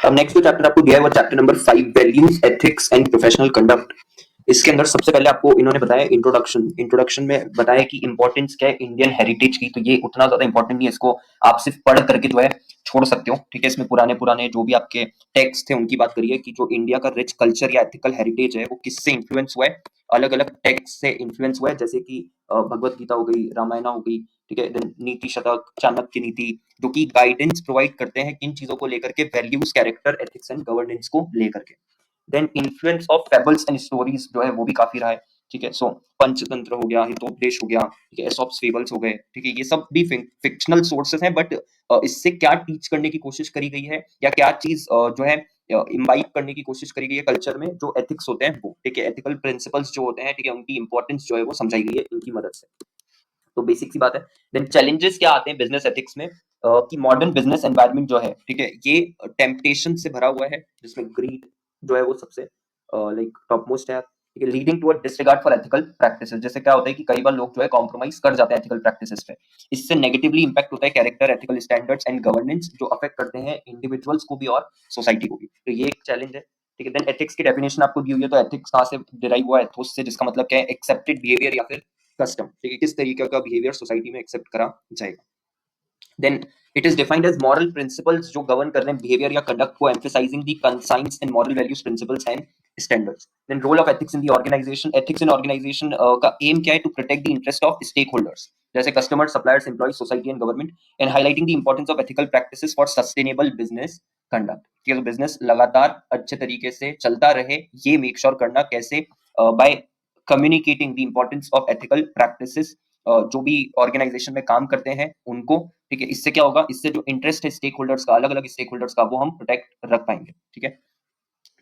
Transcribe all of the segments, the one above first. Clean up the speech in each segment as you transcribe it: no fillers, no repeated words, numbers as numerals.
अब नेक्स्ट जो चैप्टर आपको दिया है वो chapter number 5, values, ethics and professional conduct. इसके अंदर सबसे पहले आपको इन्होंने बताया इंट्रोडक्शन में बताया कि इंपॉर्टेंस क्या है इंडियन हेरिटेज की। तो ये उतना ज्यादा इंपॉर्टेंट नहीं है, इसको आप सिर्फ पढ़ करके जो है छोड़ सकते हो। ठीक है, इसमें पुराने पुराने जो भी आपके टेक्स्ट थे उनकी बात करिए कि जो इंडिया का रिच कल्चर या एथिकल हेरिटेज है वो किससे इन्फ्लुएंस हुआ है, अलग अलग टेक्स्ट से इन्फ्लुएंस हुआ है, जैसे कि भगवत गीता हो गई, रामायण हो गई। ठीक है, देन नीति शतक, चाणक्य नीति, जो कि गाइडेंस प्रोवाइड करते हैं किन चीजों को लेकर के, values, character, ethics and governance को लेकर के। Then influence of fables and stories जो है वो भी काफी रहा है। ठीक है, सो पंचतंत्र हो गया, हितोपदेश हो गया, ठीक है, एसॉप्स फेबल्स हो गए। ठीक है, ये सब भी फिक्शनल सोर्सेस हैं, बट इससे क्या टीच करने की कोशिश करी गई है या क्या चीज जो है इम्बाइब करने की कोशिश करी गई है कल्चर में, जो एथिक्स होते हैं वो। ठीक है, एथिकल प्रिंसिपल्स जो होते हैं, ठीक है, उनकी इंपॉर्टेंस जो है वो समझाई गई है इनकी मदद से। तो बेसिक सी बात है। देन चैलेंजेस क्या आते हैं बिजनेस एथिक्स में, कि मॉडर्न बिजनेस एनवायरनमेंट जो है, ठीक है, ये टेम्पटेशन से भरा हुआ है, जिसमें ग्रीड जो है वो सबसे लाइक टॉप मोस्ट है। ठीक है, leading to a disregard for ethical practices. जैसे क्या होता है कि कई बार लोग जो है कॉम्प्रोमाइज कर जाते हैं एथिकल प्रैक्टिसेस पे। इससे नेगेटिवली इंपैक्ट होता है character, ethical standards and governance, जो अफेक्ट करते हैं इंडिविजुअल्स को भी और सोसाइटी को भी। तो ये एक चैलेंज है। ठीक है, देन एथिक्स की डेफिनेशन आपको दी हुई है। तो एथिक्स कहाँ से डिराइव हुआ है? एथोस से, जिसका मतलब क्या है? एक्सेप्टेड बिहेवियर या फिर कस्टम। ठीक है, किस तरीके का बिहेवियर सोसाइटी में एक्सेप्ट करा जाएगा। Then it is defined as moral principles जो गवर्न कर रहे हैं बिहेवियर या कंडक्ट को, emphasising the conscience and moral values, principles and standards. Then role of ethics in the organisation. Ethics in organisation का एम क्या है? To protect the interest of stake holders, जैसे customer, suppliers, employees, society and government, and highlighting the importance of ethical practices for sustainable business conduct. ठीक है, तो business लगातार अच्छे तरीके से चलता रहे, ये मेक श्योर करना कैसे? By communicating the importance of ethical practices, जो भी ऑर्गेनाइजेशन में काम करते हैं उनको। ठीक है, इससे क्या होगा? इससे जो इंटरेस्ट है स्टेक होल्डर्स का, अलग अलग स्टेक होल्डर्स का, वो हम प्रोटेक्ट रख पाएंगे। ठीक है,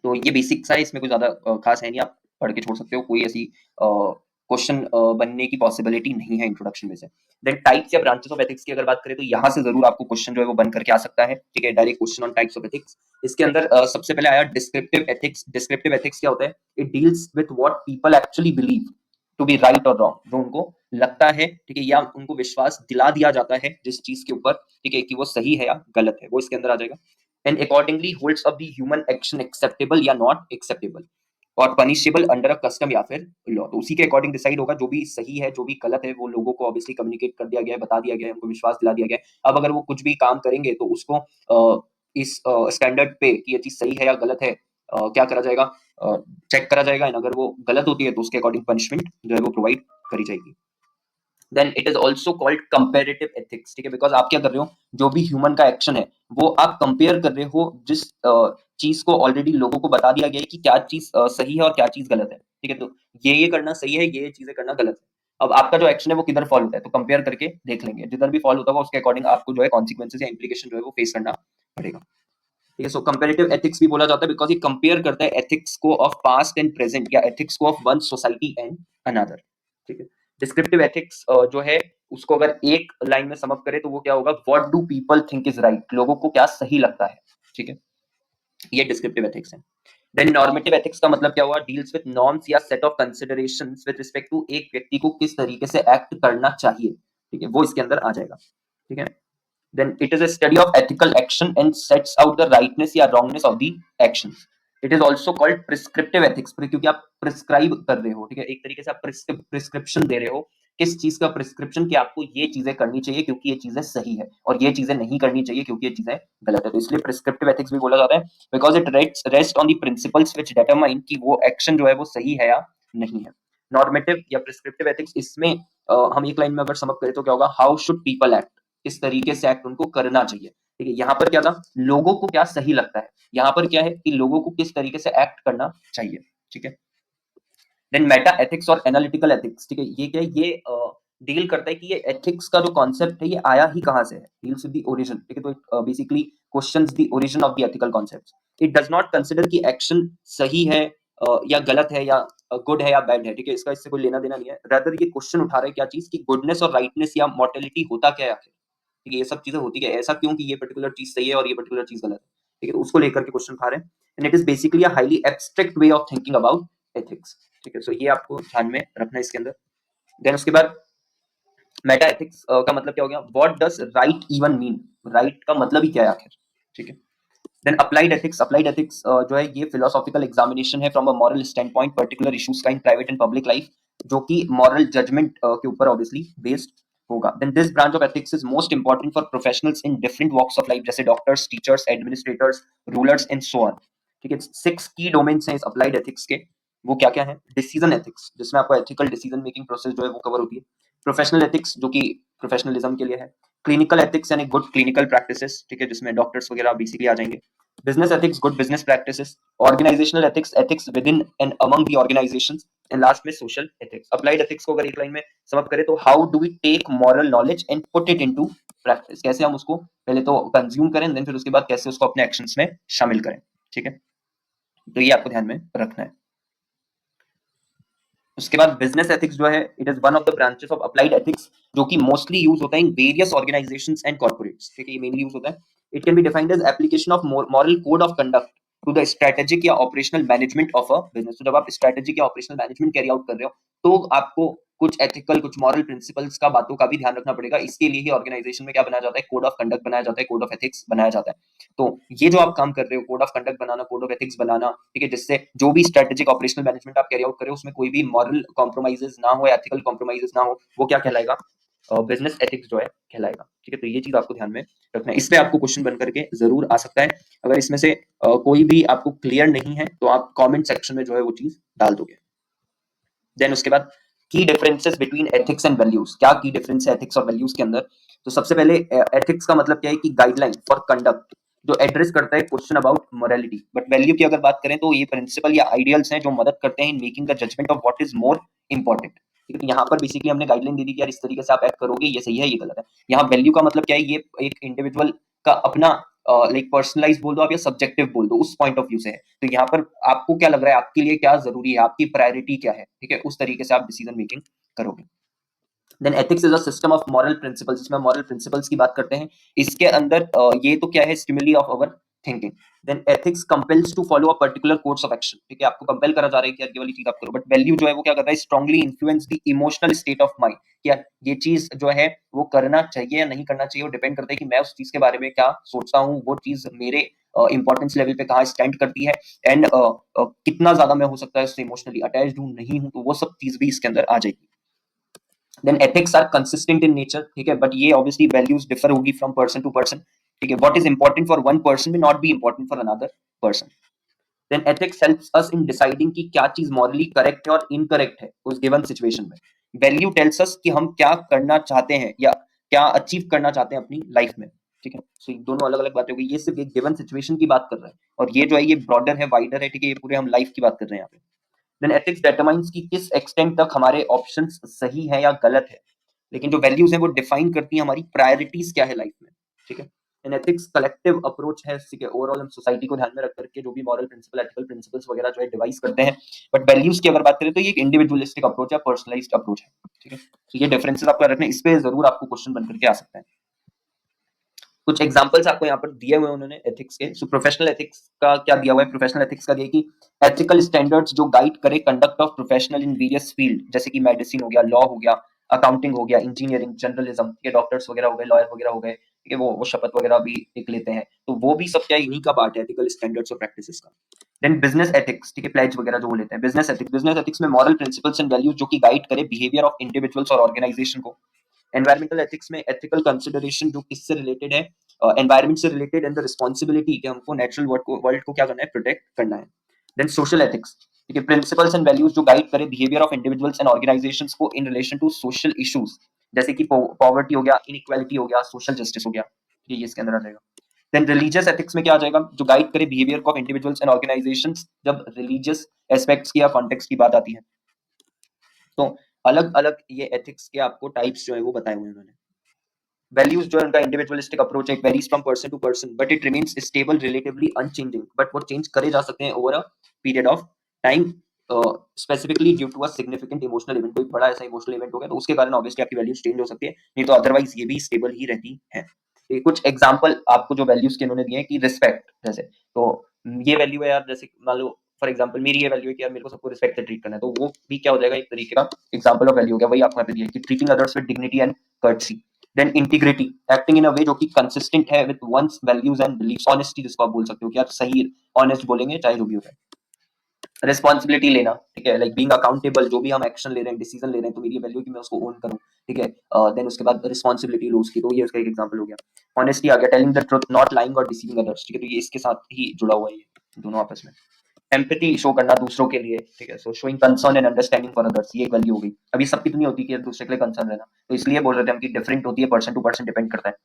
तो ये बेसिक्स है, इसमें कोई ज्यादा खास है नहीं, आप पढ़ के छोड़ सकते हो, कोई ऐसी क्वेश्चन बनने की पॉसिबिलिटी नहीं है इंट्रोडक्शन में से। देन टाइप्स या ब्रांचेस ऑफ एथिक्स की अगर बात करें तो यहाँ से जरूर आपको क्वेश्चन जो है वो बन करके आ सकता है। ठीक है, direct question on types of ethics. इसके अंदर सबसे पहले आया डिस्क्रिप्टिव एथिक्स। डिस्क्रिप्टिव एथिक्स क्या होता है? It deals with what people actually believe to be right और रॉन्ग, जो उनको लगता है, ठीक है, या उनको विश्वास दिला दिया जाता है जिस चीज के ऊपर, ठीक है, कि वो सही है या गलत है, वो इसके अंदर आ जाएगा। And accordingly holds up the human action acceptable या नॉट एक्सेप्टेबल और पनिशेबल अंडर अ कस्टम या फिर लॉ। तो उसी के अकॉर्डिंग डिसाइड होगा, जो भी सही है जो भी गलत है वो लोगों को ऑब्वियसली कम्युनिकेट कर दिया गया है, बता दिया गया है, उनको विश्वास दिला दिया गया है। अब अगर वो कुछ भी काम करेंगे तो उसको इस स्टैंडर्ड पे कि ये चीज सही है या गलत है, क्या करा जाएगा? चेक करा जाएगा, एंड अगर वो गलत होती है तो उसके अकॉर्डिंग पनिशमेंट जो है वो प्रोवाइड करी जाएगी। Then it is also called comparative ethics. ठीक है, बिकॉज आप क्या कर रहे हो, जो भी ह्यूमन का एक्शन है वो आप कंपेयर कर रहे हो जिस चीज को ऑलरेडी लोगों को बता दिया गया है कि क्या चीज सही है और क्या चीज गलत है। ठीक है, तो ये करना सही है, ये चीजें करना गलत है। अब आपका जो एक्शन है वो किधर फॉल होता है, तो कंपेयर करके देख लेंगे, जिधर भी फॉल होता होगा उसके अकॉर्डिंग आपको जो है कॉन्सिक्वेंसेस या इंप्लीकेशन जो है वो फेस करना पड़ेगा। ठीक है, सो कंपेरेटिव एथिक्स भी बोला जाता है बिकॉज ये कंपेयर करता है एथिक्स को ऑफ पास्ट एंड प्रेजेंट या एथिक्स को of one society and another. ठीक है, डिस्क्रिप्टिव एथिक्स जो है उसको अगर एक लाइन में समअप करें तो वो क्या होगा? What do people think is right, लोगों को क्या सही लगता है। ठीक है, ये डिस्क्रिप्टिव एथिक्स है। देन नॉर्मेटिव एथिक्स का मतलब क्या हुआ? डील्स विद नॉर्म्स या set of considerations with respect to एक व्यक्ति को किस तरीके से एक्ट करना चाहिए। ठीक है, वो इसके अंदर आ जाएगा। ठीक है, then it is a study of ethical action and sets out the rightness या wrongness of the actions. It is also called prescriptive ethics, क्योंकि आप प्रिस्क्राइब कर रहे हो। ठीक है, एक तरीके से आप प्रिस्क्रिप्शन दे रहे हो, किस चीज का प्रिस्क्रिप्शन, कि आपको ये चीजें करनी चाहिए क्योंकि ये चीजें सही है और ये चीजें नहीं करनी चाहिए क्योंकि ये चीजें गलत है। तो इसलिए प्रिस्क्रिप्टिव एथिक्स भी बोला जाता है because it rest on the principles which determine कि वो एक्शन जो है वो सही है या नहीं है। नॉर्मेटिव या प्रिस्क्रिप्टिव एथिक्स, इसमें हम एक लाइन में अगर समझ करें तो क्या होगा? हाउ शुड पीपल एक्ट, इस तरीके से एक्ट उनको करना चाहिए। ठीक है, यहाँ पर क्या था? लोगों को क्या सही लगता है, यहाँ पर क्या है कि लोगों को किस तरीके से एक्ट करना चाहिए। ठीक है, देन मेटा एथिक्स और एनालिटिकल एथिक्स। ठीक है, ये क्या है? ये डील करता है कि ये एथिक्स का जो कॉन्सेप्ट है ये आया ही कहां से है, डील्स विद द ओरिजिन। ठीक है, तो basically questions the origin of the ethical concepts. It does not consider कि एक्शन सही है या गलत है या गुड है या बैड है। ठीक है, इसका इससे कोई लेना देना नहीं है, रादर ये क्वेश्चन उठा रहा है क्या चीज, की गुडनेस और राइटनेस या मॉर्टेलिटी होता क्या है आखिर। ठीक है, ये सब चीजें होती है ऐसा क्यों कि ये पर्टिकुलर चीज सही है और ये पर्टिकुलर चीज गलत है। ठीक है, तो उसको लेकर के क्वेश्चन उठा रहे हैं। And it is basically a highly abstract way of thinking about ethics. ठीक है, सो ये आपको ध्यान में रखना है इसके अंदर। देन उसके बाद मेटा एथिक्स का मतलब क्या हो गया? What does right even mean, right का मतलब ही क्या है आखिर। ठीक है, देन अप्लाइड एथिक्स जो है ये फिलोसॉफिकल एग्जामिनेशन है from a moral stand point particular issues का in private and public life, जो कि मॉरल जजमेंट के ऊपर ऑब्वियसली बेस्ड होगा। Then this branch of ethics is most important for professionals in different walks of life, जैसे doctors, teachers, administrators, rulers and so on. ठीक है, 6 की domains हैं इस अप्लाइड एथिक्स के। वो क्या क्या है? डिसीजन एथिक्स, जिसमें आपको एथिकल डिसीजन मेकिंग प्रोसेस जो है वो कवर होती है। प्रोफेशनल एथिक्स, जो कि प्रोफेशनलिज्म के लिए है। क्लिनिकल एथिक्स यानी गुड क्लिनिकल प्रैक्टिसेस, ठीक है, जिसमें डॉक्टर्स वगैरह बेसिकली आ जाएंगे। Business ethics, good business practices. Organizational ethics, ethics within and among the organization. And last में सोशल एथिक्स। अप्लाइड एथिक्स को अगर एक लाइन में समअप करें तो how do we take moral knowledge and put it into practice, कैसे हम उसको पहले तो कंज्यूम करें, देन फिर उसके बाद कैसे उसको अपने एक्शंस में शामिल करें। ठीक है, तो ये आपको ध्यान में रखना है। उसके बाद बिजनेस एथिक्स जो है, it is one of the branches of applied ethics, जो कि मोस्टली यूज होता है in various organisations and corporates. ठीक है, ये मेनली यूज होता है। It can be defined as application of moral code of conduct to the strategic या operational management of a business. तो जब आप स्ट्रेटेजिक या ऑपरेशनल मैनेजमेंट कैरी आउट कर रहे हो, तो आपको कुछ एथिकल, कुछ मॉरल प्रिंसिपल्स का, बातों का भी ध्यान रखना पड़ेगा। इसके लिए ही ऑर्गेनाइजेशन में क्या बनाया जाता है? कोड ऑफ कंडक्ट बनाया जाता है, कोड ऑफ एथिक्स बनाया जाता है। तो ये जो आप काम कर रहे हो, कोड ऑफ कंडक्ट बनाना, कोड ऑफ एथिक्स बनाना, ठीक है, जिससे जो भी स्ट्रेटेजिक ऑपरेशनल मैनेजमेंट आप कैरी आउट करें उसमें कोई भी मॉरल कॉम्प्रोमाइजेस ना हो, एथिकल कॉम्प्रोमाइजेस ना हो, वो क्या कहलाएगा? बिजनेस एथिक्स जो है कहलाएगा। ठीक है, तो ये चीज आपको ध्यान में रखना है। इस पे आपको क्वेश्चन बन करके जरूर आ सकता है। अगर इसमें से कोई भी आपको क्लियर नहीं है तो आप कमेंट सेक्शन में जो है वो चीज डाल दोगे। देन उसके बाद की differences between ethics and values. क्या की डिफरेंस है एथिक्स और वैल्यूज के अंदर? तो सबसे पहले एथिक्स का मतलब क्या है कि गाइडलाइन फॉर कंडक्ट, जो एड्रेस करता है question about morality. But value की अगर बात करें तो ये प्रिंसिपल या आइडियल्स हैं जो मदद करते हैं in making the judgment of what is more important. ठीक है, तो यहाँ पर बेसिकली हमने गाइडलाइन दे दी कि यार इस तरीके से आप एक्ट करोगे, ये सही है, ये गलत है। यहाँ वैल्यू का मतलब क्या है? ये एक इंडिविजुअल का अपना लाइक पर्सनलाइज बोल दो आप या सब्जेक्टिव बोल दो, उस पॉइंट ऑफ व्यू से है। तो यहाँ पर आपको क्या लग रहा है, आपके लिए क्या जरूरी है, आपकी प्रायोरिटी क्या है, ठीक है, उस तरीके से आप डिसीजन मेकिंग करोगे। Then ethics is a system of moral principles, जिसमें मॉरल प्रिंसिपल्स की बात करते हैं। इसके अंदर ये तो क्या है? Stimuli of our thinking. Then ethics compels to follow a particular course of action. ठीक है, आपको कंपेल करा जा रहा है कि यार ये वाली चीज आप करो। बट वैल्यू जो है वो क्या करता है? Strongly influence the emotional state of mind. क्या ये चीज जो है वो करना चाहिए या नहीं करना चाहिए, वो डिपेंड करता है कि मैं उस चीज के बारे में क्या सोचता हूँ, वो चीज मेरे इंपॉर्टेंस लेवल पे कहाँ स्टैंड करती है, एंड कितना ज्यादा मैं हो सकता है उससे इमोशनली अटैच्ड हूँ, नहीं हूँ, तो वो सब चीज भी इसके अंदर आ जाएगी। Then ethics are consistent in nature. ठीक है, बट ये ऑब्वियसली वैल्यूज डिफर होगी फ्रॉम पर्सन टू पर्सन। ठीक है, what is important for one person may not be important for another person. Then ethics helps us in deciding कि क्या चीज morally correct है और इनकरेक्ट है उस गिवन सिचुएशन में। वैल्यू टेल्स अस कि हम क्या करना चाहते हैं या क्या अचीव करना चाहते हैं अपनी लाइफ में। ठीक है, तो ये दोनों अलग अलग बातें हो गई। ये सिर्फ एक गिवन सिचुएशन की बात कर रहा है, और ये जो है ये ब्रॉडर है, वाइडर है। ठीक है, ये पूरे हम लाइफ की बात कर रहे हैं यहाँ पे। देन एथिक्स डिटरमाइंस कि किस एक्सटेंट तक हमारे ऑप्शंस सही है या गलत है। लेकिन जो वैल्यूज हैं वो डिफाइन करती हैं हमारी प्रायोरिटीज क्या है लाइफ में। ठीक है, एन एथिक्स कलेक्टिव अप्रोच है। ठीक है, ओवरऑल हम सोसाइटी को ध्यान में रख करके जो भी मॉरल प्रिंसिपल, एथिकल प्रिंसिपल्स वगैरह जो है डिवाइस करते हैं। बट वैल्यूज की अगर बात करें तो ये एक इंडिविजुअलिस्टिक अप्रोच है, पर्सनलाइज्ड अप्रोच है। ठीक है, तो ये डिफरेंसेस आपको रखने, इस पे जरूर आपको क्वेश्चन बन करके आ सकता है। कुछ एग्जांपल्स आपको यहाँ पर दिए हुए हैं उन्होंने एथिक्स के। सो प्रोफेशनल एथिक्स का क्या दिया हुआ है? प्रोफेशनल एथिक्स का दिया कि एथिकल स्टैंडर्ड्स जो गाइड करे conduct of professional in various field, जैसे कि मेडिसिन हो गया, लॉ हो गया, अकाउंटिंग हो गया, इंजीनियरिंग, जर्नलिज्म के डॉक्टर्स वगैरह हो गए, लॉयर वगैरह हो गए। ठीक है, वो शपथ वगैरह भी एक लेते हैं, तो वो भी सब क्या इन्हीं का पार्ट है, एथिकल स्टैंडर्ड्स और प्रैक्टिसेस का। देन बिजनेस एथिक्स, ठीक है, प्लेज वगैरह जो वो लेते हैं। बिजनेस एथिक्स में मॉरल प्रिंसिपल्स एंड वैल्यूज जो कि गाइड करे बिहेवियर ऑफ इंडिविजुअल्स और ऑर्गेनाइजेशन को। एनवायरमेंटल एथिक्स में एथिकल कंसिडरेशन जो किससे रिलेटेड है? एनवायरमेंट से रिलेटेड, एंड द रिस्पॉन्सिबिलिटी कि हमको नेचुरल वर्ल्ड को क्या करना है? प्रोटेक्ट करना है। देन सोशल एथिक्स, ठीक है, प्रिंसिपल्स एंड वैल्यूज जो गाइड करे behaviour of individuals and organisations को in relation to social issues, जैसे कि पॉवर्टी हो गया, इनइक्वालिटी हो गया, सोशल जस्टिस हो गया। ये इसके अंदर आ जाएगा। देन रिलीजियस एथिक्स में क्या आ जाएगा? जो गाइड करे behaviour of individuals and organisations जब रिलीजियस एस्पेक्ट्स की या कॉन्टेक्स्ट की बात आती है। तो अलग अलग ये एथिक्स के आपको टाइप्स जो है वो बताए हुए हैं उन्होंने। वैल्यूज जो है उनका इंडिविजुअलिस्टिक अप्रोच है, varies from person to person, but it remains stable, relatively unchanging. But वो चेंज करे जा सकते हैं over a period of time, specifically due to a significant emotional event. कोई बड़ा ऐसा इमोशनल इवेंट हो गया तो उसके कारण ऑब्वियसली आपकी वैल्यूज चेंज हो सकती है, नहीं तो अदरवाइज ये भी स्टेबल ही रहती है। कुछ एग्जांपल आपको जो वैल्यूज के उन्होंने दिए हैं कि रिस्पेक्ट, जैसे तो ये वैल्यू है यार, जैसे मान लो फॉर एग्जांपल मेरी ये वैल्यू है कि यार मेरे को सबको रिस्पेक्ट से ट्रीट करना है, तो वो भी क्या हो जाएगा? एक तरीके का एग्जांपल ऑफ वैल्यू हो गया। वही आपको यहाँ पे दिया है कि treating others with dignity and courtesy. Then integrity, acting in a way जो कि कंसिस्टेंट है with one's values and beliefs, honesty जिसको आप बोल सकते हो कि आप सही ऑनेस्ट बोलेंगे चाहे जो भी हो जाए। रिस्पॉन्सिबिलिटी लेना, ठीक है, लाइक बीइंग अकाउंटेबल, जो भी हम एक्शन ले रहे हैं, डिसीजन ले रहे हैं, तो मेरी वैल्यू कि मैं उसको ओन करूं, ठीक है। देन उसके बाद रिस्पॉन्सिबिलिटी लो उसकी, तो ये उसका एक एग्जांपल हो गया। ऑनेस्टी आ गया, telling the truth, not lying और डिसीविंग अदर्स, ठीक है, तो ये इसके साथ ही जुड़ा हुआ है, ये दोनों आपस में। एम्पैथी शो करना दूसरों के लिए, ठीक है, so showing concern and understanding for others, ये एक वैल्यू हो गई। अभी सबकी तो नहीं होती कि दूसरे के लिए कंसर्न रहना, तो इसलिए बोल रहे थे हम कि डिफरेंट होती है, पर्सन टू पर्सन डिपेंड करता है।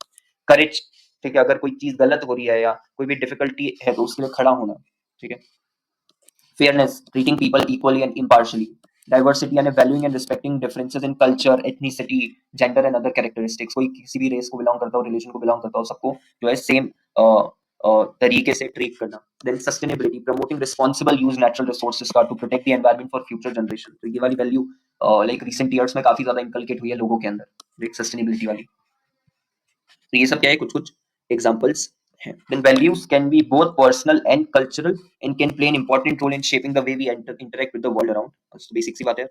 करेज, ठीक है, अगर कोई चीज गलत हो रही है या कोई भी डिफिकल्टी है तो उसके लिए खड़ा होना, ठीक है। Fairness, treating people equally and impartially. Diversity यानी valuing and respecting differences in culture, ethnicity, gender and other characteristics. कोई किसी भी रेस को बिलोंग करता हो, रिलीजन को बिलोंग करता हो, सबको जो है सेम तरीके से ट्रीट करना। Then sustainability, promoting responsible use natural resources का to protect the environment for future generation. तो ये वाली वैल्यू लाइक रिसेंट ईयर्स में काफी ज्यादा इंकलकेट हुई है लोगों के अंदर, एक सस्टेनेबिलिटी वाली। तो ये सब क्या है, कुछ कुछ एग्जांपल्स हैं। Then values can be both personal and cultural and can play an important role in shaping the way we interact with the world around. तो बेसिक सी बात है,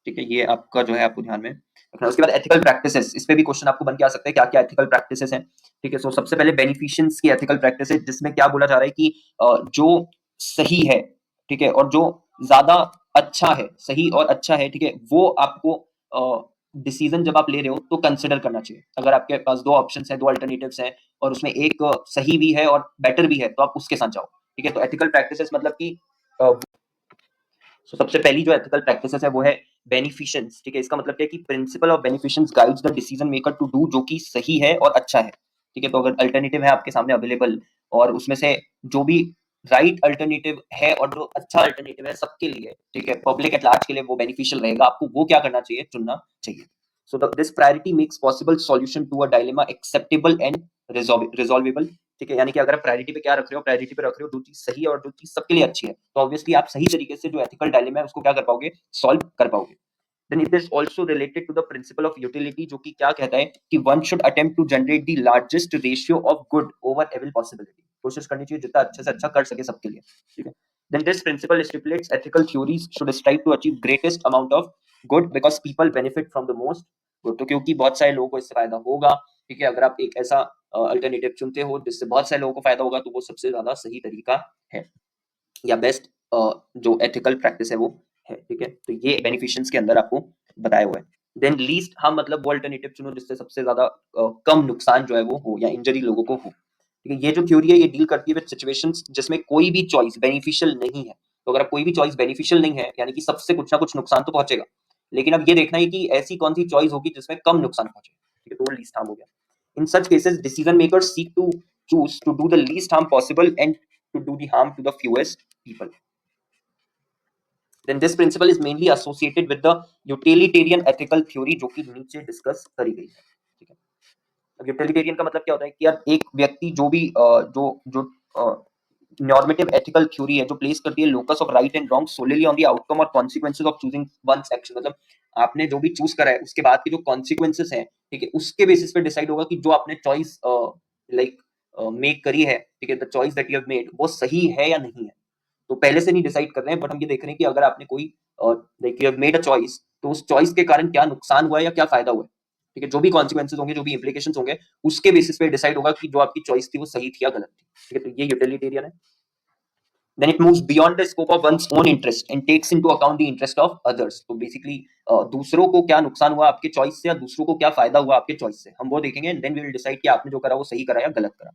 ठीक है, ये आपका जो है आपको ध्यान में रखना। उसके बाद एथिकल प्रैक्टिसेस, इस पे भी क्वेश्चन आपको बन के आ सकता है, क्या क्या एथिकल प्रैक्टिसेस हैं, ठीक है। सो सबसे पहले बेनिफिशियंस की एथिकल प्रैक्टिसेस, जिसमें क्या बोला जा रहा है कि जो सही है, ठीक है, और जो ज्यादा अच्छा है, सही और अच्छा है, ठीक है, वो आपको डिसीजन जब आप ले रहे हो तो कंसिडर करना चाहिए। अगर आपके पास दो ऑप्शंस हैं, दो अल्टरनेटिव्स हैं, और उसमें एक सही भी है और बेटर भी है, तो आप उसके साथ जाओ, ठीक है। तो एथिकल प्रैक्टिसेस मतलब कि सबसे पहली जो एथिकल प्रैक्टिसेस है वो है बेनिफिशियंस, ठीक है। इसका मतलब क्या है कि principle of beneficence guides the decision maker to do जो कि सही है और अच्छा है, ठीक है। तो अगर अल्टरनेटिव है आपके सामने अवेलेबल, और उसमें से जो भी राइट अल्टरनेटिव है और जो अच्छा अल्टरनेटिव है सबके लिए, ठीक है, पब्लिक एट लार्ज के लिए वो बेनिफिशियल रहेगा, आपको वो क्या करना चाहिए, चुनना चाहिए। So this priority makes possible solution to a dilemma acceptable and resolvable, ठीक है। यानी कि अगर आप प्रायोरिटी पे क्या रख रहे हो, प्रायोरिटी पे रख रहे हो जो चीज सही है और जो चीज सबके लिए अच्छी है, तो ऑब्वियसली आप सही तरीके से जो एथिकल डायलेमा है उसको क्या कर पाओगे, सॉल्व कर पाओगे। Then it is also related to the principle of utility, जो कि क्या कहता है कि one should attempt to generate the largest ratio of good over evil possibility, कोशिश करनी चाहिए जितना अच्छे से अच्छा कर सके सबके लिए, ठीक है। Then this principle stipulates ethical theories should strive to achieve greatest amount of good because people benefit from the most good, तो क्योंकि बहुत सारे लोगों को इससे फायदा होगा, ठीक है। अगर आप एक ऐसा अल्टरनेटिव चुनते हो जिससे बहुत सारे लोगों को फायदा होगा, तो वो सबसे ज्यादा सही तरीका है या बेस्ट जो एथिकल प्रैक्टिस है वो है, ठीक है। तो ये बेनिफिशियंस के अंदर आपको बताया हुआ है। देन लीस्ट हम मतलब वो अल्टरनेटिव चुनो जिससे सबसे ज्यादा कम नुकसान जो है वो हो या इंजरी लोगों को हो, ठीक है। ये जो थ्योरी है ये डील करती है विद सिचुएशंस जिसमें कोई भी चॉइस बेनिफिशियल नहीं है। तो अगर कोई भी चॉइस बेनिफिशियल नहीं है यानी कि सबसे कुछ ना कुछ नुकसान तो पहुंचेगा, लेकिन अब ये देखना है कि ऐसी कौन सी चॉइस होगी जिसमें कम नुकसान पहुंचे, ठीक है। तो वो लीस्ट हार्म हो गया। In such cases decision makers seek to choose to do the least harm possible and to do the harm to the fewest people. Then this principle is mainly associated with the utilitarian ethical theory जो कि नीचे discuss करी गई है, ठीक है। अब utilitarian का मतलब क्या होता है कि यार एक व्यक्ति जो भी जो जो नॉर्मेटिव एथिकल थ्योरी है जो प्लेस करती है locus of right and wrong solely on the outcome और consequences of choosing one's action, मतलब आपने जो भी चूज करा है उसके बाद के जो कॉन्सिक्वेंसेज हैं, ठीक है, उसके बेसिस पे डिसाइड होगा कि जो आपने चॉइस लाइक मेक करी है, ठीक है, the choice that you have made वो सही है या नहीं है। तो पहले से नहीं डिसाइड कर रहे हैं, बट हम ये देख रहे हैं कि अगर आपने कोई like you have made a choice, तो उस चॉइस के कारण क्या नुकसान हुआ है या क्या फायदा हुआ है, ठीक है। जो भी कॉन्सिक्वेंसेज होंगे, जो भी इंप्लीकेशंस होंगे, उसके बेसिस पे डिसाइड होगा कि जो आपकी चॉइस थी वो सही थी या गलत थी, ठीक है। तो ये यूटिलिटेरियन है। Then it moves beyond the scope of one's own interest and takes into account the interest of others. तो बेसिकली दूसरों को क्या नुकसान हुआ आपके चॉइस से या दूसरों को क्या फायदा हुआ आपके चॉइस से, हम वो देखेंगे and then we will decide कि आपने जो करा वो सही करा या गलत करा,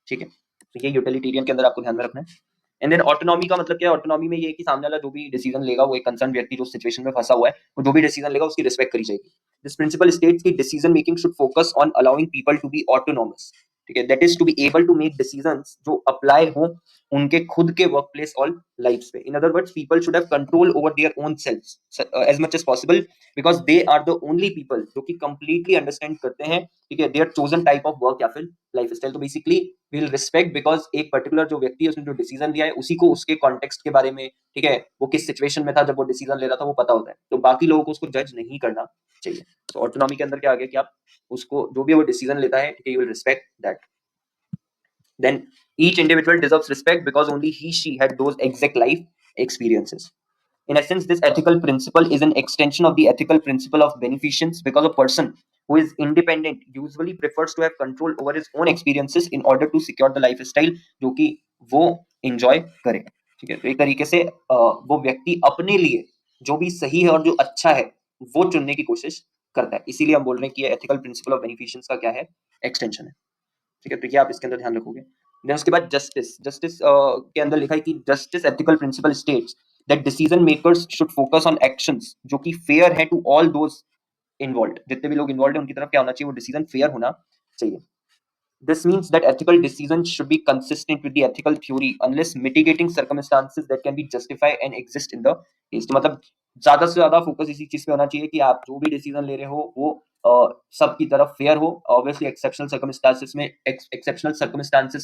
ठीक है। तो ये यूटिलिटेरियन के अंदर आपको ध्यान में रखना है। एंड देन ऑटोनॉमी का मतलब क्या है, ऑटोनॉमी में ये कि सामने वाला जो भी डिसीजन लेगा, वो एक कंसर्न व्यक्ति जो सिचुएशन में फंसा हुआ है, वो जो भी डिसीजन लेगा उसकी रिस्पेक्ट करी जाएगी। दिस प्रिंसिपल स्टेट्स कि decision making should focus on allowing people to be autonomous, ठीक है, that is to be able to make decisions जो अप्लाई हो उनके खुद के वर्क प्लेस और लाइफ पे। In other words people should have control over their own self as much as possible because they are the only people जो कि completely understand करते हैं, ठीक है, their chosen type of work या फिर लाइफ स्टाइल। तो बेसिकली विल रिस्पेक्ट बिकॉज एक पर्टिकुलर जो व्यक्ति है उसने जो डिसीजन लिया है उसी को उसके कॉन्टेक्स्ट के बारे में, ठीक है, वो किस सिचुएशन में था जब वो डिसीजन ले रहा था वो पता होता है, तो बाकी लोगों को उसको जज नहीं करना चाहिए। तो ऑटोनॉमी के अंदर क्या आ गया कि आप उसको जो भी वो डिसीजन लेता है, ठीक है, you will respect that. Then each individual deserves respect because only he she had those exact life experiences. In essence, this ethical principle is an extension of the ethical principle of beneficence because a person who is independent usually prefers to have control over his own experiences in order to secure the lifestyle जो कि वो enjoy करे, ठीक है। तो एक तरीके से वो व्यक्ति अपने लिए जो भी सही है और जो अच्छा है वो चुनने की कोशिश करता है, इसीलिए हम बोल रहे हैं कि ये एथिकल प्रिंसिपल ऑफ बेनिफिशियंस का क्या है, एक्सटेंशन है, ठीक है। तो ये आप इसके अंदर ध्यान रखोगे। देन उसके बाद जस्टिस, जस्टिस के अंदर लिखा है कि justice ethical principal states that decision makers should focus on actions जो कि फेयर है टू ऑल दोज इन्वॉल्व, जितने भी लोग इन्वॉल्व है उनकी तरफ क्या होना चाहिए, वो डिसीजन फेयर होना चाहिए। This means that ethical decisions should be consistent with the ethical theory unless mitigating circumstances that can be justified and exist in the case। तो मतलब ज्यादा से ज्यादा फोकस इसी चीज पे होना चाहिए कि आप जो भी डिसीजन ले रहे हो वो सबकी तरफ फेयर हो। ऑब्वियसली एक्सेप्शनल सर्कमस्टांसेस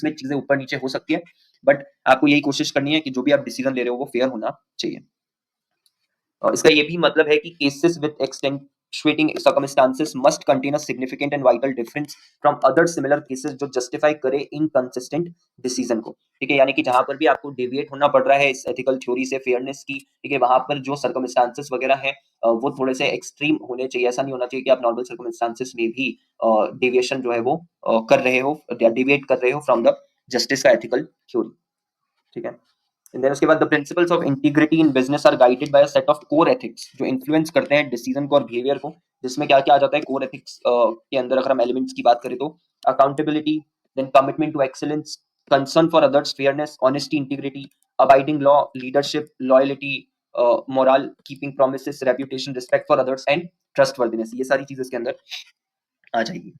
में चीजें ऊपर नीचे हो सकती है, बट आपको यही कोशिश करनी है कि जो भी आप डिसीजन ले रहे हो वो फेयर होना चाहिए। इसका ये भी मतलब है कि cases with extenuating circumstances must contain a significant and vital difference from other similar cases जो जस्टिफाई करे इनकंसिस्टेंट डिसीजन को, ठीक है। यानी कि जहां पर भी आपको डेविएट होना पड़ रहा है इस एथिकल थ्योरी से फेयरनेस की, ठीक है, वहां पर जो सर्कमस्टांसेस वगैरह है वो थोड़े से एक्सट्रीम होने चाहिए। ऐसा नहीं होना चाहिए कि आप नॉर्मल सर्कमस्टांसेस में भी डेविएशन जो है वो कर रहे हो या डेविएट कर रहे हो फ्रॉम द जस्टिस का एथिकल थ्योरी, ठीक है। देन उसके बाद the principles of integrity in business are guided by a set of core ethics जो इन्फ्लुएंस करते हैं डिसीजन को और बिहेवियर को, जिसमें क्या क्या आ जाता है कोर एथिक्स के अंदर। अगर हम एलिमेंट्स की बात करें तो accountability, then commitment to excellence, concern for others, fairness, honesty, integrity, abiding law, leadership, loyalty, moral, keeping promises, reputation, respect for others and trustworthiness, ये सारी चीजें इसके अंदर आ जाएगी।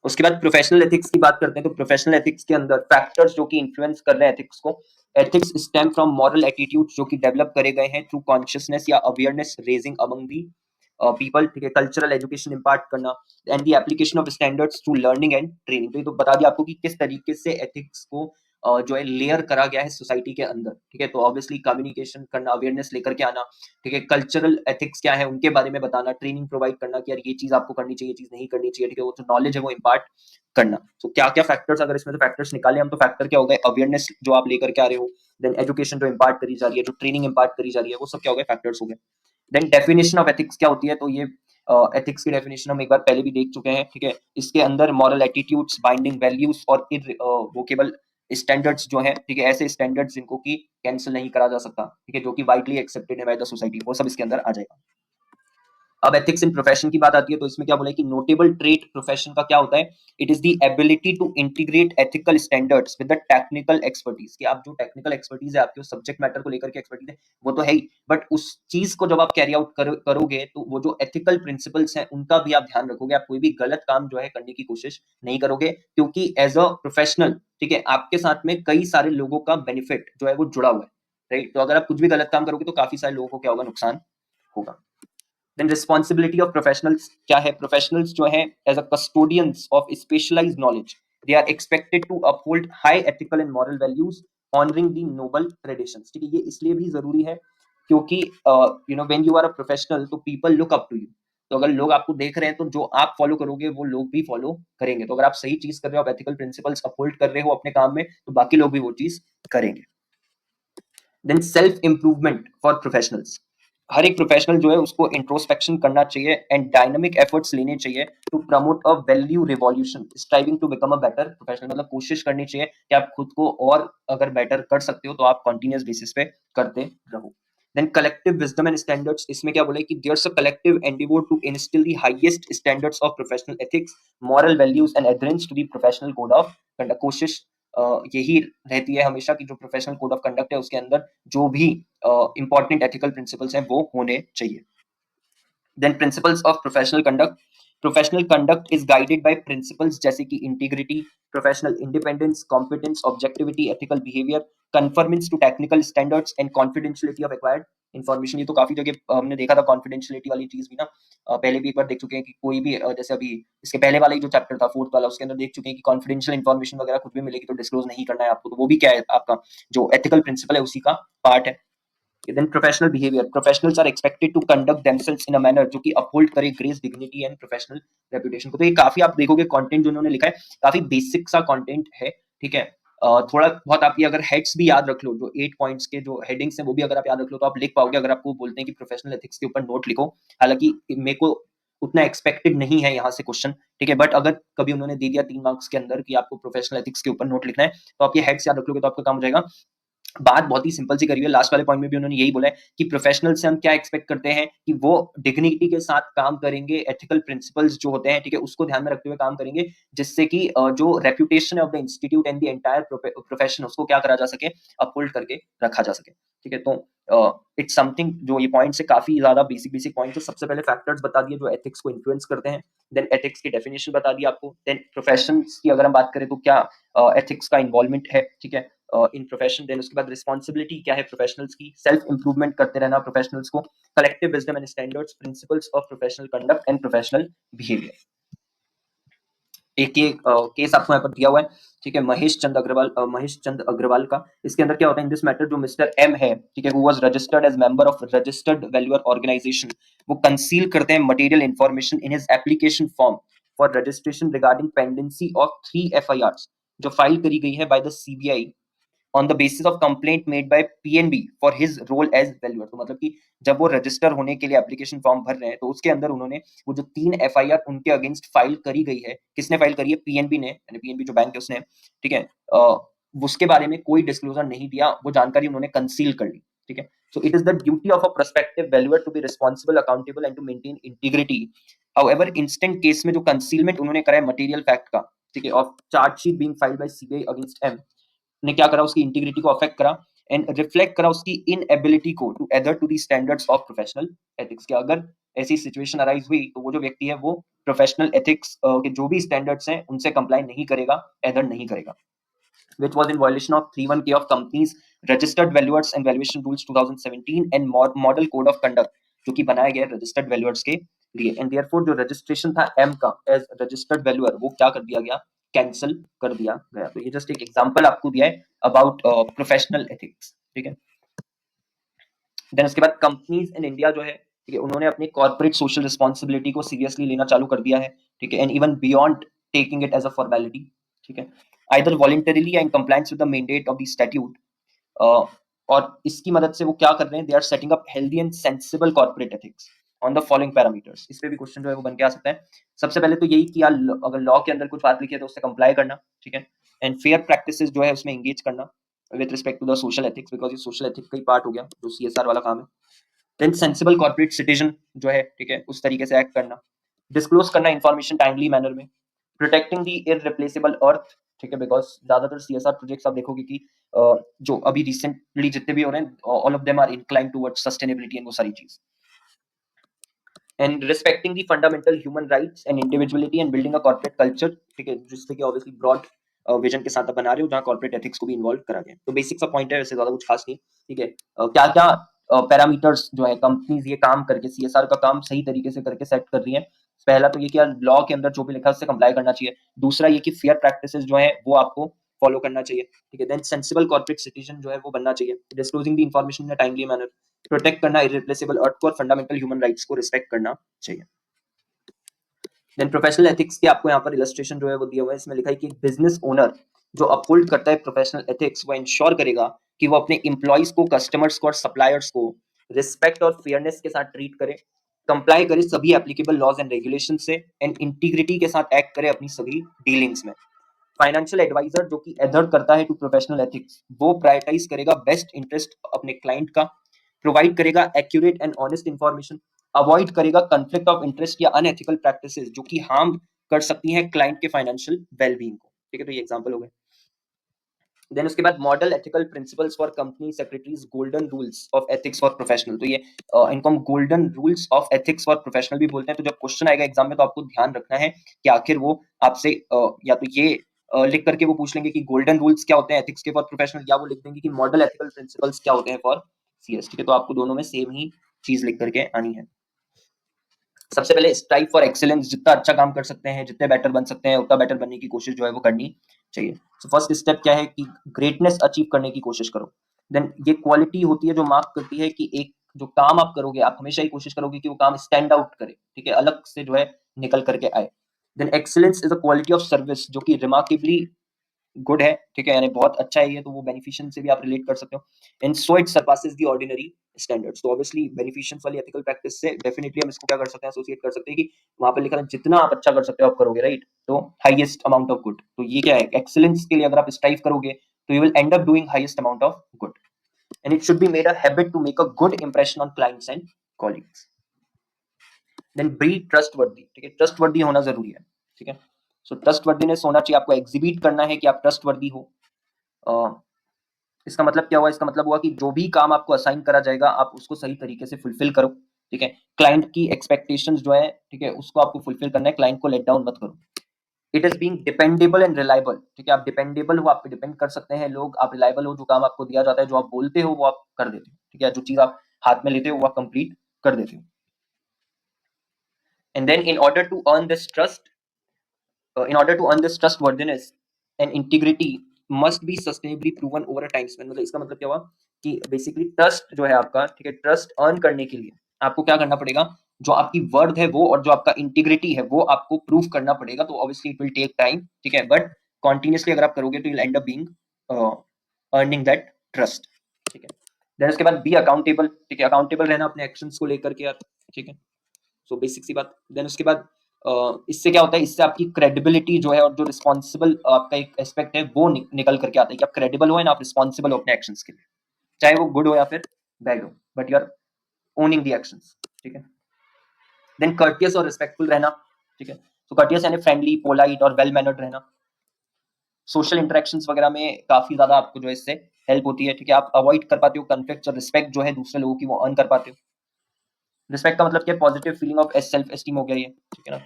उसके बाद प्रोफेशनल एथिक्स की बात करते हैं तो प्रोफेशनल एथिक्स के अंदर फैक्टर्स जो कि इन्फ्लुएंस कर रहे हैं एथिक्स को, ethics stem from moral attitudes जो कि डेवलप करे गए हैं थ्रू कॉन्शियसनेस या awareness raising among the people, ठीक है, कल्चरल एजुकेशन इंपार्ट करना and the application of standards through learning and training. तो ये तो बता दिया आपको कि किस तरीके से एथिक्स को जो है लेयर करा गया है सोसाइटी के अंदर, ठीक है। तो ऑब्वियसली कम्युनिकेशन करना, अवेयरनेस लेकर के आना, ठीक है, कल्चरल एथिक्स क्या है उनके बारे में बताना, ट्रेनिंग प्रोवाइड करना कि यार ये चीज आपको करनी चाहिए, ये चीज नहीं करनी चाहिए, ठीक है, वो जो नॉलेज है वो इंपार्ट करना। तो क्या क्या फैक्टर्स, अगर इसमें तो फैक्टर्स निकाले हम तो फैक्टर क्या हो गए, अवेयरनेस जो आप लेकर के आ रहे हो, देन एजुकेशन जो इंपार्ट करी जा रही है, जो ट्रेनिंग इंपार्ट करी जा रही है, वो सब क्या हो गए, फैक्टर्स हो गए। देन डेफिनेशन ऑफ एथिक्स क्या होती है, तो ये एथिक्स की डेफिनेशन हम एक बार पहले भी देख चुके हैं, ठीक है। इसके अंदर मॉरल एटीट्यूड्स, बाइंडिंग वैल्यूज और इरवोकेबल स्टैंडर्ड्स जो है, ठीक है, ऐसे स्टैंडर्ड्स जिनको कि कैंसिल नहीं करा जा सकता, ठीक है, जो कि वाइडली एक्सेप्टेड है बाय द सोसाइटी, वो सब इसके अंदर आ जाएगा। अब एथिक्स इन प्रोफेशन की बात आती है तो इसमें क्या बोले कि नोटेबल ट्रेट प्रोफेशन का क्या होता है, it is the ability to integrate ethical standards with the technical expertise, कि आप जो टेक्निकल एक्सपर्टीज है आपके उस सब्जेक्ट मैटर को लेकर के एक्सपर्टीज है वो तो है ही, बट उस चीज को जब आप कैरी आउट करोगे तो वो जो एथिकल प्रिंसिपल्स हैं उनका भी आप ध्यान रखोगे, आप कोई भी गलत काम जो है करने की कोशिश नहीं करोगे, क्योंकि एज अ प्रोफेशनल, ठीक है, आपके साथ में कई सारे लोगों का बेनिफिट जो है वो जुड़ा हुआ है, राइट। तो अगर आप कुछ भी गलत काम करोगे तो काफी सारे लोगों को क्या होगा, नुकसान होगा। देन रिस्पॉन्सिबिलिटी ऑफ प्रोफेशनल्स क्या है, प्रोफेशनल्स जो है as a custodians of specialised knowledge, they are expected to uphold high ethical and moral values honouring the noble traditions, ठीक है। ये इसलिए भी जरूरी है क्योंकि you know when you are a professional तो people look up to you, तो अगर लोग आपको देख रहे हैं तो जो आप फॉलो करोगे वो लोग भी फॉलो करेंगे। तो अगर आप सही चीज कर रहे हो, आप एथिकल प्रिंसिपल्स अपहोल्ड कर रहे हो अपने काम में, तो बाकी लोग भी वो चीज करेंगे। Then self improvement for professionals, हर एक प्रोफेशनल जो है उसको इंट्रोस्पेक्शन करना चाहिए एंड डायनामिक एफर्ट्स लेने चाहिए to promote a value revolution, striving to become a better professional, मतलब कोशिश करनी चाहिए कि आप खुद को और अगर बेटर कर सकते हो तो आप कंटिन्यूअस बेसिस पे करते रहो। Then collective wisdom and standards, इसमें क्या बोले कि there's a collective endeavour to instil the highest standards of professional ethics, moral values and adherence to the professional code of conduct. कोशिश यही रहती है हमेशा कि जो प्रोफेशनल कोड ऑफ कंडक्ट है उसके अंदर जो भी इंपॉर्टेंट एथिकल प्रिंसिपल्स हैं वो होने चाहिए। Then principles of professional conduct, professional conduct is guided by principles जैसे कि integrity, professional independence, competence, objectivity, ethical behaviour, conformance to technical standards and confidentiality of acquired information. ये तो काफी जगह हमने देखा था कॉन्फिडेंशियलिटी वाली चीज भी ना, पहले भी एक बार देख चुके हैं कि कोई भी जैसे अभी इसके पहले वाला ही जो चैप्टर था फोर्थ वाला, उसके अंदर देख चुके हैं कि कॉन्फिडेंशियल इन्फॉर्मेशन वगैरह कुछ भी मिलेगी तो डिस्क्लोज नहीं करना है आपको, तो वो भी क्या है आपका जो एथिकल प्रिंसिपल है उसी का पार्ट है। Then professional behavior, professionals are expected to conduct themselves in a manner जो कि uphold करे grace, dignity and professional reputation को। तो ये काफी आप देखोगे कंटेंट जो उन्होंने लिखा है काफी बेसिक सा कंटेंट है, ठीक है। थोड़ा बहुत आप ये अगर हेड्स भी याद रख लो, जो 8 पॉइंट्स के जो हेडिंग्स हैं वो भी अगर आप याद रख लो तो आप लिख पाओगे। अगर आपको बोलते हैं कि प्रोफेशनल एथिक्स के ऊपर नोट लिखो, हालांकि मेरे को उतना एक्सपेक्टेड नहीं है यहाँ से क्वेश्चन, ठीक है। बट अगर कभी उन्होंने दे दिया 3 मार्क्स के अंदर कि आपको प्रोफेशनल एथिक्स के ऊपर नोट लिखना है, तो आप ये हेड्स याद रख लोगे तो आपका काम हो जाएगा। बात बहुत ही सिंपल सी करी है, लास्ट वाले पॉइंट में भी उन्होंने यही बोला है कि प्रोफेशनल से हम क्या एक्सपेक्ट करते हैं कि वो डिग्निटी के साथ काम करेंगे, एथिकल प्रिंसिपल्स जो होते हैं, ठीक है, उसको ध्यान में रखते हुए काम करेंगे, जिससे कि जो reputation of the institute and the entire profession उसको क्या करा जा सके, अपहोल्ड करके रखा जा सके, ठीक है। तो इट्स समथिंग, जो ये पॉइंट्स है काफी ज्यादा बेसिक बेसिक पॉइंट्स है। सबसे पहले फैक्टर्स बता दिए जो एथिक्स को इन्फ्लुएंस करते हैं, देन एथिक्स की डेफिनेशन बता दी आपको, देन प्रोफेशंस की अगर हम बात करें तो क्या एथिक्स का इन्वॉल्वमेंट है, ठीक है, इन प्रोफेशन। देन उसके बाद रिस्पॉन्सिबिलिटी क्या है प्रोफेशनल्स की, सेल्फ इंप्रूवमेंट करते रहना प्रोफेशनल्स को, collective wisdom and standards, principles of professional conduct and professional behaviour. एक ये केस आपको यहाँ पर दिया हुआ है, ठीक है, महेश चंद अग्रवाल का। इसके अंदर क्या होता है, इन दिस मैटर जो मिस्टर एम है, ठीक है, who was registered as member of registered valuer organization, वो कंसील करते हैं material information in his application form for registration regarding pendency of 3 FIRs जो फाइल करी गई है by the CBI on the basis of complaint made by PNB for his role as valuer. तो मतलब कि जब वो रजिस्टर होने के लिए एप्लीकेशन फॉर्म भर रहे हैं, तो उसके अंदर उन्होंने वो जो 3 FIR उनके अगेंस्ट फाइल करी गई है, किसने फाइल करी है, PNB ने, यानी PNB जो बैंक है उसने, ठीक है, उसके बारे में कोई डिस्क्लोजर नहीं दिया, वो जानकारी उन्होंने कंसील कर ली, ठीक है। So it is the duty of a prospective valuer to be responsible, accountable and to maintain integrity. However instant case में जो कंसीलमेंट उन्होंने करा है मटेरियल फैक्ट का, ठीक है, of chargesheet being filed by CBI against M, ने क्या करा, उसकी इंटीग्रिटी को अफेक्ट करा एंड रिफ्लेक्ट करा उसकी इनएबिलिटी को to adhere to the standards of professional ethics. के अगर ऐसी सिचुएशन अराइज हुई तो वो जो व्यक्ति है वो प्रोफेशनल एथिक्स के जो भी स्टैंडर्ड्स हैं उनसे कंप्लाई नहीं करेगा, एडर नहीं करेगा, which was in violation of 31K of companies registered valuers and valuation rules 2017 and model code of conduct जो कि बनाया गया रजिस्टर्ड वैल्यूअर्स के लिए। एंड देयरफॉर जो रजिस्ट्रेशन था एम का एज रजिस्टर्ड वैल्यूअर वो क्या कर दिया गया, कैंसिल कर दिया गया। तो ये जस्ट एक एग्जांपल आपको दिया है अबाउट प्रोफेशनल एथिक्स, ठीक है। देन उसके बाद कंपनीज इन इंडिया जो है, ठीक है, उन्होंने अपनी कॉर्पोरेट सोशल रिस्पॉन्सिबिलिटी को सीरियसली लेना चालू कर दिया है, ठीक है, and even beyond taking it as a formality, ठीक है, आइदर वॉलंटरीली या in compliance with the mandate of the statute. और इसकी मदद से वो क्या कर रहे हैं, they are setting up healthy and sensible corporate ethics on the following parameters. इस पे भी क्वेश्चन जो है वो बन के आ सकता है। सबसे पहले तो यही कि यार अगर लॉ के अंदर कुछ बात लिखी है तो उससे कंप्लाई करना, ठीक है, एंड फेयर प्रैक्टिसेस जो है उसमें एंगेज करना with respect to the social ethics, because ये सोशल एथिक्स का ही पार्ट हो गया जो CSR वाला काम है। देन सेंसिबल कॉर्पोरेट सिटीजन जो है, ठीक है, उस तरीके से एक्ट करना, डिस्क्लोज करना इन्फॉर्मेशन टाइमली मैनर में, प्रोटेक्टिंग द इररिप्लेसेबल अर्थ, ठीक है, बिकॉज ज्यादातर CSR प्रोजेक्ट्स आप देखोगे कि जो अभी रिसेंटली जितने भी हो रहे हैं all of them are incline towards sustainability and वो सारी चीज, and respecting the fundamental human rights and individuality and building a corporate culture, ठीक है, जिससे कि ऑब्वियसली ब्रॉड विजन के साथ आप बना रहे हो जहाँ कॉर्पोरेट एथिक्स को भी इन्वॉल्व करा गया। तो बेसिक सा पॉइंट है, वैसे ज्यादा कुछ खास नहीं, ठीक है। क्या क्या पैरामीटर्स जो है कंपनीज ये काम करके CSR का काम सही तरीके से करके सेट कर रही है। पहला तो ये कि यार लॉ के अंदर जो भी लिखा है उससे कंप्लाई करना चाहिए। दूसरा ये कि फेयर प्रैक्टिसेस जो है वो आपको फॉलो करना चाहिए, ठीक है। देन सेंसिबल कॉर्पोरेट सिटीजन जो है वो बनना चाहिए, disclosing the information in a timely manner, protect करना इररिप्लेसेबल अर्थ को और फंडामेंटल ह्यूमन राइट्स को रिस्पेक्ट करना चाहिए। देन प्रोफेशनल एथिक्स के आपको यहाँ पर इलस्ट्रेशन जो है वो दिया हुआ है, इसमें लिखा है कि बिजनेस ओनर जो अपहोल्ड करता है प्रोफेशनल एथिक्स वो इंश्योर करेगा कि वो अपने एम्प्लॉइज को, कस्टमर्स को और सप्लायर्स को रिस्पेक्ट और फेयरनेस के साथ ट्रीट करे, कंप्लाई करे सभी एप्लीकेबल लॉज एंड रेगुलेशन से, एंड इंटीग्रिटी के साथ एक्ट करे अपनी सभी डीलिंग्स में। फाइनेंशियल एडवाइजर जो कि एडहर करता है टू प्रोफेशनल एथिक्स वो प्रायोरिटाइज करेगा बेस्ट इंटरेस्ट अपने क्लाइंट का, प्रोवाइड करेगा accurate and honest information, avoid करेगा कंफ्लिक्ट ऑफ इंटरेस्ट या अनएथिकल प्रैक्टिसेस जो कि हार्म कर सकती हैं क्लाइंट के फाइनेंशियल वेलबींग को, ठीक है। तो ये एग्जांपल हो गए। देन उसके बाद model ethical principles for company secretaries golden rules of ethics for professional. तो ये इनको हम golden rules of ethics for professional भी बोलते हैं। तो जब क्वेश्चन आएगा एग्जाम में तो आपको ध्यान रखना है कि आखिर वो आपसे या तो ये लिख करके वो पूछ लेंगे कि गोल्डन रूल्स क्या होते हैं एथिक्स के फॉर प्रोफेशनल, या वो लिख देंगे कि मॉडल एथिकल प्रिंसिपल्स क्या होते हैं फॉर CS, ठीक है। तो आपको दोनों में सेम ही चीज लिख करके आनी है। सबसे पहले स्ट्राइव फॉर एक्सीलेंस, जितना अच्छा काम कर सकते हैं, जितने बेटर बन सकते हैं उतना बेटर बनने की कोशिश जो है वो करनी चाहिए। सो फर्स्ट स्टेप क्या है कि ग्रेटनेस अचीव करने की कोशिश करो। देन ये क्वालिटी होती है जो मार्क करती है कि एक जो काम आप करोगे आप हमेशा ही कोशिश करोगे कि वो काम स्टैंड आउट करे, ठीक है, अलग से जो है निकल करके आए। Then excellence is a quality of service जो कि रिमार्केबली गुड है, ठीक है, यानी बहुत अच्छा है ये, तो वो बेनिफिशियंट से भी आप रिलेट कर सकते हो। And so it surpasses the ordinary standards. तो ऑब्वियसली बेनिफिशियंट वाली एथिकल प्रैक्टिस से डेफिनेटली हम इसको क्या कर सकते हैं, एसोसिएट कर सकते हैं कि वहां पर लिखा है जितना आप अच्छा कर सकते हो आप करोगे, राइट। तो हाईएस्ट अमाउंट ऑफ गुड, तो ये क्या है, एक्सीलेंस के लिए अगर आप स्ट्राइव करोगे तो you will end up doing highest amount of good. And it should be made a habit to make a good impression on clients and colleagues. Then be trustworthy, ठीक है, ट्रस्टवर्दी होना जरूरी है, ठीक है। सो ट्रस्टवर्दीनेस होना चाहिए, आपको एग्जिबिट करना है कि आप ट्रस्टवर्दी हो। इसका मतलब क्या हुआ, इसका मतलब हुआ कि जो भी काम आपको असाइन करा जाएगा आप उसको सही तरीके से फुलफिल करो, ठीक है। क्लाइंट की एक्सपेक्टेशंस जो है, ठीक है, उसको आपको फुलफिल करना है, क्लाइंट को लेट डाउन मत करो। It is being dependable and reliable, ठीक है, आप डिपेंडेबल हो, आप पे डिपेंड कर सकते हैं लोग, आप रिलायबल हो, जो काम आपको दिया जाता है, जो आप बोलते हो वो आप कर देते हो, ठीक है, जो चीज आप हाथ में लेते हो वो आप कंप्लीट कर देते हो। And then in order to earn this trust, in order to earn this trustworthiness and integrity must be sustainably proven over a time span। मतलब इसका मतलब क्या हुआ कि बेसिकली ट्रस्ट जो है आपका, ठीक है, ट्रस्ट अर्न करने के लिए आपको क्या करना पड़ेगा, जो आपकी वर्थ है वो और जो आपका इंटीग्रिटी है वो आपको प्रूव करना पड़ेगा। तो obviously it will take time, ठीक है, बट कॉन्टिन्यूसली अगर आप करोगे तो you will end up being earning that trust, ठीक है। देन उसके बाद बी अकाउंटेबल, ठीक है, अकाउंटेबल रहना अपने एक्शंस को लेकर के यार, ठीक है। सो बेसिक सी बात। देन उसके बाद इससे क्या होता है, इससे आपकी क्रेडिबिलिटी जो है और जो रिस्पॉन्सिबल आपका एक एस्पेक्ट है वो निकल करके आता है कि आप क्रेडिबल हो एंड आप रिस्पॉन्सिबल हो अपने एक्शंस के लिए, चाहे वो गुड हो या फिर बैड हो, but you are owning the actions, ठीक है। देन कर्टियस और रिस्पेक्टफुल रहना, ठीक है। तो कर्टियस यानी फ्रेंडली, पोलाइट और वेल मैनर्ड रहना। सोशल इंटरेक्शंस वगैरह में काफी ज्यादा आपको जो है इससे हेल्प होती है, ठीक है, आप अवॉइड कर पाते हो कॉन्फ्लिक्ट्स और रिस्पेक्ट जो है दूसरे लोगों की वो अर्न कर पाते हो। रिस्पेक्ट का मतलब क्या, positive feeling of self esteem हो गया ये, ठीक है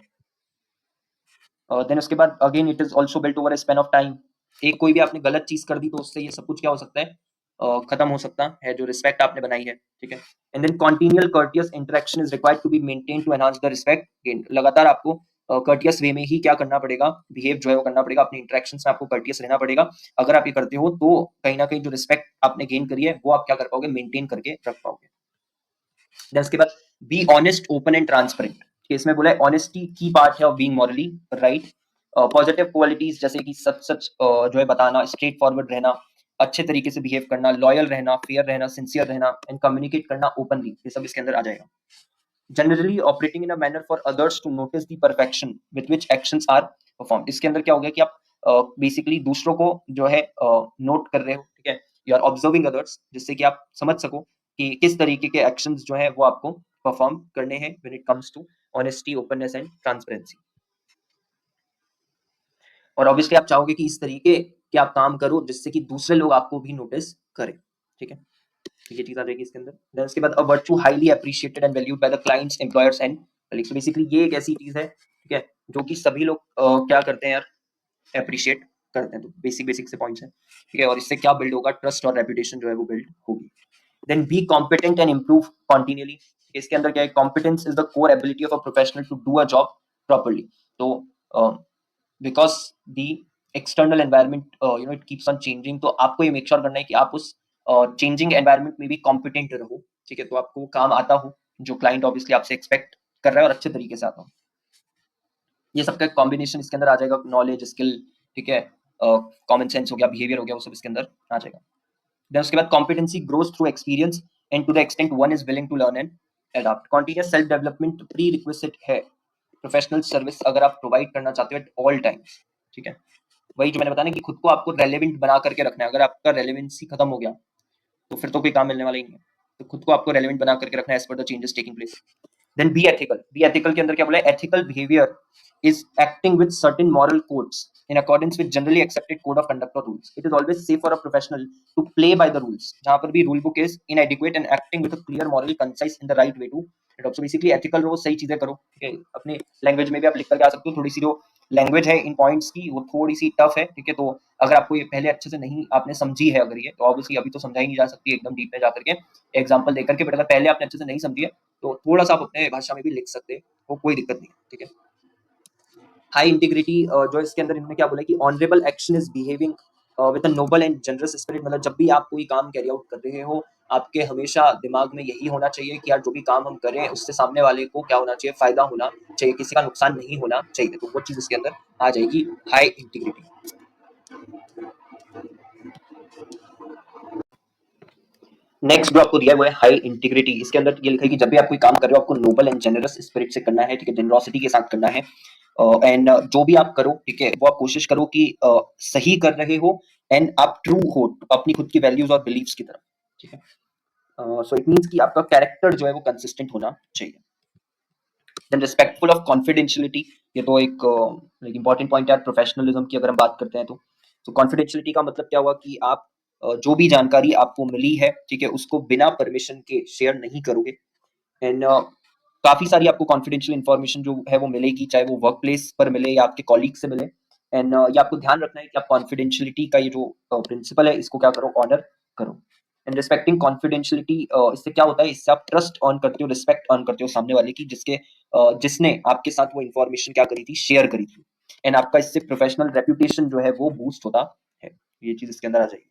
ना। देन उसके बाद again it is also built over A span of time. एक कोई भी आपने गलत चीज कर दी तो उससे ये सब कुछ क्या हो सकता है, खत्म हो सकता है, जो रिस्पेक्ट आपने बनाई है, ठीक है। And then continual courteous interaction is required to be maintain to enhance the respect gain. लगातार आपको कर्टियस वे में ही क्या करना पड़ेगा, बिहेव जो है वो करना पड़ेगा, अपने इंटरेक्शन में आपको कर्टियस रहना पड़ेगा। अगर आप ये करते हो तो कहीं ना कहीं जो रिस्पेक्ट आपने गेन करी है वो आप क्या कर पाओगे, मेंटेन करके रख पाओगे। देन उसके बाद be honest, open and transparent. इसमें बोला है ऑनेस्टी की पार्ट है of being morally right. Positive qualities जैसे कि सच सच जो है बताना, स्ट्रेट फॉरवर्ड रहना, अच्छे तरीके से बिहेव करना, लॉयल रहना, फेयर रहना, सिंसियर रहना एंड कम्युनिकेट करना ओपनली, ये सब इसके अंदर आ जाएगा। Generally operating in a manner for others to notice the perfection with which actions are performed. इसके अंदर क्या हो गया कि आप बेसिकली दूसरों को जो है नोट कर रहे हो, ठीक है, यू आर ऑब्जर्विंग अदर्स, जिससे कि आप समझ सको कि किस तरीके के एक्शंस जो है वो आपको परफॉर्म करने हैं when it comes to honesty, openness and transparency. और ऑब्वियसली आप चाहोगे कि इस तरीके के आप काम करो जिससे कि दूसरे लोग आपको भी नोटिस करें, ठीक है। तो ये चीज आ जाएगी इसके अंदर। देन उसके बाद a virtue highly appreciated and valued by the clients, employers and colleagues. तो बेसिकली ये एक ऐसी चीज है, ठीक है, जो कि सभी लोग क्या करते हैं यार, अप्रिशिएट करते हैं। तो बेसिक बेसिक से पॉइंट्स हैं, ठीक है, और इससे क्या बिल्ड होगा, ट्रस्ट और रेपुटेशन जो है वो बिल्ड होगी। Then be competent and improve continually. इसके अंदर क्या है, competence is the core ability of a professional to do a job properly. तो because the external environment it keeps on changing, तो आपको ये मेक श्योर करना है कि आप उस चेंजिंग एनवायरनमेंट में भी कॉम्पिटेंट रहो, ठीक है, तो आपको वो काम आता हो जो क्लाइंट ऑब्वियसली आपसे एक्सपेक्ट कर रहा है और अच्छे तरीके से आता हो। ये सबका कॉम्बिनेशन इसके अंदर आ जाएगा, नॉलेज, स्किल, ठीक है, कॉमन सेंस हो गया, बिहेवियर हो गया, वो सब इसके अंदर आ जाएगा। देन उसके बाद competency grows through experience and to the extent one is willing to learn and adopt. Continuous self development prerequisite है प्रोफेशनल सर्विस अगर आप प्रोवाइड करना चाहते हो एट ऑल टाइम्स, ठीक है। वही जो मैंने बताया ना कि खुद को आपको रेलेवेंट बना करके रखना है। अगर आपका रेलेवेंसी खत्म हो गया तो फिर तो कोई काम मिलने वाला ही नहीं है। तो खुद को आपको रेलेवेंट बना करके रखना है as per the changes taking place. Then be ethical. Be ethical के अंदर क्या बोला है, ethical behaviour is acting with certain moral codes in accordance with generally accepted code of conduct or rules. It is always safe for a professional to play by the rules. जहां पर भी rule book is inadequate and acting with a clear moral concise in the right way to adopt. So basically ethical रहो, सही चीजें करो, ठीक है। अपने लैंग्वेज में भी आप लिख करके आ सकते हो। थोड़ी सी जो लैंग्वेज है इन पॉइंट्स की वो थोड़ी सी टफ है, ठीक है, तो अगर आपको ये पहले अच्छे से नहीं आपने समझी है अगर ये, तो ऑब्वियसली अभी तो समझाई नहीं जा सकती एकदम डीप में जाकर के एग्जाम्पल देकर के, बट अगर पहले आपने अच्छे से नहीं समझी है तो थोड़ा सा आप अपने भाषा में भी लिख सकते हो, कोई दिक्कत नहीं, ठीक है। हाई इंटीग्रिटी, जो इसके अंदर इन्होंने क्या बोला कि honourable action is behaving with a noble and generous spirit. मतलब जब भी आप कोई काम कैरी आउट कर रहे हो आपके हमेशा दिमाग में यही होना चाहिए कि यार जो भी काम हम करें उससे सामने वाले को क्या होना चाहिए, फायदा होना चाहिए, किसी का नुकसान नहीं होना चाहिए। तो वो चीज इसके अंदर आ जाएगी, हाई इंटीग्रिटी। नेक्स्ट जो आपको दिया है वो है हाई इंटीग्रिटी। इसके अंदर ये लिखा है कि जब भी आप कोई काम कर रहे हो आपको नोबल एंड जेनरस स्पिरिट से करना है, ठीक है, जेनरोसिटी के साथ करना है। एंड जो भी आप करो, ठीक है, वो आप कोशिश करो कि सही कर रहे हो एंड आप ट्रू हो अपनी खुद की वैल्यूज और बिलीव्स की तरफ, ठीक है। सो इट मीन्स कि आपका कैरेक्टर जो है वो कंसिस्टेंट होना चाहिए। देन रिस्पेक्टफुल ऑफ कॉन्फिडेंशियलिटी, ये तो एक इंपॉर्टेंट पॉइंट है प्रोफेशनलिज्म की अगर हम बात करते हैं तो कॉन्फिडेंशियलिटी का मतलब क्या हुआ कि आप जो भी जानकारी आपको मिली है, ठीक है, उसको बिना परमिशन के शेयर नहीं करोगे। एंड काफी सारी आपको कॉन्फिडेंशियल इन्फॉर्मेशन जो है वो मिलेगी, चाहे वो वर्क प्लेस पर मिले या आपके कॉलीग से मिले। एंड ये आपको ध्यान रखना है कि आप कॉन्फिडेंशियलिटी का ये जो प्रिंसिपल है इसको क्या करो, ऑनर करो। एंड रिस्पेक्टिंग कॉन्फिडेंशियलिटी, इससे क्या होता है, इससे आप ट्रस्ट अर्न करते हो, रिस्पेक्ट अर्न करते हो सामने वाले की, जिसने आपके साथ वो इन्फॉर्मेशन क्या करी थी, शेयर करी थी। एंड आपका इससे प्रोफेशनल रेपुटेशन जो है वो बूस्ट होता है। ये चीज इसके अंदर आ जाएगी।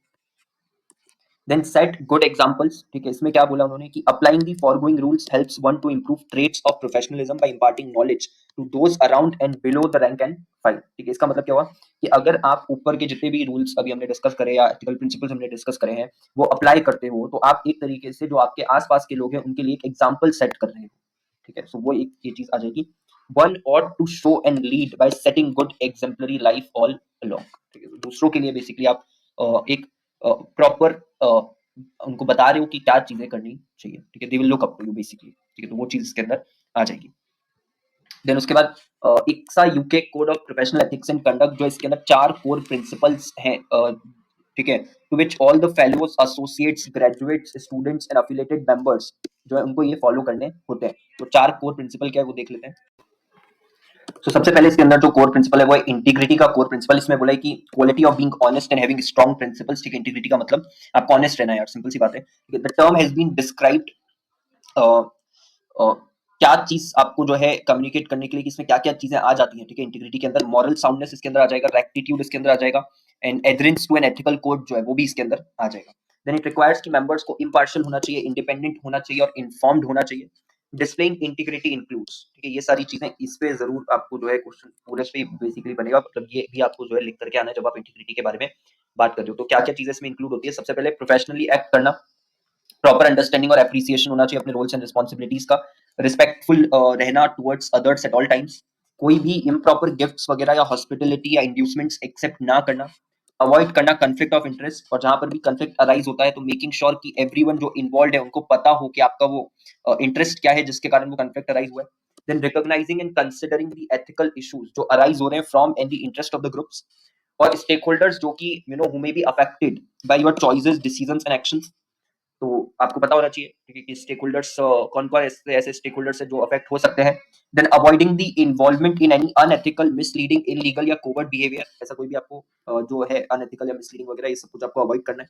देन सेट गुड एग्जांपल्स, ठीक है, इसमें क्या बोला उन्होंने कि applying the foregoing rules helps one to improve traits of professionalism by imparting knowledge to those around and below the rank and file, ठीक है। इसका मतलब क्या हुआ कि अगर आप ऊपर के जितने भी रूल्स अभी हमने डिस्कस करे या एथिकल प्रिंसिपल्स हमने डिस्कस करे हैं वो अप्लाई करते हो, तो आप एक तरीके से जो आपके आसपास के लोग हैं उनके लिए एक एग्जाम्पल सेट कर रहे हो, ठीक है। सो वो एक ये चीज आ जाएगी। One ought to show and lead by setting good exemplary life all along, ठीक है। तो दूसरों के लिए बेसिकली आप एक प्रॉपर उनको बता रहे हो कि क्या चीजें करनी चाहिए, ठीक है। They will look up to you basically, ठीक है। तो वो चीज इसके अंदर आ जाएगी। देन उसके बाद ICSA UK code of professional ethics and conduct, जो इसके अंदर 4 कोर प्रिंसिपल्स हैं, ठीक है, to which all the fellows, associates, graduates, students and affiliated members जो है उनको ये फॉलो करने होते हैं। तो 4 कोर प्रिंसिपल क्या है वो देख लेते हैं। तो सबसे पहले इसके अंदर जो कोर प्रिंसिपल है वो है इंटीग्रिटी का कोर प्रिंसिपल। इसमें बोला है कि quality of being honest and having strong principles, ठीक है। इंटीग्रिटी का मतलब आपको ऑनेस्ट रहना है यार, सिंपल सी बात है, ठीक है। The term has been described, क्या चीज आपको जो है कम्युनिकेट करने के लिए कि इसमें क्या क्या चीजें आ जाती हैं, ठीक है। इंटीग्रिटी के अंदर मॉरल साउंडनेस इसके अंदर आ जाएगा, रेक्टिट्यूड इसके अंदर आ जाएगा, and adherence to an ethical code जो है वो भी इसके अंदर आ जाएगा। देन इट रिक्वायर्स कि मेंबर्स को इम्पार्शियल होना चाहिए, इंडिपेंडेंट होना चाहिए और इन्फॉर्म्ड होना चाहिए। डिस्प्लेइंग इंटीग्रिटी इंक्लूड्स, ठीक है, ये सारी चीजें इस पे जरूर आपको जो है क्वेश्चन पूरे पे बेसिकली बनेगा, मतलब ये भी आपको जो है लिख करके आना है जब आप इंटीग्रिटी के बारे में बात कर रहे हो। तो क्या क्या चीजें इसमें इंक्लूड होती है, सबसे पहले प्रोफेशनली एक्ट करना, प्रॉपर अंडरस्टैंडिंग और एप्रिसिएशन होना चाहिए अपने रोल्स एंड रिस्पॉन्सिबिलिटीज का, रिस्पेक्टफुल रहना towards others at all times, कोई भी इम्प्रॉपर गिफ्ट्स वगैरह या हॉस्पिटलिटी या इंड्यूसमेंट्स एक्सेप्ट ना करना, अवॉइड करना कन्फ्लिक्ट ऑफ इंटरेस्ट, और जहां पर भी कन्फ्लिक्ट अराइज होता है तो मेकिंग श्योर कि एवरीवन जो इन्वॉल्व है उनको पता हो कि आपका वो इंटरेस्ट क्या है जिसके कारण वो कन्फ्लिक्ट अराइज हुआ है। Then recognising and considering the ethical issues जो अराइज हो रहे हैं from and the interest of the groups और स्टेक होल्डर्स जो कि you know who may be affected by your choices, decisions and actions. तो आपको पता होना चाहिए, ठीक है, कि स्टेक होल्डर्स कौन कौन ऐसे ऐसे स्टेक होल्डर्स है जो अफेक्ट हो सकते हैं। Then avoiding the involvement in any unethical, misleading, illegal या कोवर्ट बिहेवियर, ऐसा कोई भी आपको जो है अनएथिकल या मिसलीडिंग वगैरह ये सब कुछ आपको अवॉइड करना है।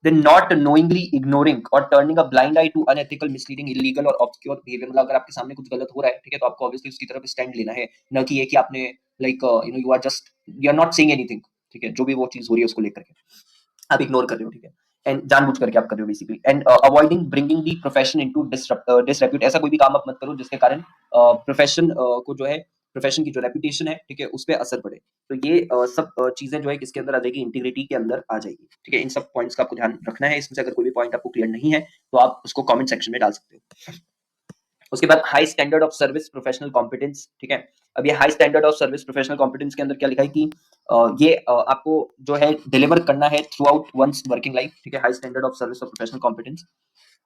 देन नॉट नोइंगली इग्नोरिंग और turning a blind eye to unethical, misleading, illegal और ऑब्सक्योर बिहेवियर, मतलब अगर आपके सामने कुछ गलत हो रहा है, ठीक है, तो आपको ऑब्वियसली उसकी तरफ स्टैंड लेना है, न कि ये कि आपने like you know you are just you are not saying anything, ठीक है, जो भी वो चीज हो रही है उसको लेकर के आप इग्नोर कर रहे हो, ठीक है, एंड जानबूझ करके आप कर रहे हो basically. And avoiding bringing the profession into disrepute, ऐसा कोई भी काम आप मत करो जिसके कारण प्रोफेशन को जो है प्रोफेशन की जो रेपुटेशन है, ठीक है, उस पर असर पड़े। तो ये सब चीजें जो है किसके अंदर आ जाएगी, इंटीग्रिटी के अंदर आ जाएगी, ठीक है। इन सब पॉइंट्स का आपको ध्यान रखना है। इसमें से अगर कोई भी पॉइंट आपको क्लियर नहीं है तो आप उसको कमेंट सेक्शन में डाल सकते हो। उसके बाद high standard of service professional competence, ठीक है। अब ये high standard of service professional competence के अंदर क्या लिखा है कि ये आपको जो है डिलीवर करना है throughout one's working life, ठीक है। हाई स्टैंडर्ड ऑफ सर्विस और प्रोफेशनल कॉम्पिटेंस,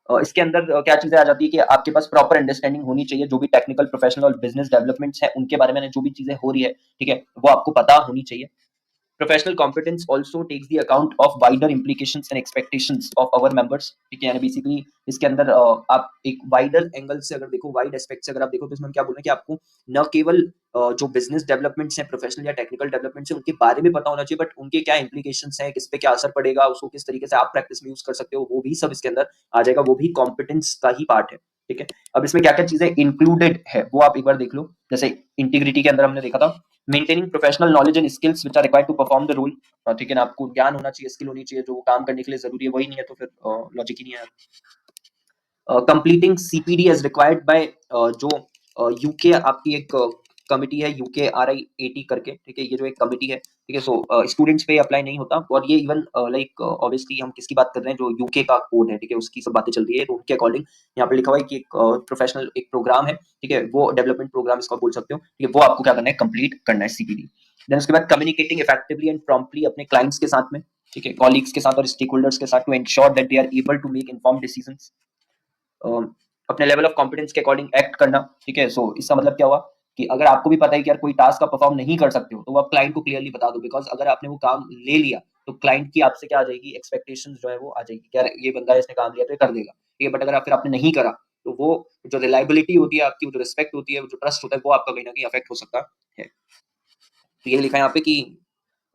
इसके अंदर क्या चीजें आ जाती है कि आपके पास प्रॉपर अंडरस्टैंडिंग होनी चाहिए, जो भी टेक्निकल, प्रोफेशनल और बिजनेस डेवलपमेंट्स हैं उनके बारे में जो भी चीजें हो रही है, ठीक है, वो आपको पता होनी चाहिए। Professional competence also takes the account of wider implications and expectations of our members, ठीक है। यानी बेसिकली इसके अंदर आप एक वाइडर एंगल से अगर देखो, वाइड एस्पेक्ट से अगर आप देखो, तो इसमें हम क्या बोल रहे हैं कि आपको न केवल जो बिजनेस डेवलपमेंट्स हैं, प्रोफेशनल या टेक्निकल डेवलपमेंट्स हैं, उनके बारे में पता होना चाहिए, बट उनके क्या implications हैं, किस पे क्या असर पड़ेगा, उसको किस तरीके से आप प्रैक्टिस में यूज कर सकते हो, वो भी सब इसके अंदर आ जाएगा, वो भी कॉम्पिटेंस का ही पार्ट है, ठीक है। अब इसमें क्या क्या चीजें इंक्लूडेड है वो आप एक बार देख लो। जैसे इंटीग्रिटी के अंदर हमने देखा था maintaining professional knowledge and skills which are required to perform the role, ठीक है ना, आपको ज्ञान होना चाहिए, स्किल होनी चाहिए, जो काम करने के लिए जरूरी है, वही नहीं है तो फिर लॉजिक ही नहीं है। Completing CPD as required by जो यूके आपकी एक कमिटी है, यूके RI80 करके, ठीक है, ये जो एक कमिटी है ठीक है। सो स्टूडेंट्स पे अप्लाई नहीं होता, और ये इवन लाइक ऑब्वियसली हम किसकी बात कर रहे हैं, जो यूके का कोड है, ठीक है, उसकी सब बातें चल रही है, तो उनके अकॉर्डिंग यहाँ पे लिखा हुआ है कि एक प्रोफेशनल एक प्रोग्राम है, ठीक है, वो डेवलपमेंट प्रोग्राम इसका बोल सकते हो, ठीक है, वो आपको क्या करना है, कंप्लीट करना है सीपीडी। देन उसके बाद कम्युनिकेटिंग इफेक्टिवली एंड प्रॉम्प्टली अपने क्लाइंट्स के साथ में, ठीक है, कॉलीग्स के साथ और स्टेक होल्डर्स के साथ, to ensure that they are able to make informed decisions. अपने लेवल ऑफ कॉन्फिडेंस के अकॉर्डिंग एक्ट करना, ठीक है। सो इसका मतलब क्या हुआ कि अगर आपको भी पता है कि यार कोई टास्क आप परफॉर्म नहीं कर सकते हो, तो वो आप क्लाइंट को क्लियरली बता दो, बिकॉज अगर आपने वो काम ले लिया तो क्लाइंट की आपसे क्या आ जाएगी, एक्सपेक्टेशंस जो है वो आ जाएगी, क्या ये बंदा है, इसने काम लिया तो ये कर देगा, ठीक है। बट अगर आप फिर आपने नहीं करा, तो वो जो रिलायबिलिटी होती है आपकी, वो जो रिस्पेक्ट होती है, वो जो ट्रस्ट होता है, वो आपका कहीं ना कहीं अफेक्ट हो सकता है। तो ये लिखा है यहाँ पे कि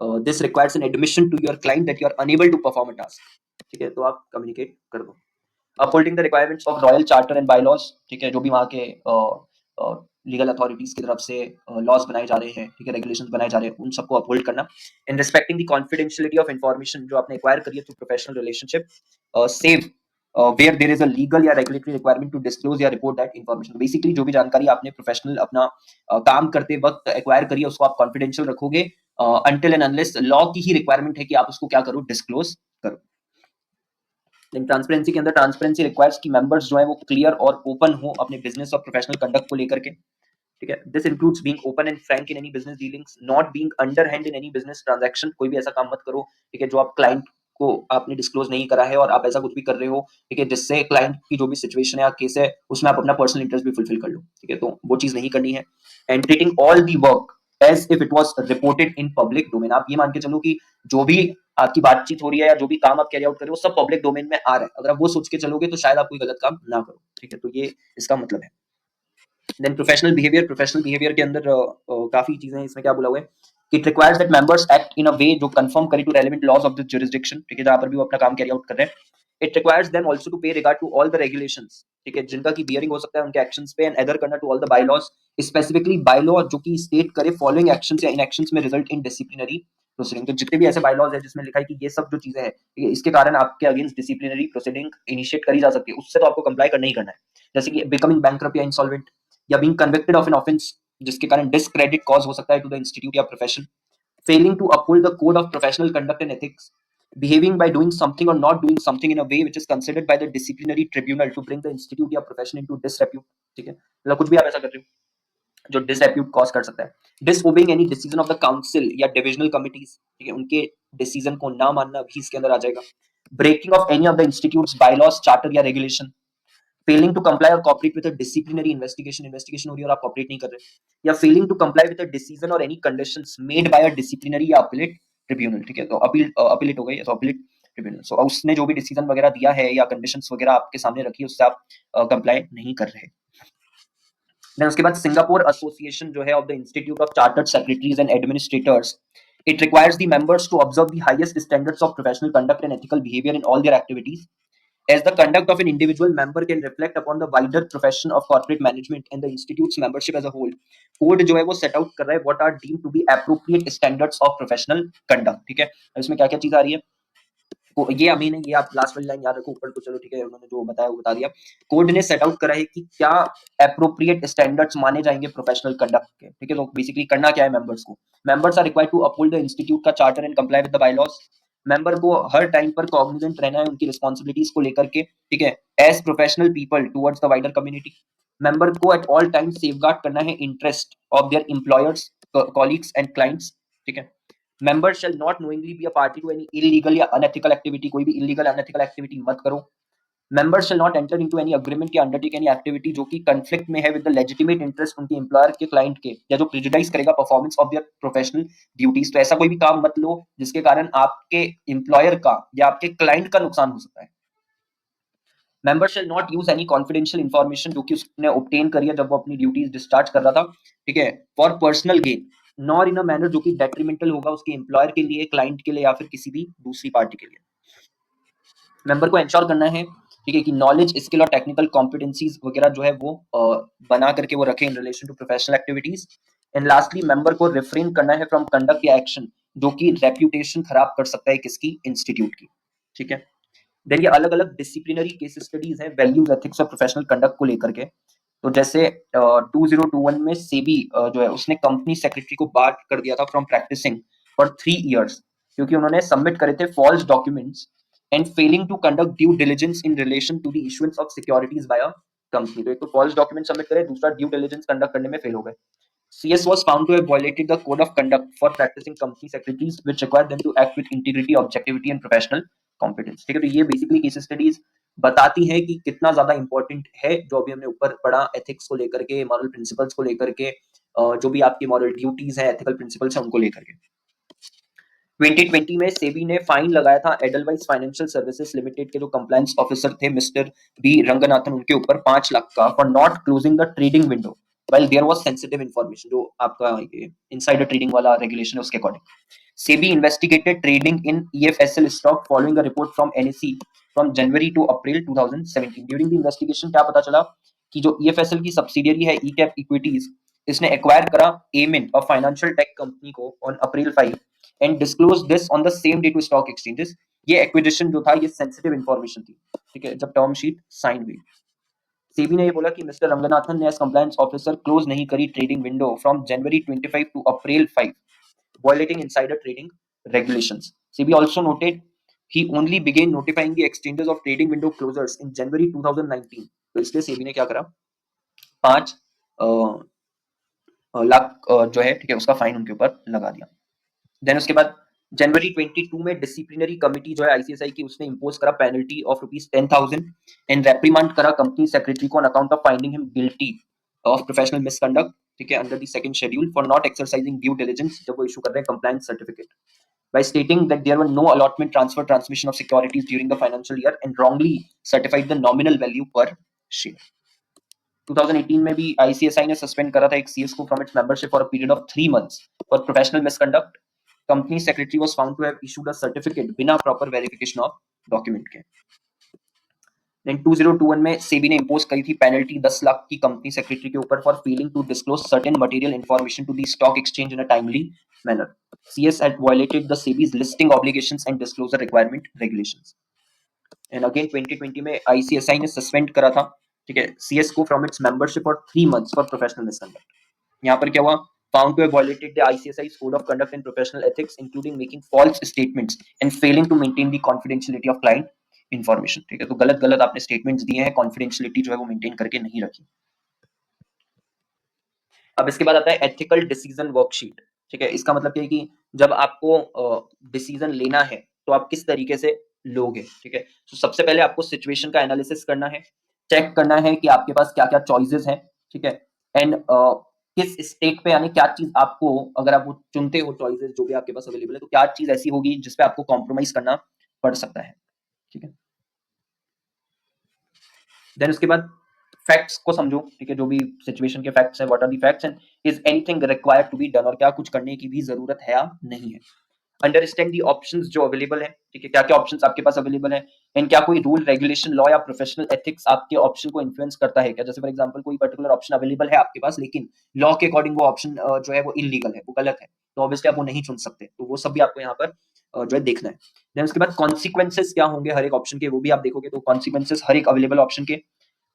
this requires an admission to your client that you are unable to perform a task, ठीक है, तो आप कम्युनिकेट कर दो। Upholding the requirements of royal charter and bylaws, ठीक है, जो भी वहाँ के लीगल अथॉरिटीज की तरफ से लॉज बनाए जा रहे हैं, ठीक है, रेगुलेशंस बनाए जा रहे हैं, उन सबको अपहोल्ड करना। In respecting the confidentiality of information जो आपने एक्वायर करी है through professional relationship, save where there is a legal या रेगुलेटरी रिक्वायरमेंट टू डिस्क्लोज या रिपोर्ट दैट इन्फॉर्मेशन। बेसिकली जो भी जानकारी आपने प्रोफेशनल अपना काम करते वक्त एक्वायर करी है, उसको आप कॉन्फिडेंशियल रखोगे अनटिल एंड अनलेस लॉ की ही रिक्वायरमेंट है कि आप उसको क्या करो, डिस्क्लोज करो। लेकिन ट्रांसपेरेंसी के अंदर ट्रांसपेरेंसी रिक्वायर्स कि मेंबर्स जो है वो क्लियर और ओपन हो अपने बिजनेस और प्रोफेशनल कंडक्ट को लेकर के, ठीक है। This includes being open and Frank in any business dealings, not being underhand in any business transaction. कोई भी ऐसा काम मत करो, ठीक है, जो आप क्लाइंट को आपने डिस्क्लोज नहीं करा है और आप ऐसा कुछ भी कर रहे हो, ठीक है, जिससे क्लाइंट की जो भी सिचुएशन है या केस है उसमें आप अपना पर्सनल इंटरेस्ट भी फुलफिल कर लो, ठीक है, तो वो चीज नहीं करनी है। And treating all the work as if it was reported in public domain. आप ये मान के चलो कि जो भी आपकी बातचीत हो रही है या जो भी काम आप कैरी आउट कर रहे हो, सब पब्लिक डोमेन में आ रहा है। अगर आप वो सोच के चलोगे तो शायद आप कोई गलत काम ना करो, ठीक है, तो ये इसका मतलब है। देन प्रोफेशनल बिहेवियर के अंदर काफी चीजें हैं, इसमें क्या बोला हुआ है कि it requires that members act in a way जो कंफर्म करे to relevant laws of the jurisdiction, ठीक है, जहां पर भी वो अपना काम कैरी आउट कर रहे हैं। It requires them also to pay regard to all the regulations, ठीक है, जिनका की बियरिंग हो सकता है उनके एक्शंस पे, एंड अदर करना to all the bylaws, specifically bylaw जो कि स्टेट करे फॉलोइंग एक्शंस या इनएक्शंस में रिजल्ट इन डिसिप्लिनरी प्रोसीडिंग। तो जितने भी ऐसे बायलॉज है जिसमें लिखा है कि ये सब जो चीजें हैं, ठीक है, इसके कारण आपके अगेंस्ट डिसिप्लिनरी प्रोसीडिंग इनिशिएट करी जा सकती है, उससे तो आपको कंप्लाई करना ही करना है। जैसे कि बिकमिंग बैंकरप्ट या इंसॉल्वेंट, या being convicted of an offence जिसके कारण डिसक्रेडिट कॉज हो सकता है टू द इंस्टीट्यूट या profession, failing to uphold the code of professional conduct and ethics, behaving by doing something or not doing something in a way which is considered by the disciplinary tribunal to bring the institute या profession into disrepute, ठीक है, मतलब कुछ भी आप ऐसा कर रहे हो जो disrepute cause कर सकता है। disobeying any decision of the council या divisional committees, ठीक है, उनके decision को ना मानना भी इसके अंदर आ जाएगा। breaking of any of the institute's bylaws, charter या regulation, फेलिंग टू कंप्लाई और कॉपरेट विद डिसिप्लिनरी इन्वेस्टिगेशन हो रही है और आप कॉपरेट नहीं कर रहे, या failing to comply with decision और any conditions made by a disciplinary या अपीलेट ट्रिब्यूनल, ठीक है, तो अपीलेट हो गई, तो अपीलेट ट्रिब्यूनल, सो उसने जो भी डिसीजन वगैरह दिया है या कंडीशंस वगैरह आपके सामने रखी है उससे आप कंप्लाई नहीं कर रहे। देन उसके बाद सिंगापुर एसोसिएशन जो है of the institute of chartered secretaries and administrators, it requires the members to observe the highest standards of professional conduct and ethical behavior in all their activities, as the conduct of an individual member can reflect upon the wider profession of corporate management and the institute's membership as a whole। Code जो है वो set out कर रहा है what are deemed to be appropriate standards of professional conduct, ठीक है, इसमें क्या क्या चीज आ रही है, ये अमीन है, ये आप लास्ट वाली लाइन याद रखो, ऊपर तो चलो ठीक है उन्होंने जो बताया वो बता दिया। कोड ने सेट आउट करा है कि क्या एप्रोप्रिएट स्टैंडर्ड्स माने जाएंगे प्रोफेशनल कंडक्ट के, ठीक है, तो बेसिकली करना क्या है मेंबर्स को, members are required to uphold the institute का charter and comply with the bylaws. Member को हर टाइम पर कॉग्निजेंट रहना है उनकी रिस्पॉन्सिबिलिटीज को लेकर के, ठीक है, as professional people towards the wider community. Member को एट ऑल टाइम सेफगार्ड करना है interest of their employers, colleagues and clients, ठीक है। Members shall not knowingly be a party to any illegal या unethical activity, कोई भी illegal unethical activity मत करो। Members shall not enter into any agreement या undertake any activity जो कि conflict में है with the legitimate interest उनके employer के client के, या जो prejudice करेगा performance of their professional duties। तो ऐसा कोई भी काम मत लो जिसके कारण आपके employer का या आपके client का नुकसान हो सकता है। Member shall not use any confidential information जो कि उसने ऑब्टेन करी है जब वो अपनी ड्यूटीज डिस्चार्ज कर रहा था, ठीक है, for personal gain, nor in a manner जो कि डेट्रीमेंटल होगा उसके एम्प्लॉयर के लिए, क्लाइंट के लिए या फिर किसी भी दूसरी पार्टी के लिए। मेंबर को इंश्योर करना है, ठीक है, कि नॉलेज, स्किल और टेक्निकल कॉम्पिटेंसीज वगैरह जो है वो बना करके वो रखे in relation to professional activities. And lastly member को रिफ्रेन करना है फ्रॉम कंडक्ट या एक्शन जो कि रेप्यूटेशन खराब कर सकता है किसकी, इंस्टीट्यूट की, ठीक है। देन ये अलग अलग डिसिप्लिनरी केस स्टडीज हैं वैल्यूज, एथिक्स और प्रोफेशनल कंडक्ट को लेकर के। तो जैसे 2021 में सेबी जो है उसने कंपनी सेक्रेटरी को बात कर दिया था फ्रॉम प्रैक्टिसिंग फॉर 3 years क्योंकि उन्होंने सबमिट करे थे false documents and failing to conduct due diligence in relation to the issuance of securities by a company. तो एक तो फॉल्स डॉक्यूमेंट सबमिट करे, दूसरा ड्यू डिलिजेंस कंडक्ट करने में फेल हो गए। CS was found to have violated the code of conduct for practicing company secretaries, which required them to act with integrity, objectivity and professional competence। ठीक है, तो ये बेसिकली केस स्टडीज बताती हैं कि कितना ज्यादा इंपॉर्टेंट है जो अभी हमने ऊपर पढ़ा एथिक्स को लेकर के, मॉरल प्रिंसिपल्स को लेकर के, जो भी आपकी मॉरल ड्यूटीज है, एथिकल प्रिंसिपल्स है, उनको लेकर के। 2020 में सेबी ने फाइन लगाया था एडलवाइस फाइनेंशियल सर्विसेज लिमिटेड के जो कंप्लायंस ऑफिसर थे मिस्टर बी रंगनाथन, उनके ऊपर 5 लाख का for not closing the trading window while there was sensitive information, जो आपका इनसाइडर ट्रेडिंग वाला रेगुलेशन है उसके according. SEBI investigated trading in EFSL stock following a report from NSE from January to April 2017। During the investigation क्या पता चला कि जो ईएफएसएल की सब्सिडियरी है ईकैप इक्विटीज, इसने एक्वायर करा एमिन अ फाइनेंशियल टेक कंपनी को on April 5 and disclose this on the same day to stock exchanges. ये एक्विजिशन जो था ये सेंसिटिव इंफॉर्मेशन थी, ठीक है, जब टर्म शीट साइन हुई। सेबी ने ये बोला कि मिस्टर रंगनाथन ने एज कंप्लायंस ऑफिसर क्लोज नहीं करी trading window from January 25 to April 5, violating insider trading regulations. SEBI also noted he only began notifying the exchanges of trading window closures in January 2019। तो इसलिए सेबी ने क्या करा, 5 लाख जो है, ठीक है, उसका फाइन उनके ऊपर लगा दिया। देन उसके बाद जनवरी 22 में डिसिप्लिनरी कमिटी जो है आईसीएसआई की, उसने इंपोज करा पेनल्टी ऑफ ₹10,000 एंड रेप्रीमांड करा कंपनी सेक्रेटरी को on account of finding him guilty of professional misconduct, ठीक है, under the second schedule for not exercising due diligence, जब वो इशू कर रहे हैं compliance certificate, by stating that there were no allotment, transfer, transmission of securities during the financial year and wrongly certified the nominal value per share। 2018 में भी ICSI ने suspend करा था एक सीएस को from its membership for a period of 3 months for professional misconduct. Company secretary was found to have issued a certificate बिना proper verification of document के। Then 2021 में सेबी ने इंपोज करी थी पेनल्टी 10 लाख की कंपनी सेक्रेटरी के ऊपर for failing to disclose certain material information to the stock exchange in a timely manner. CS had violated the SEBI's listing obligations and disclosure requirement regulations। And again 2020 में ICSI ने suspend करा था, ठीक है, CS को from its membership for 3 months for professional misconduct. यहाँ पर क्या हुआ, found to have violated the ICSI's code of conduct and professional ethics, including making false statements and failing to maintain the confidentiality of client information। ठीक है, तो गलत गलत आपने स्टेटमेंट्स दिए हैं, कॉन्फिडेंशियलिटी जो है वो मेंटेन करके नहीं रखी। अब इसके बाद आता है एथिकल डिसीजन वर्कशीट। ठीक है, इसका मतलब क्या है कि जब आपको डिसीजन लेना है तो आप किस तरीके से लोगे। ठीक है, तो सबसे पहले आपको सिचुएशन का एनालिसिस करना है, चेक करना है कि आपके पास क्या क्या चॉइसेस हैं, ठीक है, एंड किस स्टेट पे, यानी क्या चीज आपको, अगर आप वो चुनते हो चॉइसेस जो भी आपके पास अवेलेबल है, तो क्या चीज ऐसी होगी जिसपे आपको कॉम्प्रोमाइज करना पड़ सकता है। ठीक है, देन उसके बाद फैक्ट्स को समझो, ठीक है, जो भी सिचुएशन के फैक्ट्स हैं, what are the facts and is anything required to be done, और क्या कुछ करने की भी जरूरत है या नहीं है। अंडरस्टैंड दी ऑप्शंस जो अवेलेबल है, ठीक है, क्या क्या ऑप्शंस आपके पास अवेलेबल है, एंड क्या कोई रूल रेगुलेशन लॉ या प्रोफेशनल एथिक्स आपके ऑप्शन को इन्फ्लुएंस करता है क्या। जैसे फॉर एग्जांपल कोई पर्टिकुलर ऑप्शन अवेलेबल है आपके पास, लेकिन लॉ के अकॉर्डिंग वो ऑप्शन जो है वो इलीगल है, वो गलत है, तो ऑब्वियसली आप वो नहीं चुन सकते, तो वो सब भी आपको यहाँ पर जो है देखना है। देन उसके बाद कॉन्सिक्वेंसेस क्या होंगे हर एक ऑप्शन के, वो भी आप देखोगे, तो कॉन्सिक्वेंसेस हर एक अवेलेबल ऑप्शन के,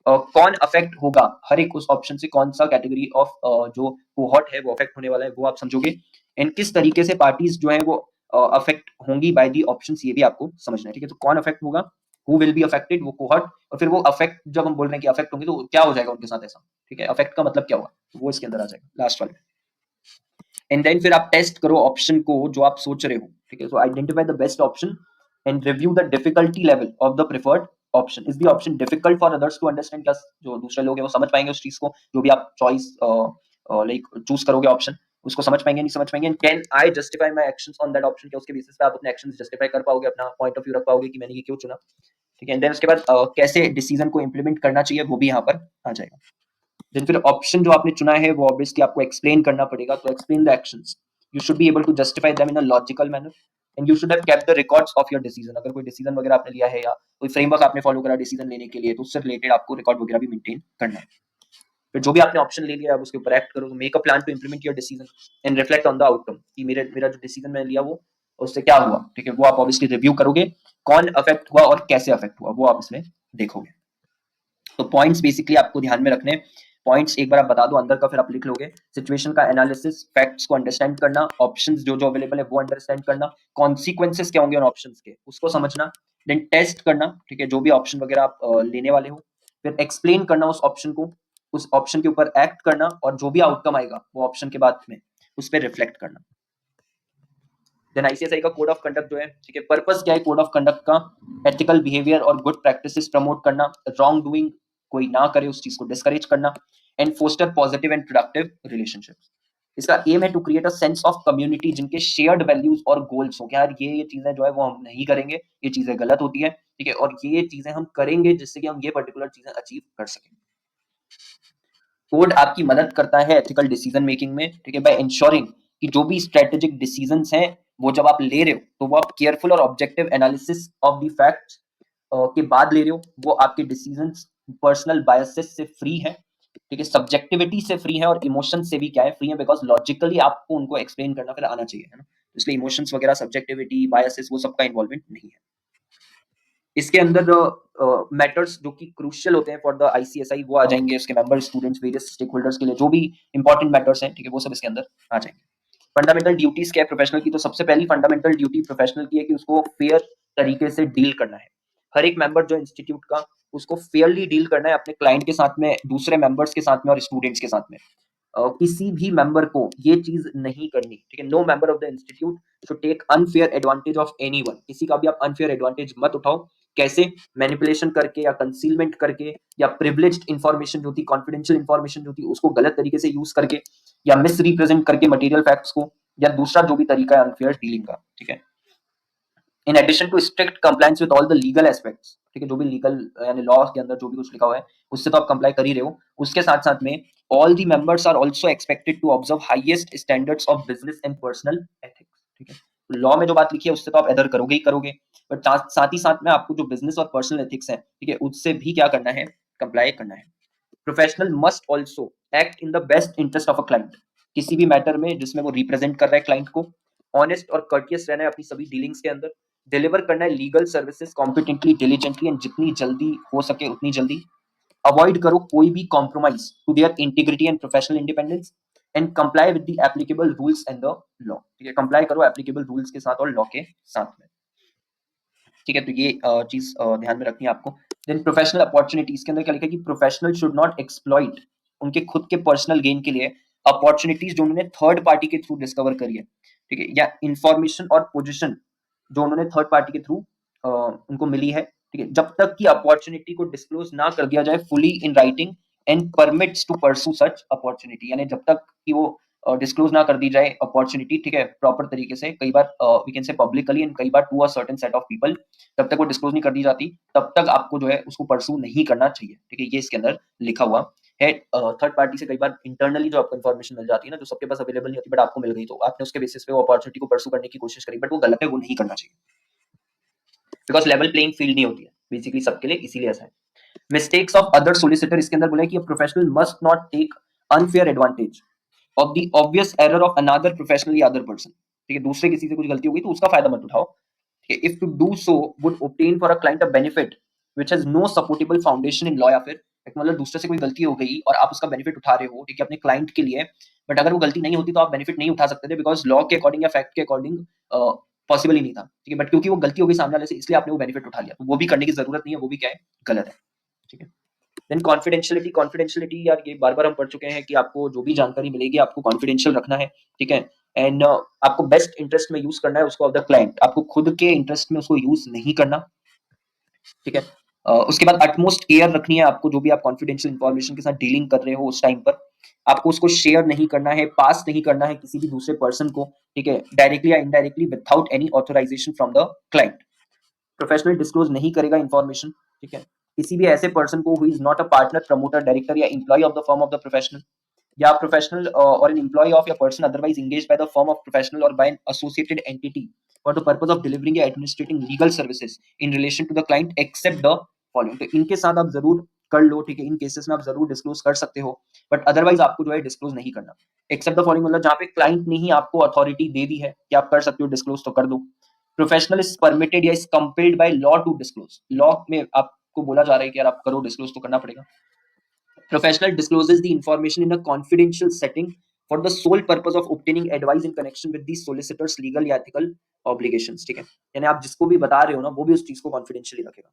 कौन अफेक्ट होगा हर एक उस ऑप्शन से, कौन सा कैटेगरी ऑफ जो कोहॉर्ट है वो अफेक्ट होने वाला है, वो आप समझोगे, एंड किस तरीके से पार्टीज जो है वो अफेक्ट होंगी बाय दी ऑप्शंस, ये भी आपको समझना है। ठीक है, तो कौन अफेक्ट होगा, हु विल बी अफेक्टेड, वो कोहॉर्ट, और फिर वो अफेक्ट, जब हम बोल रहे हैं कि अफेक्ट होंगे तो क्या हो जाएगा उनके साथ ऐसा। ठीक है, अफेक्ट का मतलब क्या हुआ, वो इसके अंदर आ जाएगा लास्ट वाले। एंड देन फिर आप टेस्ट करो ऑप्शन को जो आप सोच रहे हो। ठीक है, so identify the best option and review the difficulty level of the preferred option. Is the option difficult for others to understand, plus जो दूसरे लोग हैं वो समझ पाएंगे उस चीज को, जो भी आप चॉइस लाइक चूज करोगे ऑप्शन, उसको समझ पाएंगे नहीं समझ पाएंगे। Can I justify my actions on that option, क्या उसके बेसिस पे आप अपने एक्शंस जस्टिफाई कर पाओगे, अपना पॉइंट ऑफ व्यू रख पाओगे कि मैंने ये क्यों चुना। ठीक है, देन उसके बाद कैसे डिसीजन को इंप्लीमेंट करना चाहिए, वो भी यहाँ पर आ जाएगा। देन फिर ऑप्शन जो आपने चुना है वो ऑब्वियसली आपको एक्सप्लेन करना पड़ेगा, तो explain the actions, you should be able to justify them in a logical manner, and you should have kept the records of your decision. अगर कोई डिसीजन वगैरह आपने लिया है या कोई फ्रेमवर्क आपने फॉलो करा डिसीजन लेने के लिए, तो उससे रिलेटेड आपको रिकॉर्ड वगैरह भी मेंटेन करना है। फिर जो भी आपने ऑप्शन ले लिया, आप उसके ऊपर एक्ट करो, make a plan to implement your decision and reflect on the outcome, कि मेरा जो डिसीजन मैंने लिया वो उससे क्या हुआ। ठीक है, वो आप ऑब्वियसली रिव्यू करोगे, कौन अफेक्ट हुआ और कैसे अफेक्ट हुआ, वो आप इसमें देखोगे। तो पॉइंट्स बेसिकली आपको ध्यान में रखने, पॉइंट्स एक बार आप बता दो अंदर का, फिर आप लिख लोगे। सिचुएशन का एनालिसिस, फैक्ट्स को अंडरस्टैंड करना, ऑप्शंस जो जो अवेलेबल है वो अंडरस्टैंड करना, कॉन्सिक्वेंसेस क्या होंगे उन ऑप्शंस के उसको समझना, देन टेस्ट करना, ठीक है, जो भी ऑप्शन वगैरह आप लेने वाले हो, फिर एक्सप्लेन करना उस ऑप्शन को, उस ऑप्शन के ऊपर एक्ट करना, और जो भी आउटकम आएगा वो ऑप्शन के बाद में उस पर रिफ्लेक्ट करना। देन आईसीएसआई का कोड ऑफ कंडक्ट जो है, ठीक है, पर्पस क्या है कोड ऑफ कंडक्ट का? एथिकल बिहेवियर और गुड प्रैक्टिसेस प्रमोट करना, रॉन्ग डूइंग कोई ना करे उस चीज को डिस्करेज करना, and foster positive and productive relationships. इसका एम है to create a sense of community जिनके शेयर्ड वैल्यूज और गोल्स हो, कि यार ये चीजें जो है वो हम नहीं करेंगे, ये चीजें गलत होती है, ठीक है, और ये चीजें हम करेंगे जिससे कि हम ये पर्टिकुलर चीजें अचीव कर सकें। कोड आपकी मदद करता है एथिकल डिसीजन मेकिंग में, ठीक है, बाय इंश्योरिंग कि जो भी स्ट्रेटेजिक डिसीजंस हैं वो जब आप ले रहे हो तो वो आप केयरफुल और objective analysis of the facts के बाद ले रहे हो, वो आपके डिसीजंस पर्सनल बायसेस से फ्री है, ठीक है, सब्जेक्टिविटी से फ्री है, और इमोशन से भी क्या है फ्री है, बिकॉज लॉजिकली आपको उनको एक्सप्लेन करना फिर आना चाहिए, है ना, इसलिए इमोशंस वगैरह, सब्जेक्टिविटी, बायसेस वो सबका इन्वॉल्वमेंट नहीं है। इसके अंदर मैटर्स जो कि क्रूशियल होते हैं फॉर द आईसीएसआई वो आ जाएंगे, उसके member, students, various stakeholders के लिए जो भी इंपॉर्टेंट मैटर्स हैं, ठीक है, वो सब इसके अंदर आ जाएंगे। फंडामेंटल ड्यूटीज क्या है प्रोफेशनल की? तो सबसे पहली फंडामेंटल ड्यूटी प्रोफेशनल की है कि उसको फेयर तरीके से डील करना है। हर एक मेंबर जो इंस्टीट्यूट का, उसको फेयरली डील करना है अपने क्लाइंट के साथ में, दूसरे मेंबर्स के साथ में, और स्टूडेंट्स के साथ में। किसी भी मेंबर को ये चीज नहीं करनी, ठीक है, no member of the institute should take unfair advantage of anyone. किसी का भी आप अनफेयर एडवांटेज मत उठाओ। कैसे? मैनिपुलेशन करके, या कंसीलमेंट करके, या प्रिविलेज्ड इंफॉर्मेशन जो थी, कॉन्फिडेंशियल इंफॉर्मेशन जो थी, उसको गलत तरीके से यूज करके, या मिस रिप्रेजेंट करके मटेरियल फैक्ट्स को, या दूसरा जो भी तरीका है अनफेयर डीलिंग का, ठीक है। In addition to strict compliance with all the legal aspects, ठीक है, जो भी लीगल यानी लॉ के अंदर जो भी कुछ लिखा हुआ है उससे तो आप कंप्लाई कर ही रहे हो, उसके साथ साथ में all the members are also expected to observe highest standards of business and personal ethics, ठीक है। लॉ में जो बात लिखी है उससे तो आप एडर करोगे ही करोगे, बट साथ ही साथ में आपको जो बिजनेस और पर्सनल एथिक्स है, ठीक है, उससे भी क्या करना है, कंप्लाई करना है। Professional must also act in the best interest of a client, किसी भी मैटर में जिसमें वो रिप्रेजेंट कर रहा है क्लाइंट को। ऑनेस्ट और कर्टियस रहना है अपनी सभी डीलिंग्स के अंदर। डिलीवर करना है legal services competently, diligently, and जितनी जल्दी हो सके उतनी जल्दी। अवॉइड करो कोई भी compromise to their integrity and professional independence, and comply with the applicable rules and the law, ठीक है, कंप्लाई करो एप्लीकेबल रूल्स के साथ और लॉ के साथ में, ठीक है। तो ये चीज ध्यान में रखनी है आपको। देन प्रोफेशनल अपॉर्चुनिटीज के अंदर क्या लिखा है कि प्रोफेशनल शुड नॉट एक्सप्लॉइट उनके खुद के पर्सनल गेन के लिए अपॉर्चुनिटीज जो उन्होंने थर्ड पार्टी के थ्रू डिस्कवर करी है, ठीक है, या इंफॉर्मेशन और पोजीशन जो उन्होंने थर्ड पार्टी के थ्रू उनको मिली है, ठीक है, जब तक कि अपॉर्चुनिटी को डिस्क्लोज ना कर दिया जाए fully in writing and permits to pursue such opportunity, यानी जब तक कि वो डिस्क्लोज ना कर दी जाए अपॉर्चुनिटी, ठीक है, प्रॉपर तरीके से, कई बार we can say publicly and कई बार to a certain set of people, तब तक वो डिस्क्लोज नहीं कर दी जाती, तब तक आपको जो है उसको परसू नहीं करना चाहिए, ठीक है, ये इसके अंदर लिखा हुआ है। थर्ड पार्टी से कई बार इंटरनली जो आपको इन्फॉर्मेशन मिल जाती है ना, जो सबके पास अवेलेबल नहीं होती, बट आपको मिल गई, तो आपने उसके बेसिस पे वो अपॉर्चुनिटी को परसू करने की कोशिश करी, बट वो गलत है, वो नहीं करना चाहिए, बिकॉज लेवल प्लेइंग फील्ड नहीं होती है बेसिकली सबके लिए, इसीलिए ऐसा है। मिस्टेक्स ऑफ अदर सोलिसिटर, इसके अंदर बोला है कि professional must not take unfair advantage of the obvious error of another professional या अदर पर्सन, ठीक है, दूसरे किसी से कुछ गलती हो गई तो उसका फायदा मत उठाओ, ठीक है। If to do so would obtain for a client a benefit which has no supportable foundation in law, या फिर एक मतलब दूसरे से कोई गलती हो गई और आप उसका बेनिफिट उठा रहे हो, ठीक है, अपने क्लाइंट के लिए, बट अगर वो गलती नहीं होती तो आप बेनिफिट नहीं उठा सकते थे, बिकॉज लॉ के अकॉर्डिंग या फैक्ट के अकॉर्डिंग पॉसिबल ही नहीं था, ठीक है, बट क्योंकि वो गलती हो गई सामने वाले से, इसलिए आपने वो बेनिफिट उठा लिया, तो वो भी करने की जरूरत नहीं है, वो भी क्या है, गलत है, ठीक है। देन कॉन्फिडेंशियलिटी, कॉन्फिडेंशियलिटी यार ये बार बार हम पढ़ चुके हैं कि आपको जो भी जानकारी मिलेगी आपको कॉन्फिडेंशियल रखना है, ठीक है, एंड आपको बेस्ट इंटरेस्ट में यूज करना है उसको ऑफ द क्लाइंट, आपको खुद के इंटरेस्ट में उसको यूज नहीं करना, ठीक है। उसके बाद अटमोस्ट केयर रखनी है आपको, जो भी आप कॉन्फिडेंशियल इंफॉर्मेशन के साथ डीलिंग कर रहे हो उस टाइम पर आपको उसको शेयर नहीं करना है, पास नहीं करना है किसी भी दूसरे पर्सन को, ठीक है, डायरेक्टली या indirectly without any authorisation from the client. Professional disclose नहीं करेगा इन्फॉर्मेशन, ठीक है, किसी भी ऐसे पर्सन को who is not a partner, promoter, director या employee of the firm of the professional, या प्रोफेशनल और एन एम्प्लॉय ऑफ या person otherwise engaged by the firm of professional or by an associated entity for the purpose of delivering या administrating legal services in relation to the client except the following, तो इनके साथ आप जरूर कर लो, ठीक है, इन केसेस में आप जरूर डिस्क्लोज कर सकते हो, बट अदरवाइज आपको जो है डिस्क्लोज नहीं करना। एक्सेप्ट द फॉलोइंग मतलब जहां पे क्लाइंट ने ही आपको अथॉरिटी दे दी है कि आप कर सकते हो डिस्क्लोज, तो कर दो। प्रोफेशनल इज परमिटेड या is compelled by law to disclose, law में आपको बोला जा रहा है कि यार आप करो डिस्क्लोज, तो करना पड़ेगा। Professional discloses the information in a confidential setting for the sole purpose of obtaining advice in connection with the solicitor's legal या ethical obligations. ठीक है, यानी आप जिसको भी बता रहे हो ना वो भी उस चीज को confidentially रखेगा.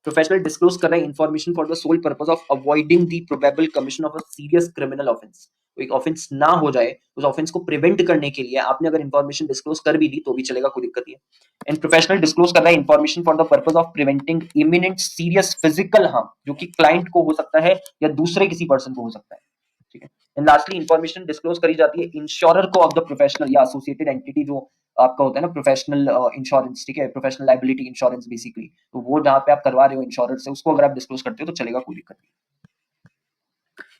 प्रोफेशनल डिस्क्लोज कर रहा है information for the sole purpose of avoiding the probable commission of a serious criminal offence. तो एक ऑफेंस ना हो जाए, उस ऑफेंस को प्रिवेंट करने के लिए आपने अगर इन्फॉर्मेशन डिस्क्लोज कर भी दी तो भी चलेगा, कोई दिक्कत नहीं है. एंड प्रोफेशनल डिस्क्लोज कर रहा है information for the purpose of preventing imminent serious physical harm, जो कि क्लाइंट को हो सकता है या दूसरे किसी पर्सन को हो सकता है. ठीक है. एंड लास्टली इन्फॉर्मेशन डिस्क्लोज करी जाती है इंश्योरर को ऑफ द प्रोफेशनल या एसोसिएटेड एंटिटी, जो आपका होता है ना प्रोफेशनल इंश्योरेंस. ठीक है, प्रोफेशनल लायबिलिटी इंश्योरेंस बेसिकली, तो वो जहां पे आप करवा रहे हो इंश्योरर से, उसको अगर आप डिस्क्लोज करते हो तो चलेगा, कोई दिक्कत नहीं.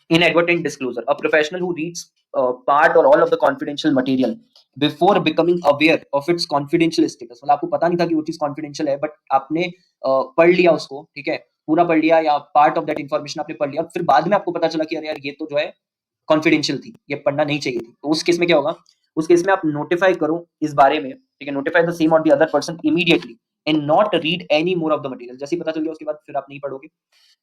Inadvertent disclosure, a professional who reads part or all of the confidential material before becoming aware of its confidential status. मतलब आपको पता नहीं था कि वो चीज confidential है, बट आपने पढ़ लिया उसको, ठीक है, पूरा पढ़ लिया या पार्ट ऑफ दैट इन्फॉर्मेशन आपने पढ़ लिया, फिर बाद में आपको पता चला कि अरे यार ये तो जो है कॉन्फिडेंशियल थी, ये पढ़ना नहीं चाहिए थी, तो उस केस में क्या होगा, उस केस में आप नोटिफाई करो इस बारे में. ठीक है, नोटिफाई द सेम और the other person immediately and not read any more of the material. जैसे ही पता चल गया उसके बाद फिर आप नहीं पढ़ोगे.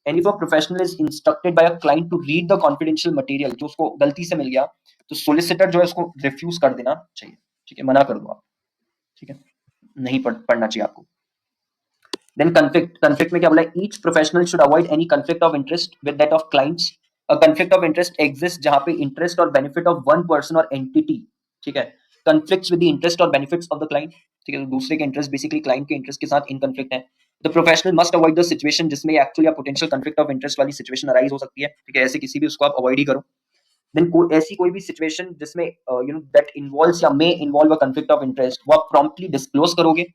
And if a professional is instructed by a client to read the confidential material, जो उसको गलती से मिल गया, तो सोलिसिटर जो है उसको रिफ्यूज कर देना चाहिए. ठीक है, मना कर दो आप. ठीक है, नहीं पढ़ना चाहिए आपको. देन conflict में क्या बोला है, each professional should avoid any conflict of interest with that of clients. A conflict of interest exist जहां पे इंटरेस्ट और बेनिफिट ऑफ वन पर्सन और एंटिटी, ठीक है, conflicts with the interest or benefits of the client. ठीक है, तो दूसरे के इंटरेस्ट बेसिकली क्लाइंट के इंटरेस्ट के साथ इन conflict है. The professional must avoid the situation जिसमें actually potential conflict of interest वाली सिचुएशन अराइज हो सकती है. ठीक है, ऐसे किसी भी उसको आप अवॉइड ही करो. देन ऐसी कोई भी सिचुएशन जिसमें दैट इन्वॉल्व्स या may involve a conflict of interest, वो आप प्रॉम्प्टली डिस्क्लोज करोगे.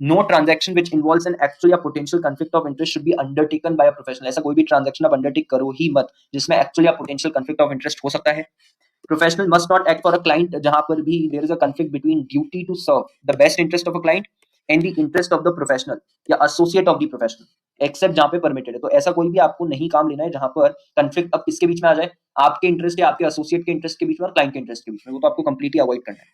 No transaction which involves an actual या potential conflict of interest should be undertaken by a professional. ऐसा कोई भी ट्रांजैक्शन आप अंडरटेक करो ही मत जिसमें एक्चुअल या पोटेंशियल conflict ऑफ इंटरेस्ट हो सकता है. Professional must not act for a client जहां पर भी there is a conflict between duty to serve the best interest of a client and the interest of the professional या associate of the professional, except जहां पे permitted है. तो ऐसा कोई भी आपको नहीं काम लेना है जहां पर conflict अब किसके बीच में आ जाए, आपके इंटरेस्ट या आपके एसोसिएट के इंटरेस्ट के बीच में और क्लाइंट के इंटरेस्ट के बीच में, वो तो आपको कंप्लीटली अवॉइड करना है.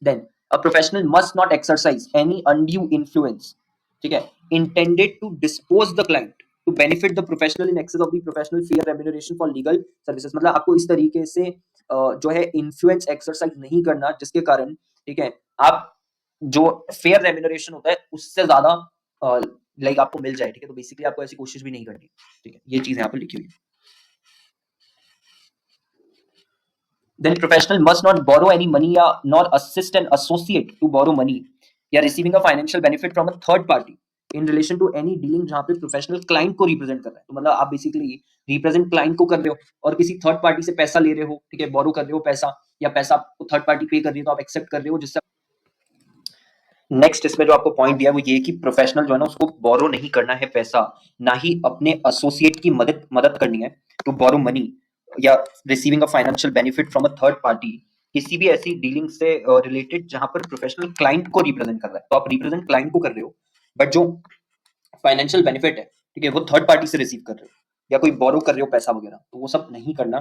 Then a professional must not exercise any undue influence, ठीक है, intended to dispose the client to benefit the professional in excess of the professional fair remuneration for legal services. मतलब आपको इस तरीके से जो है इन्फ्लुएंस एक्सरसाइज नहीं करना जिसके कारण, ठीक है, आप जो फेयर रेम्यूनरेशन होता है उससे ज्यादा लाइक आपको मिल जाए. ठीक है, तो बेसिकली आपको ऐसी कोशिश भी नहीं करनी. ठीक है, ये चीज यहाँ पर लिखी हुई है. Then professional must not borrow any money या nor assist an associate to borrow money या receiving a financial benefit from a third party in relation to any dealing जहां पे प्रोफेशनल क्लाइंट को रिप्रेजेंट कर रहा है. तो मतलब आप बेसिकली रिप्रेजेंट क्लाइंट को कर रहे हो और किसी थर्ड पार्टी से पैसा ले रहे हो, ठीक है, बोरो कर रहे हो पैसा, या पैसा आपको थर्ड पार्टी पे कर रही है तो आप एक्सेप्ट कर रहे हो, जिससे नेक्स्ट इसमें जो आपको पॉइंट दिया वो ये कि प्रोफेशनल जो है ना उसको बोरो नहीं करना है पैसा, ना ही अपने एसोसिएट की मदद मदद करनी है टू बोरो मनी या receiving a financial benefit from a third party, किसी भी ऐसी डीलिंग से रिलेटेड जहां पर प्रोफेशनल क्लाइंट को रिप्रेजेंट कर रहा है. तो आप रिप्रेजेंट क्लाइंट को कर रहे हो बट जो फाइनेंशियल बेनिफिट है, ठीक है, वो थर्ड पार्टी से रिसीव कर रहे हो या कोई बोरो कर रहे हो पैसा वगैरह, तो वो सब नहीं करना.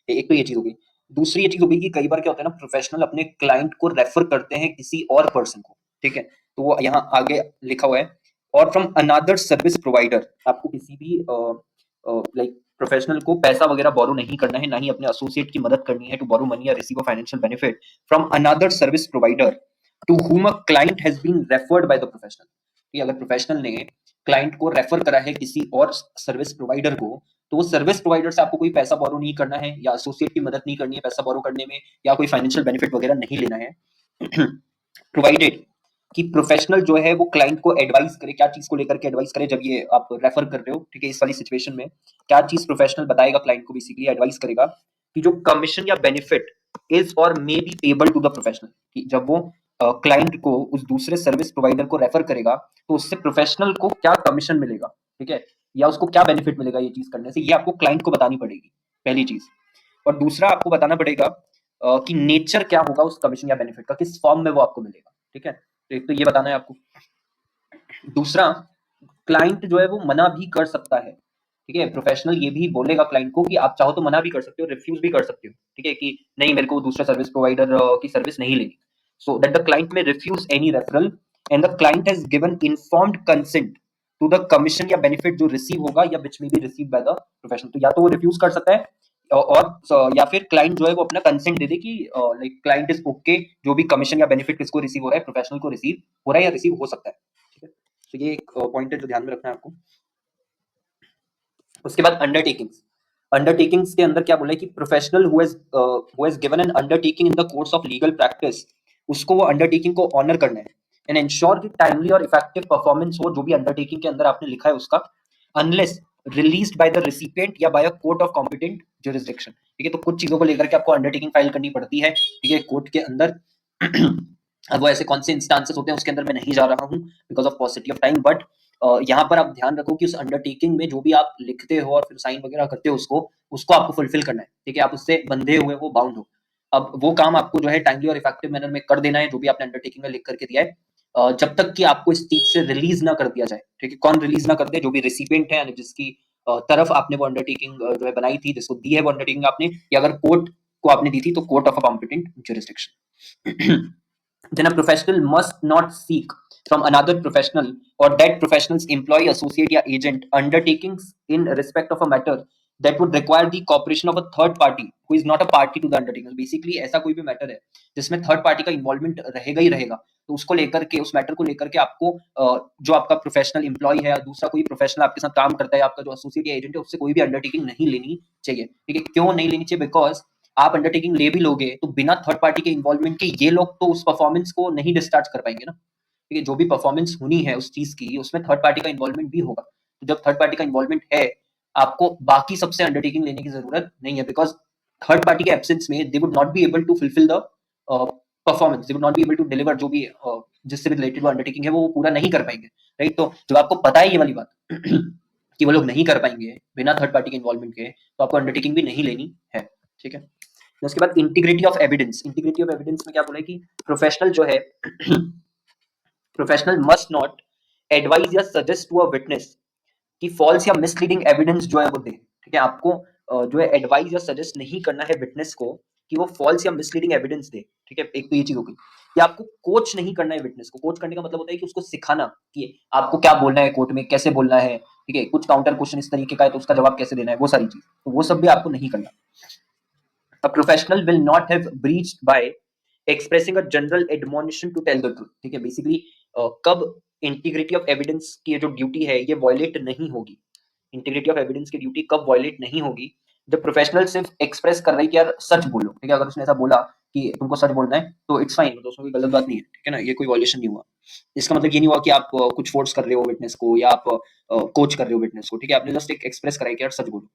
एक तो ये चीज हो गई. दूसरी ये चीज हो गई कि कई बार क्या होता है ना, प्रोफेशनल अपने क्लाइंट को रेफर करते हैं किसी और पर्सन को. ठीक है, तो वो यहाँ आगे लिखा हुआ है, और फ्रॉम अनदर सर्विस प्रोवाइडर. आपको किसी भी लाइक प्रोफेशनल को पैसा वगैरह बोरो नहीं करना है, ना ही अपने एसोसिएट की मदद करनी है टू बोरो मनी या receive a financial benefit from another service provider to whom a client has been referred by the professional. कि अगर प्रोफेशनल ने क्लाइंट को रेफर करा है किसी और सर्विस प्रोवाइडर को, तो वो सर्विस प्रोवाइडर से आपको कोई पैसा बोरो नहीं करना है या एसोसिएट की मदद नहीं करनी है पैसा बोरो करने में, या कोई फाइनेंशियल बेनिफिट वगैरह नहीं लेना है. प्रोवाइडेड कि प्रोफेशनल जो है वो क्लाइंट को एडवाइस करे, क्या चीज को लेकर के एडवाइस करे जब ये आप रेफर कर रहे हो. ठीक है, इस वाली सिचुएशन में क्या चीज प्रोफेशनल बताएगा क्लाइंट को, बेसिकली एडवाइस करेगा कि जो कमीशन या बेनिफिट इज और may be payable to the professional, कि जब वो क्लाइंट को उस दूसरे सर्विस प्रोवाइडर को रेफर करेगा तो उससे प्रोफेशनल को क्या कमीशन मिलेगा, ठीक है, या उसको क्या बेनिफिट मिलेगा ये चीज करने से, ये आपको क्लाइंट को बतानी पड़ेगी, पहली चीज. और दूसरा आपको बताना पड़ेगा कि नेचर क्या होगा उस कमीशन या बेनिफिट का, किस फॉर्म में वो आपको मिलेगा. ठीक है, तो एक तो ये बताना है आपको. दूसरा, क्लाइंट जो है वो मना भी कर सकता है. ठीक है, प्रोफेशनल ये भी बोलेगा क्लाइंट को कि आप चाहो तो मना भी कर सकते हो, रिफ्यूज भी कर सकते हो. ठीक है, कि नहीं मेरे को दूसरे सर्विस प्रोवाइडर की सर्विस नहीं लेनी. So that the client may refuse any referral and the client has given informed consent to the commission या बेनिफिट जो रिसीव होगा या which may be received by the professional. तो या तो वो रिफ्यूज कर सकता है और या फिर क्लाइंट जो है वो अपना कंसेंट दे दे कि लाइक क्लाइंट इज ओके जो भी कमीशन या बेनिफिट किसको रिसीव हो रहा है, प्रोफेशनल को रिसीव हो रहा है या रिसीव हो सकता है। ठीक है, तो ये एक पॉइंट है जो ध्यान में रखना है आपको। उसके बाद अंडरटेकिंग्स। अंडरटेकिंग्स के अंदर क्या बोला है कि professional who has given an undertaking in the course of legal practice, उसको वो अंडरटेकिंग को ऑनर करना है एंड इंश्योर कि टाइमली और इफेक्टिव परफॉर्मेंस हो जो भी अंडरटेकिंग के अंदर आपने लिखा है उसका, unless released by the recipient या by a court of competent jurisdiction. ठीक है, तो कुछ चीजों को लेकर के आपको अंडरटेकिंग फाइल करनी पड़ती है, ठीक है, कोर्ट के अंदर। अब वो ऐसे कौन से इंस्टांसेस होते हैं उसके अंदर मैं नहीं जा रहा हूँ because of पॉसिटी of time, but यहाँ पर आप ध्यान रखो कि उस अंडरटेकिंग में जो भी आप लिखते हो और फिर साइन वगैरह करते हो उसको उसको आपको फुलफिल करना है। ठीक है, आप उससे बंधे हुए हो, बाउंड हो। अब वो काम आपको जो है टाइमली और इफेक्टिव मैनर में कर देना है जो भी आपने अंडरटेकिंग में लिख करके दिया है, जब तक कि आपको इस चीज से रिलीज ना कर दिया जाए। ठीक है, कौन रिलीज ना कर दे? जो भी रेसिपिएंट है, यानी जिसकी तरफ आपने वो अंडरटेकिंग जो है बनाई थी, जिसको दी है वो अंडरटेकिंग आपने, या अगर कोर्ट को आपने दी थी तो court of a competent jurisdiction. Then a professional must not seek from another professional or that professional's employee, associate या agent undertakings in respect of a matter that would require the cooperation of a third party who is not a party to the undertaking। Basically ऐसा कोई भी matter है जिसमें third party का involvement रहेगा ही रहेगा, तो उसको लेकर के, उस मैटर को लेकर के आपको जो आपका प्रोफेशनल एम्प्लॉय है या दूसरा कोई प्रोफेशनल आपके साथ काम करता है, आपका जो एसोसिएट या एजेंट है, उससे कोई भी अंडरटेकिंग नहीं लेनी चाहिए। ठीक है, क्यों नहीं लेनी चाहिए? बिकॉज आप अंडरटेकिंग ले भी लोगे तो बिना थर्ड पार्टी के इन्वॉल्वमेंट के ये लोग तो उस परफॉर्मेंस को नहीं डिस्चार्ज कर पाएंगे ना। ठीक है, जो भी परफॉर्मेंस होनी है उस चीज की, उसमें थर्ड पार्टी का इन्वॉल्वमेंट भी होगा। तो जब थर्ड पार्टी का इन्वॉल्वमेंट है, आपको बाकी सबसे अंडरटेकिंग लेने की जरूरत नहीं है, बिकॉज थर्ड पार्टी के एब्सेंस में they would not be able to fulfil the performance, they would not be able to deliver जो भी जिससे भी रिलेटेड अंडरटेकिंग है वो पूरा नहीं कर पाएंगे। राइट, तो जब आपको पता है ये वाली बात कि वो लोग नहीं कर पाएंगे बिना थर्ड पार्टी के इन्वॉल्वमेंट के, तो आपको अंडरटेकिंग भी नहीं लेनी है। ठीक है, उसके बाद integrity of evidence. Integrity of evidence में क्या बोला है कि प्रोफेशनल जो है प्रोफेशनल मस्ट नॉट एडवाइज या सजेस्ट टू अ विटनेस कि फॉल्स या मिसलीडिंग एविडेंस जो है वो दे। ठीक है, आपको जो है एडवाइज या सजेस्ट नहीं करना है विटनेस को कि वो फॉल्स या मिसलीडिंग एविडेंस दे। ठीक है, एक तो ये चीज हो गई। कि आपको कोच नहीं करना है विटनेस को। कोच करने का मतलब होता है कि उसको सिखाना कि आपको क्या बोलना है कोर्ट में, कैसे बोलना है। ठीक है, कुछ काउंटर क्वेश्चन इस तरीके का है तो उसका जवाब कैसे देना है, वो सारी चीज, तो वो सब भी आपको नहीं करना। A professional will not have breached by expressing a general admonition to tell the truth। ठीक है, बेसिकली कब इंटीग्रिटी ऑफ एविडेंस की जो ड्यूटी है ये वॉयलेट नहीं होगी। इंटीग्रिटी ऑफ एविडेंस की ड्यूटी कब वॉयलेट नहीं होगी? जब प्रोफेशनल सिर्फ एक्सप्रेस कर रहा है कि यार सच बोलो। ठीक है, अगर उसने ऐसा बोला कि तुमको सच बोलना है तो इट्स फाइन, मतलब उसमें कोई गलत बात नहीं है। ठीक है ना, ये कोई वॉयलेशन नहीं हुआ। इसका मतलब ये नहीं हुआ कि आप कुछ फोर्स कर रहे हो विटनेस को या आप कोच कर रहे हो विटनेस को। ठीक है, आपने जस्ट एक एक्सप्रेस करा है कि यार सच बोलो।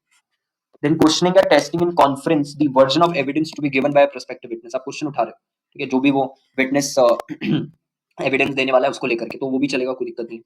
Then questioning या testing in conference the version of evidence to be given by a prospective witness। आप क्वेश्चन उठा रहे हो, ठीक है, जो भी वो विटनेस एविडेंस देने वाला है उसको लेकर के, तो वो भी चलेगा, कोई दिक्कत नहीं।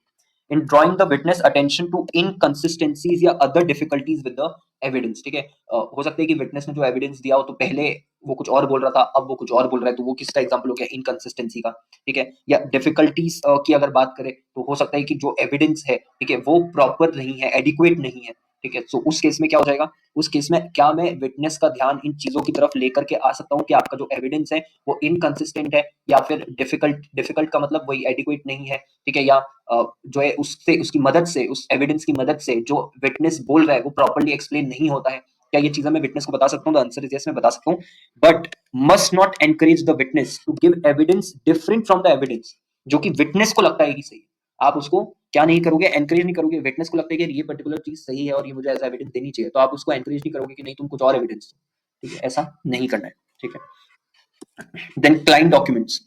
In drawing the witness attention to inconsistencies या other difficulties with the evidence. ठीक है, हो सकता है कि विटनेस ने जो एविडेंस दिया हो तो पहले वो कुछ और बोल रहा था, अब वो कुछ और बोल रहा है, तो वो किसका एग्जांपल हो गया? इनकंसिस्टेंसी का। ठीक है, या डिफिकल्टीज की अगर बात करें तो हो सकता है कि जो एविडेंस है, ठीक है, वो प्रॉपर नहीं है, एडिक्वेट नहीं है। ठीक है, सो उस केस में क्या हो जाएगा? उस केस में क्या मैं विटनेस का ध्यान इन चीजों की तरफ लेकर के आ सकता हूँ कि आपका जो एविडेंस है वो इनकंसिस्टेंट है या फिर डिफिकल्ट। डिफिकल्ट का मतलब वही एडिक्वेट नहीं है। ठीक है, या जो है उससे, उसकी मदद से, उस एविडेंस की मदद से जो विटनेस बोल रहा है वो प्रॉपर्ली एक्सप्लेन नहीं होता है। क्या ये चीजें मैं विटनेस को बता सकता हूँ? द आंसर इज यस, मैं बता सकता हूँ। But must not encourage the witness to give evidence different from the evidence जो कि विटनेस को लगता है कि सही है। आप उसको क्या नहीं करोगे? एनकरेज नहीं करोगे। विटनेस को लगता है कि ये पर्टिकुलर चीज सही है और ये मुझे ऐसा एविडेंस देनी चाहिए, तो आप उसको एनकरेज नहीं करोगे कि नहीं तुम कुछ और एविडेंस। ठीक है, ऐसा नहीं करना है। ठीक है, then client documents.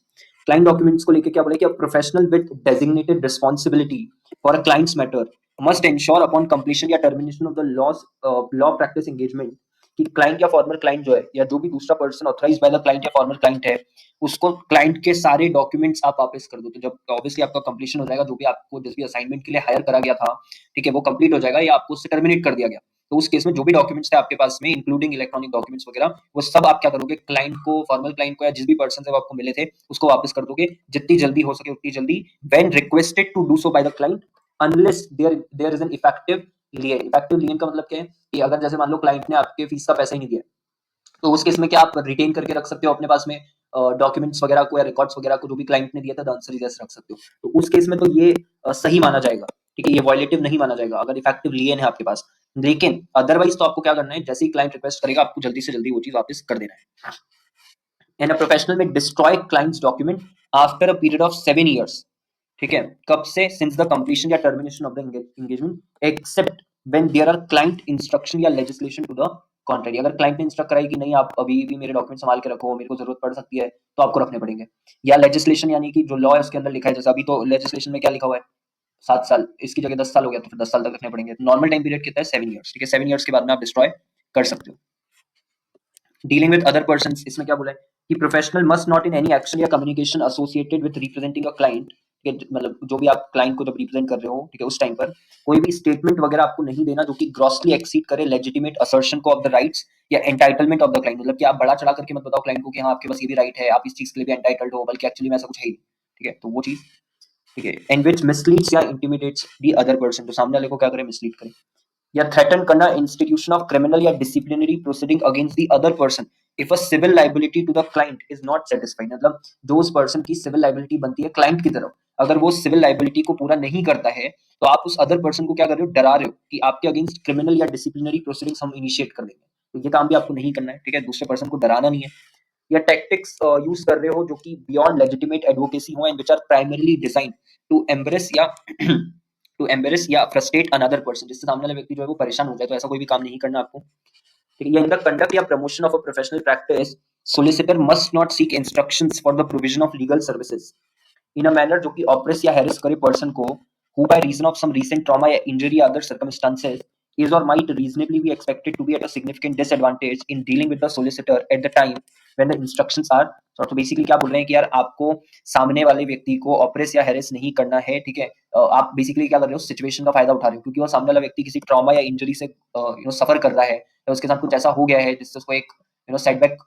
Client documents को लेकर क्या बोले कि professional with designated responsibility for a client's matter must ensure upon completion या termination of the law practice engagement कि क्लाइंट या फॉर्मर क्लाइंट जो है या जो भी दूसरा person authorized by the client या फॉर्मर क्लाइंट है, उसको क्लाइंट के सारे डॉक्यूमेंट्स आप वापस कर दो। तो जब ऑब्वियसली आपका कंप्लीशन हो जाएगा, जो भी आपको जिस भी असाइनमेंट के लिए हायर करा गया था, ठीक है, वो कंप्लीट हो जाएगा या आपको उससे टर्मिनेट कर दिया गया, तो उस केस में जो भी डॉक्यूमेंट्स थे आपके पास में, इंक्लूडिंग इलेक्ट्रॉनिक डॉक्यूमेंट्स वगैरह, वो सब आप क्या करोगे? क्लाइंट को, फॉर्मल क्लाइंट को या जिस भी पर्सन से वो आपको मिले थे उसको वापस कर दोगे जितनी जल्दी हो सके उतनी जल्दी, when requested to do so by the client unless there is an effective lien. Effective lien का मतलब क्या है कि अगर जैसे मान लो क्लाइंट ने आपके फीस का पैसा ही नहीं दिया, तो उस केस में क्या आप रिटेन करके रख सकते हो अपने पास में डॉक्यूमेंट्स वगैरह को या रिकॉर्ड्स वगैरह को जो भी क्लाइंट ने दिया था? द आंसर इज यस, रख सकते हो। तो उस केस में तो ये सही माना जाएगा। ठीक है, ये वॉयलेटिव नहीं माना जाएगा अगर इफेक्टिव लिएन है आपके पास। लेकिन अदरवाइज तो आपको क्या करना है, जैसे ही क्लाइंट रिक्वेस्ट करेगा आपको जल्दी से जल्दी वो चीज वापस कर देना है। And a professional may destroy client's document after a period of 7 years। ठीक है, कब से? सिंस द कंप्लीशन या termination of the engagement except when there are client instruction या लेजिस्लेशन टू द कॉन्ट्ररी। अगर क्लाइंट ने इंस्ट्रक्ट कराई कि नहीं आप अभी भी मेरे डॉक्यूमेंट संभाल के रखो, मेरे को जरूरत पड़ सकती है, तो आपको रखने पड़ेंगे। या लेजिस्लेशन यानी कि जो लॉ है उसके अंदर लिखा है, जैसे अभी तो लेजिस्लेशन में क्या लिखा हुआ है 7 साल, इसकी जगह 10 साल हो गया तो फिर 10 साल तक रखने पड़ेंगे। नॉर्मल टाइम पीरियड कितना है 7 years। ठीक है, 7 years के बाद में आप डिस्ट्रॉय कर सकते हो। डीलिंग विद अदर पर्सन, इसमें क्या बोला है कि professional must not in any action या communication associated with representing a client. मतलब जो भी आप क्लाइंट को जब रिप्रेजेंट कर रहे हो, ठीक है, उस टाइम पर कोई भी स्टेटमेंट वगैरह आपको नहीं देना जो कि ग्रॉसली एक्सीड करे लेजिटिमेट असर्शन को ऑफ द राइट्स या एंटाइटलमेंट ऑफ द क्लाइंट। मतलब कि आप बड़ा चढ़ा करके मत बताओ क्लाइंट को कि हाँ आपके पास ये भी राइट है, आप इस चीज के लिए भी एंटाइटल्ड हो, बल्कि एक्चुअली में ऐसा कुछ है ही नहीं। ठीक है, तो वो चीज, ठीक है। एंड विच मिसलीड्स या इंटिमिडेट्स द अदर पर्सन, तो सामने वाले को क्या करे, मिसलीड करे या थ्रेटन करना इंस्टीट्यूशन ऑफ क्रिमिनल या disciplinary proceeding against the other person if a civil liability to the client is not satisfied. मतलब जो उस पर्सन की सिविल लाइबिलिटी बनती है क्लाइंट की तरफ, अगर वो सिविल लाइबिलिटी को पूरा नहीं करता है तो आप उस अदर पर्सन को क्या कर रहे हो, डरा रहे हो कि आपके अगेंस्ट क्रिमिनल या डिसिप्लिनरी प्रोसीडिंग्स हम इनिशिएट कर देंगे। तो ये काम भी आपको नहीं करना है। ठीक है, दूसरे पर्सन को डराना नहीं है। या टैक्टिक्स यूज कर रहे हो जो कि बियॉन्ड लेजिटिमेट एडवोकेसी हो and which are primarily design to embrace या टू एम्बेरस या फ्रस्ट्रेट अनदर पर्सन, जिससे सामने वाला व्यक्ति जो है वो परेशान हो जाए। तो ऐसा कोई भी काम नहीं करना आपको। ठीक है, इन द कंडक्ट या promotion of a professional practice solicitor must not seek instructions for the provision of legal services in a manner जो कि ऑप्रेस या हैरेस करे पर्सन को who by reason of some recent trauma या injury or other circumstances is or might reasonably be expected to be at a significant disadvantage in dealing with the solicitor at the time when the instructions are sought। तो basically क्या बोल रहे हैं कि यार आपको सामने वाले व्यक्ति को ऑपरेस या हैरेस नहीं करना है। ठीक है, आप बेसिकली क्या कर रहे हो, सिचुएशन का फायदा उठा रहे हो क्योंकि वो सामने वाला व्यक्ति किसी ट्रॉमा या इंजरी से सफर कर रहा है या उसके साथ कुछ ऐसा हो गया है जिससे उसको एक सेटबैक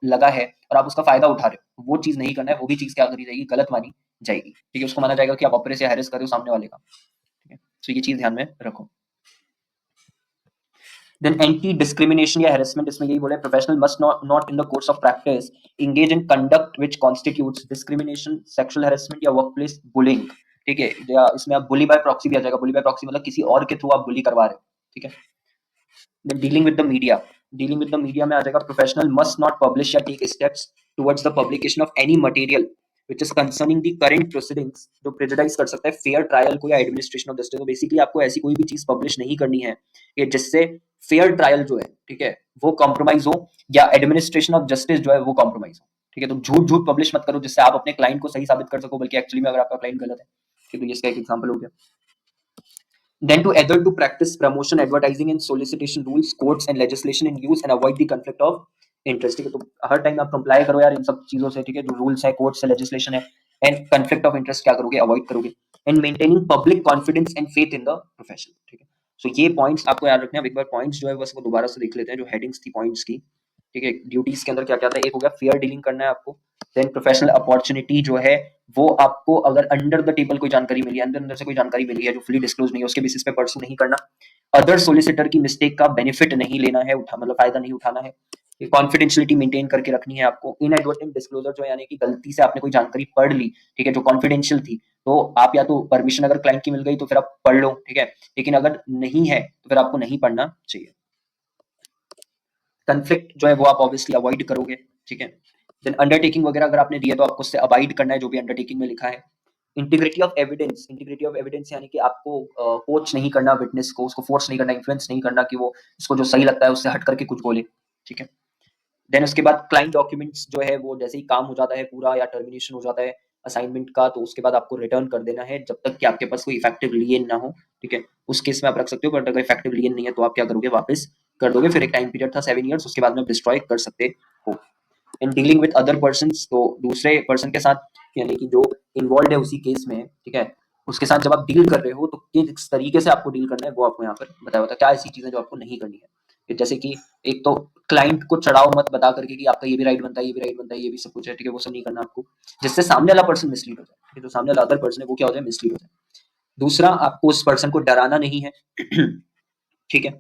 लगा है और आप उसका फायदा उठा रहे हो। वो चीज नहीं करना है, वो भी चीज क्या करी जाएगी, गलत मानी जाएगी। ठीक है, उसको माना जाएगा कि आप ऑपरेस या हैरेस कर रहे हो सामने वाले का। ठीक है, तो ये चीज ध्यान में रखो। देन एंटी डिस्क्रिमिनेशन या हैरेसमेंट, इसमें यही बोला है professional must not in the course of practice engage in conduct which constitutes discrimination, sexual harassment या वर्कप्लेस बुलिंग। ठीक है, या इसमें आप बुली बाय प्रॉक्सी भी आ जाएगा। बुली बाय प्रॉक्सी मतलब किसी और के थ्रू आप बुली करवा रहे हो। ठीक है, then dealing with the media, dealing with the media में आ जाएगा प्रोफेशनल मस्ट नॉट पब्लिश या take steps towards the publication of any material which is concerning the current proceedings जो प्रेजुडाइज कर सकता है फेयर ट्रायल को या एडमिनिस्ट्रेशन ऑफ जस्टिस। तो बेसिकली आपको ऐसी कोई भी चीज पब्लिश नहीं करनी है ये जिससे फेयर ट्रायल जो है, ठीक है, वो कॉम्प्रोमाइज हो या एडमिनिस्ट्रेशन ऑफ जस्टिस जो है वो कॉम्प्रोमाइज हो। ठीक है, तो झूठ झूठ पब्लिश मत करो जिससे आप अपने क्लाइंट को सही साबित कर सको, बल्कि एक्चुअली में अगर आपका क्लाइंट गलत है। ठीक है, तो इसका एक एग्जांपल हो गया। Then to adhere to practice promotion, advertising and solicitation rules, codes and legislation in use and avoid the conflict of interest। ठीक है, तो हर टाइम आप कंप्लाई करो यार इन सब चीजों से। ठीक है, जो रूल्स है, कोड्स है, लेजिस्लेशन है, एंड कंफ्लिक्ट ऑफ इंटरेस्ट क्या करोगे, अवॉइड करोगे। And maintaining public confidence and faith in the profession. ठीक है, सो ये पॉइंट्स आपको याद रखने हैं। अब एक बार पॉइंट्स जो है बस वो दोबारा से देख लेते हैं, जो हेडिंग्स थी पॉइंट्स की। ठीक है, ड्यूटीज के अंदर क्या क्या था, एक हो गया फेयर डीलिंग करना है आपको। देन प्रोफेशनल अपॉर्चुनिटी जो है वो आपको अगर अंडर द टेबल कोई जानकारी मिली है, अंदर अंदर से कोई जानकारी मिली है जो फुली डिस्क्लोज नहीं है, उसके बेसिस पे परसू नहीं करना। अदर सोलिसिटर की मिस्टेक का बेनिफिट नहीं लेना है, उठा मतलब फायदा नहीं उठाना है। कॉन्फिडेंशियलिटी मेंटेन करके रखनी है आपको। इनएडवर्टेंट डिस्क्लोजर जो यानी कि गलती से आपने कोई जानकारी पढ़ ली, ठीक है, जो कॉन्फिडेंशियल थी, तो आप या तो परमिशन अगर क्लाइंट की मिल गई तो फिर आप पढ़ लो। ठीक है, लेकिन अगर नहीं है तो फिर आपको नहीं पढ़ना चाहिए। कंफ्लिक्ट जो है वो आप ऑब्वियसली अवॉइड करोगे। ठीक है, देन अंडरटेकिंग वगैरह अगर आपने दिया तो आपको उससे अवॉइड करना है जो भी अंडरटेकिंग में लिखा है। Integrity of evidence, integrity of evidence यानी कि आपको कोच नहीं करना विटनेस को, उसको फोर्स नहीं करना, इन्फ्लुएंस नहीं करना कि वो उसको जो सही लगता है उससे हट करके कुछ बोले। ठीक है, देन उसके बाद क्लाइंट डॉक्यूमेंट्स जो है वो जैसे ही काम हो जाता है पूरा या टर्मिनेशन हो जाता है असाइनमेंट का, तो उसके बाद आपको रिटर्न कर देना है जब तक कि आपके पास कोई इफेक्टिव लिएन ना हो। ठीक है, उस केस में आप रख सकते हो, बट अगर इफेक्टिव लिएन नहीं है तो आप क्या करोगे, वापस कर दोगे। फिर एक टाइम पीरियड था 7 years, उसके बाद में डिस्ट्रॉय कर सकते हो। In dealing with other person, तो दूसरे पर्सन के साथ यानी कि जो इन्वॉल्व है उसी केस में, ठीक है, उसके साथ जब आप डील कर रहे हो तो किस तरीके से आपको डील करना है वो आपको यहाँ पर बताया होता है। क्या ऐसी चीजें जो आपको नहीं करनी है, जैसे कि एक तो क्लाइंट को चढ़ाओ मत बता करके कि आपका ये भी राइट बनता है, ये भी राइट बनता है, ये भी सब कुछ है। ठीक है, वो सब नहीं करना आपको, जिससे सामने वाला पर्सन मिसलीड हो जाए। ठीक है, जो सामने वाला अदर पर्सन है वो क्या हो जाए, मिसलीड हो जाए। दूसरा, आपको उस पर्सन को डराना नहीं है। ठीक है,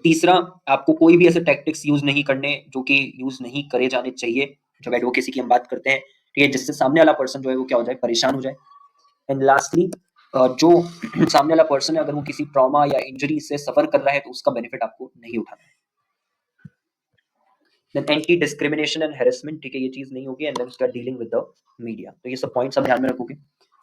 तीसरा, आपको कोई भी ऐसे टैक्टिक्स यूज नहीं करने जो कि यूज नहीं करे जाने चाहिए जब एडवोकेसी की हम बात करते हैं। ठीक है, जिससे सामने वाला पर्सन जो है वो क्या हो जाए, परेशान हो जाए। एंड लास्टली, जो सामने वाला पर्सन है अगर वो किसी ट्रॉमा या इंजरी से सफर कर रहा है तो उसका बेनिफिट आपको नहीं उठाना है। Then anti discrimination and harassment, ठीक है, ये चीज नहीं होगी। एंड देन उसका डीलिंग विद द मीडिया, तो ये सब पॉइंट्स आप ध्यान में रखोगे।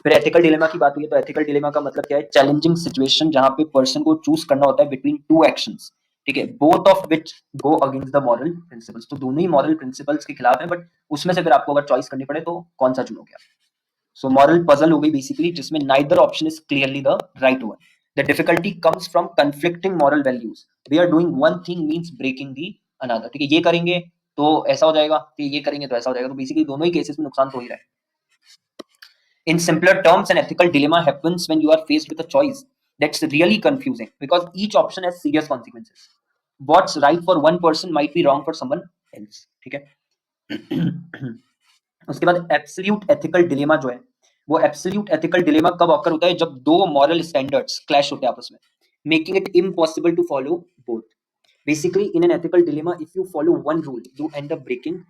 फिर एथिकल डिलेमा की बात हुई है, तो एथिकल डिलेमा का मतलब क्या है? चैलेंजिंग सिचुएशन जहां पे पर्सन को चूज करना होता है बिटवीन टू एक्शंस, ठीक है, both of which go against the moral principles. तो दोनों ही मॉरल प्रिंसिपल्स के खिलाफ है, बट उसमें से फिर आपको अगर चॉइस करनी पड़े तो कौन सा चुनोगे आप? सो मॉरल पजल हो गई बेसिकली, जिसमें neither option is clearly the right one. The difficulty comes from conflicting moral values. We are doing one thing means breaking the another, ठीक है, ये करेंगे तो ऐसा हो जाएगा, तो ये करेंगे तो ऐसा हो जाएगा, तो बेसिकली दोनों ही केसेस में नुकसान तो हो ही रहा है। In simpler terms, an ethical dilemma happens when you are faced with a choice that's really confusing because each option has serious consequences. What's right for one person might be wrong for someone else. ठीक है। उसके बाद absolute ethical dilemma जो है, वो absolute ethical dilemma कब occur होता है? जब दो मॉरल स्टैंडर्ड्स क्लैश होते हैं आपस में, making it impossible to follow both. Basically in an ethical dilemma if you follow one rule you end up breaking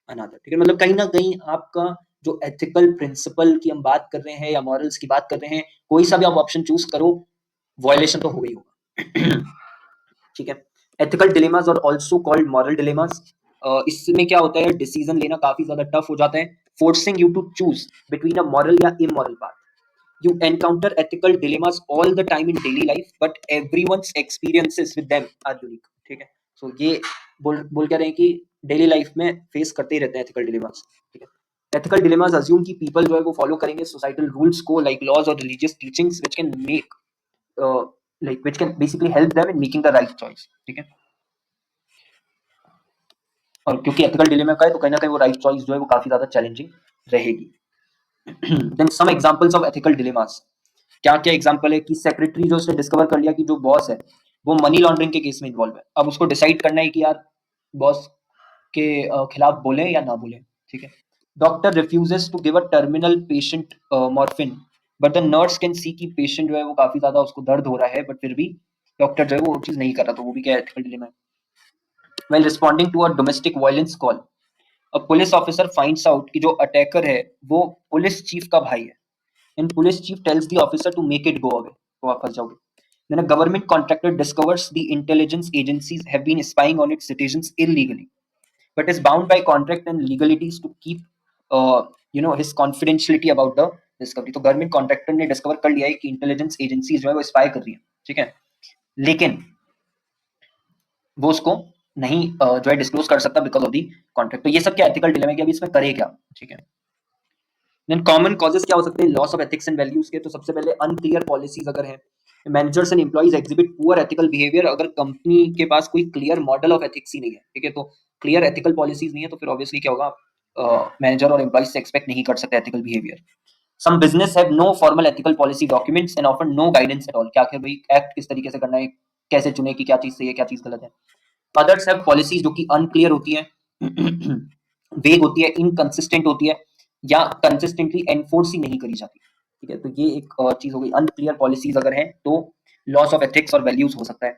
another, ठीक है, मतलब कहीं ना कहीं आपका जो एथिकल प्रिंसिपल की हम बात कर रहे हैं या मॉरल्स की बात कर रहे हैं, कोई सा भी आप ऑप्शन चूज करो, वायलेशन तो हो गई होगा। ठीक है। एथिकल डिलेमास और आल्सो कॉल्ड मॉरल डिलेमास, इसमें क्या होता है? डिसीजन लेना काफी ज्यादा टफ हो जाता है, forcing you to choose between a moral या immoral path. You encounter ethical dilemmas all the time in daily life, but everyone's experiences with them are unique, ठीक है। सो ये बोल क्या रहे हैं कि डेली लाइफ में फेस करते ही रहते हैं एथिकल डिलेमास, ठीक है। एथिकल डिलेमास अज्यूम कि पीपल जो है वो फॉलो करेंगे सोसाइटल रूल्स को, लाइक लॉज और religious teachings which can make like which can basically help them in making the right choice, ठीक है। और क्योंकि एथिकल डिलेमा का है तो कहीं ना कहीं वो राइट चॉइस जो है वो काफी ज्यादा चैलेंजिंग रहेगी। Then some examples of ethical dilemmas, क्या क्या एग्जांपल है कि सेक्रेटरी जो उसने डिस्कवर कर लिया कि जो बॉस है वो मनी लॉन्ड्रिंग के केस में इन्वॉल्व है, अब उसको डिसाइड करना है कि यार बॉस के खिलाफ बोले या ना बोले, ठीक है। Doctor refuses to give a terminal patient morphine, but the nurse can see कि पेशेंट जो है वो काफी ज्यादा उसको दर्द हो रहा है, बट फिर भी डॉक्टर जो है वो चीज नहीं कर रहा, तो वो भी क्या एथिकल डिलेमा है। While responding to a domestic violence call, a police officer finds out कि जो अटैकर है वो पुलिस चीफ का भाई है, and police chief tells the officer to make it go away, तो आप फंस जाओगे। Then a government contractor discovers the intelligence agencies have been spying on its citizens illegally, but is bound by contract and legalities to keep his confidentiality about the discovery। तो government contractor ने discover कर लिया है कि intelligence agencies जो है वो spy कर रही है, ठीक है, लेकिन वो उसको नहीं जो है डिस्क्लोज कर सकता बिकॉज ऑफ दी कॉन्ट्रैक्ट। तो ये सब क्या एथिकल डिलेमा है कि अभी इसमें करे क्या, ठीक है। देन कॉमन कॉजेस क्या हो सकते हैं loss of ethics and values के? तो सबसे पहले अनक्लियर पॉलिसीज अगर है, managers and employees exhibit poor ethical behaviour, अगर कंपनी के पास कोई क्लियर मॉडल ऑफ एथिक्स ही नहीं है, ठीक है, तो क्लियर एथिकल पॉलिसीज नहीं है, तो फिर ऑब्वियसली क्या होगा, मैनेजर और एम्प्लॉइज से एक्सपेक्ट नहीं कर सकते ethical behaviour. Some business have no formal ethical policy documents and offer no guidance at all, क्या कि भाई एक्ट किस तरीके से करना है, कैसे चुने कि क्या चीज सही है क्या चीज गलत है। अदर्स हैव पॉलिसीज जो कि अनक्लियर होती है, वेग होती है, इनकंसिस्टेंट होती है, या कंसिस्टेंटली एनफोर्स ही नहीं करी जाती, ठीक है। तो ये एक चीज हो गई, अनक्लियर पॉलिसीज अगर है तो लॉस ऑफ एथिक्स और वैल्यूज हो सकता है।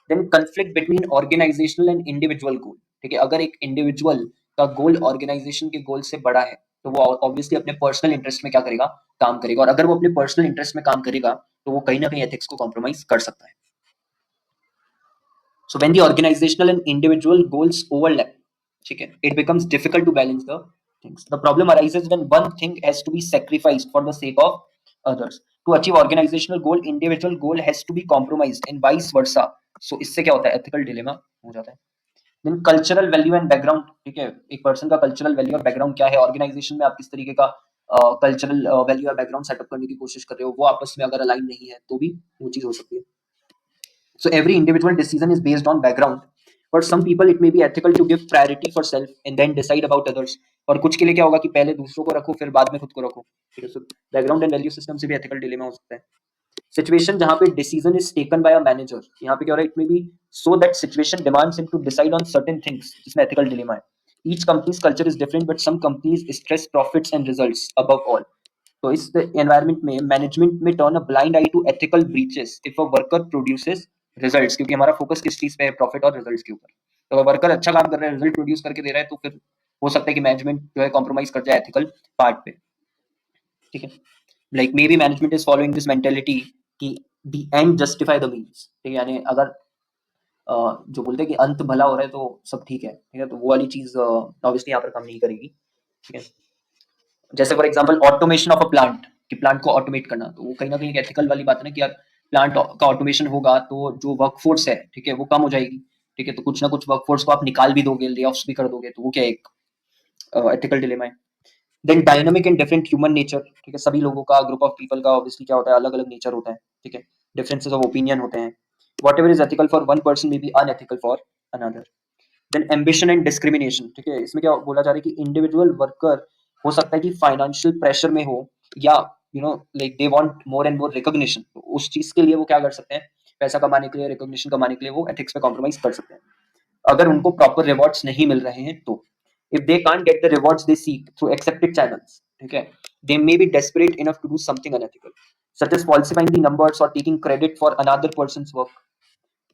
Then conflict between organisational and individual goal, ठीक है, अगर एक इंडिविजुअल का गोल ऑर्गेनाइजेशन के गोल से बड़ा है तो वो ऑब्वियसली अपने पर्सनल इंटरेस्ट में क्या करेगा, काम करेगा, और अगर वो अपने पर्सनल इंटरेस्ट में काम करेगा तो वो कहीं ना कहीं एथिक्स को कॉम्प्रोमाइज कर सकता है। So when the organizational and individual goals overlap, ठीक है, it becomes difficult to balance the things. The problem arises when one thing has to be sacrificed for the sake of others. To achieve organizational goal, individual goal has to be compromised and vice versa. So इससे क्या होता है, ethical dilemma हो जाता है। Then cultural value and background, ठीक है, एक पर्सन का कल्चरल वैल्यू और बैकग्राउंड क्या है, ऑर्गेनाइजेशन में आप किस तरीके का कल्चरल वैल्यू और बैकग्राउंड सेटअप करने की कोशिश कर रहे हो, वो आपस में अगर अलाइन नहीं है तो भी वो चीज हो सकती है। So every individual decision is based on background. For some people it may be ethical to give priority for self and then decide about others. और कुछ के लिए क्या होगा कि पहले दूसरों को रखो फिर बाद में खुद को रखो, ठीक है। So background and value system से भी एथिकल डिलेमा हो सकता है। सिचुएशन जहां पे decision is taken by a manager, यहाँ पे क्या हो रहा है, it may be so that situation demands him to decide on certain things, जिसमें एथिकल डिलेमा है। Each company's culture is different but some companies stress profits and results above all. तो इस एनवायरनमेंट में मैनेजमेंट में turn a blind eye to ethical breaches if a worker produces results, क्योंकि हमारा focus किस चीज पे है, प्रॉफिट और रिजल्ट्स के ऊपर। तो अगर वर्कर अच्छा काम कर रहा है, रिजल्ट प्रोड्यूस करके दे रहा है, तो फिर हो सकता है कि मैनेजमेंट जो है कॉम्प्रोमाइज कर जाए एथिकल पार्ट पे, ठीक है। Like may be management is following this mentality कि the end justify the means, ठीक है, यानी अगर जो बोलते हैं कि अंत भला हो रहा है तो सब ठीक है, तो वो वाली चीज ऑब्वियसली यहाँ पर काम नहीं करेगी, ठीक है। जैसे for example automation of a plant, कि प्लांट को ऑटोमेट करना, तो वो कहीं ना कहीं एक एथिकल वाली बात है ना कि यार प्लांट का ऑटोमेशन होगा तो जो वर्कफोर्स है, ठीक है, वो कम हो जाएगी, ठीक है, तो कुछ ना कुछ वर्कफोर्स को आप निकाल भी दोगे, ले ऑफ्स भी कर दोगे, तो वो क्या एक एथिकल डिलेमा है। Then dynamic and different human nature, ठीक है, सभी लोगों का, ग्रुप ऑफ पीपल का ऑब्वियसली क्या होता है, अलग अलग नेचर होता है, ठीक है, डिफरेंसेस ऑफ ओपिनियन होते हैं। Whatever is ethical for one person may be unethical for another. Then ambition and discrimination, ठीक है, इसमें क्या बोला जा रहा है कि इंडिविजुअल वर्कर हो सकता है कि फाइनेंशियल प्रेशर में हो, या like they want more and more recognition, तो उस चीज के लिए वो क्या कर सकते हैं, पैसा कमाने के लिए, रिकॉग्निशन कमाने के लिए वो एथिक्स पे कॉम्प्रोमाइज कर सकते हैं, अगर उनको प्रॉपर रिवॉर्ड्स नहीं मिल रहे हैं तो। If they can't get the rewards they seek through accepted channels, ठीक है, they may be desperate enough to do something unethical, such as falsifying the numbers or taking credit for another person's work.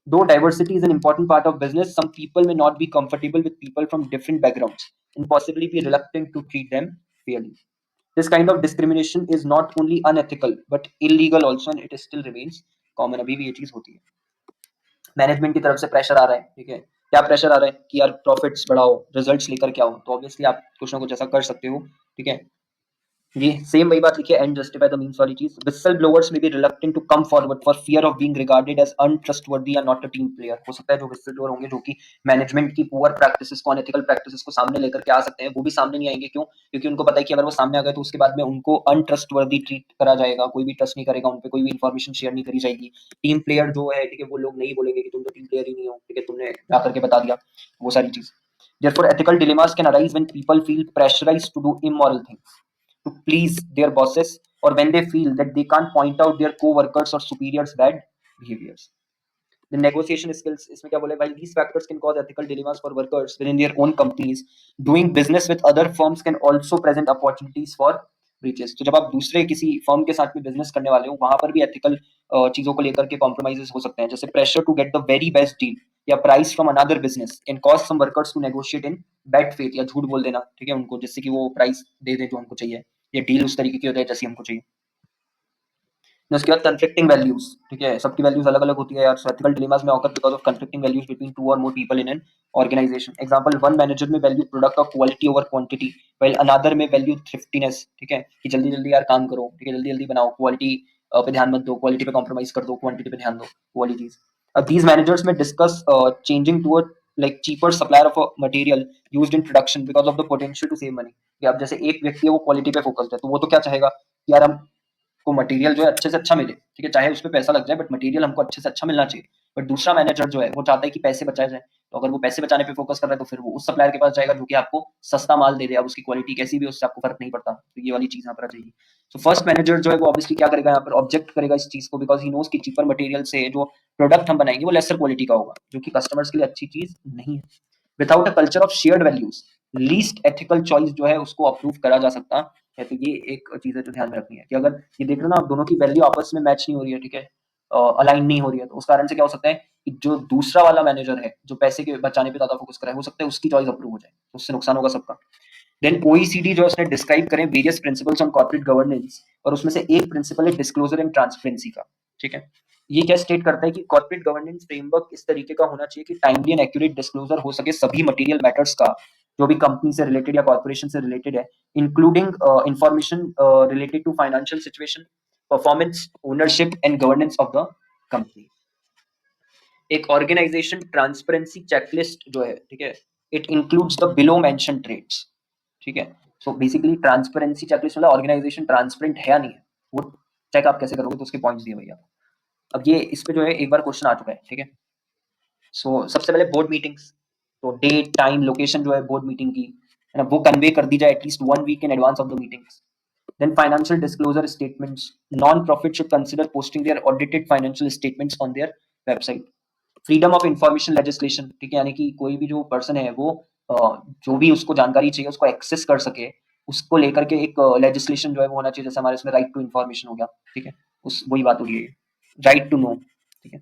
Though diversity is an important part of business, some people may not be comfortable with people from different backgrounds and possibly be reluctant to treat them fairly. This kind of discrimination is not only unethical but illegal also, and it still remains common. अभी भी ये चीज होती है। Management की तरफ से pressure आ रहा है, ठीक है, क्या प्रेशर आ रहा है कि यार प्रॉफिट्स बढ़ाओ, रिजल्ट्स लेकर के आओ, तो ऑब्वियसली आप कुछ ना कुछ ऐसा कर सकते हो, ठीक है। ये सेम वही बात लिखी है, एंड जस्टिफाई द मीन्स वाली चीज। Whistleblowers may be reluctant to come forward for fear of being regarded as untrustworthy या नॉट अ टीम प्लेयर। हो सकता है जो व्हिसल ब्लोअर होंगे जो कि मैनेजमेंट की पुअर प्रैक्टिसेस को, अनएथिकल प्रैक्टिसेस को सामने लेकर के आ सकते हैं, वो भी सामने नहीं आएंगे, क्यों? क्योंकि उनको पता है कि अगर वो सामने आ गए तो उसके बाद में उनको अनट्रस्टवर्दी ट्रीट करा जाएगा, कोई भी ट्रस्ट नहीं करेगा उन पे, कोई भी इन्फॉर्मेशन शेयर नहीं करी जाएगी। टीम प्लेयर जो है, ठीक है, वो लोग नहीं बोलेंगे कि तुम तो टीम प्लेयर ही नहीं हो, ठीक है, तुमने जा करके बता दिया, वो सारी चीज। Therefore, ethical dilemmas can arise when people feel pressurized to do immoral things to please their bosses, or when they feel that they can't point out their co-workers or superiors bad behaviors. The negotiation skills, इसमें क्या बोले, while these factors can cause ethical dilemmas for workers within their own companies, doing business with other firms can also present opportunities for breaches. तो जब आप दूसरे किसी firm के साथ में बिजनेस करने वाले हो, वहां पर भी एथिकल चीजों को लेकर के कॉम्प्रोमाइजेस हो सकते हैं, जैसे pressure to get the very best deal या price from another business can cause some workers to negotiate in bad faith, या झूठ बोल देना, ठीक है, उनको, जिससे कि वो प्राइस दे दे जो हमको चाहिए, या डील उस तरीके की हो जाए जैसी हमको चाहिए। उसके बाद कन्फ्लिक्टिंग वैल्यूज, ठीक है, सबकी वैल्यूज अलग अलग होती है यार, so ethical dilemmas may occur because of conflicting values between two or more people in an organisation. Example, one manager may value product of quality over quantity, while another may value thriftiness, ठीक है, कि जल्दी जल्दी यार काम करो, ठीक है, जल्दी जल्दी बनाओ, क्वालिटी पे ध्यान मत दो, क्वालिटी पे कॉम्प्रोमाइज कर दो, क्वांटिटी पे ध्यान दो, वो वाली चीज। अब दीज मैनेजर्स में discuss changing to like cheaper supplier of a material used in production because of the potential to save money। कि अब जैसे एक व्यक्ति है वो क्वालिटी पे फोकस्ड है, तो वो तो क्या चाहेगा कि यार हम को मटेरियल जो है अच्छे से अच्छा मिले, ठीक है, चाहे उस पे पैसा लग जाए बट मटेरियल हमको अच्छे से अच्छा मिलना चाहिए। बट दूसरा मैनेजर जो है वो चाहता है कि पैसे बचाए जाए, तो अगर वो पैसे बचाने पे फोकस कर रहा है तो फिर वो उस सप्लायर के पास जाएगा जो कि आपको सस्ता माल दे दे, अब उसकी क्वालिटी कैसी भी हो, उससे आपको फर्क नहीं पड़ता, तो ये वाली चीज यहाँ पर आ जाएगी। तो फर्स्ट मैनेजर जो है वो ऑब्वियसली क्या करेगा, यहाँ पर ऑब्जेक्ट करेगा इस चीज को, बिकॉज ही नोज कि चीपर मटेरियल से जो प्रोडक्ट हम बनाएंगे वो लेसर क्वालिटी का होगा, जो कि कस्टमर्स के लिए अच्छी चीज नहीं है। Without a culture of shared values, least ethical choice जो है उसको अप्रूव करा जा सकता है, तो ये एक चीज है जो ध्यान में रखनी है कि अगर ये देख रहे हो ना आप, दोनों की वैल्यू आपस में मैच नहीं हो रही है, ठीक है, अलाइन नहीं हो रही है, तो उस कारण से क्या हो सकता है कि जो दूसरा वाला मैनेजर है जो पैसे के बचाने पे ज्यादा फोकस कर रहा है, हो सकता है उसकी चॉइस अप्रूव हो जाए, उससे नुकसान होगा सबका। देन ओईसीडी जो है उसने डिस्क्राइब करें various principles on corporate governance, और उसमें से एक प्रिंसिपल है डिस्क्लोजर एंड ट्रांसपेरेंसी का, ठीक है। ये क्या स्टेट करता है कि कॉर्पोरेट गवर्नेंस फ्रेमवर्क इस तरीके का होना चाहिए कि टाइमली एंड एक्यूरेट डिस्क्लोजर हो सके सभी मटेरियल मैटर्स का, जो भी कंपनी से रिलेटेड या कॉर्पोरेशन से रिलेटेड है, including information related to financial situation, performance, ownership and governance of the company. एक ऑर्गेनाइजेशन ट्रांसपेरेंसी चेकलिस्ट जो है, ठीक है, it includes the below mention trades, ठीक है। सो बेसिकली ट्रांसपेरेंसी चेकलिस्ट मतलब ऑर्गेनाइजेशन ट्रांसपेरेंट है या नहीं है, वो चेक आप कैसे करोगे, तो उसके पॉइंट्स दिए भैया। अब ये इस पे जो है एक बार क्वेश्चन आ चुका है, ठीक है। सो सबसे पहले बोर्ड मीटिंग्स, तो डेट टाइम लोकेशन जो है बोर्ड मीटिंग की, है ना, वो कन्वे कर दी जाए at least 1 week in advance of the meetings. Then financial disclosure statements, non profit should consider posting their audited financial statements on their website. Freedom of information legislation, ठीक है, यानी कि कोई भी जो पर्सन है वो जो भी उसको जानकारी चाहिए उसको एक्सेस कर सके, उसको लेकर के एक लेजिस्लेशन जो है वो होना चाहिए, जैसे हमारे इसमें राइट टू इंफॉर्मेशन हो गया, ठीक है, उस वही बात हो रही है, राइट टू नो, ठीक है।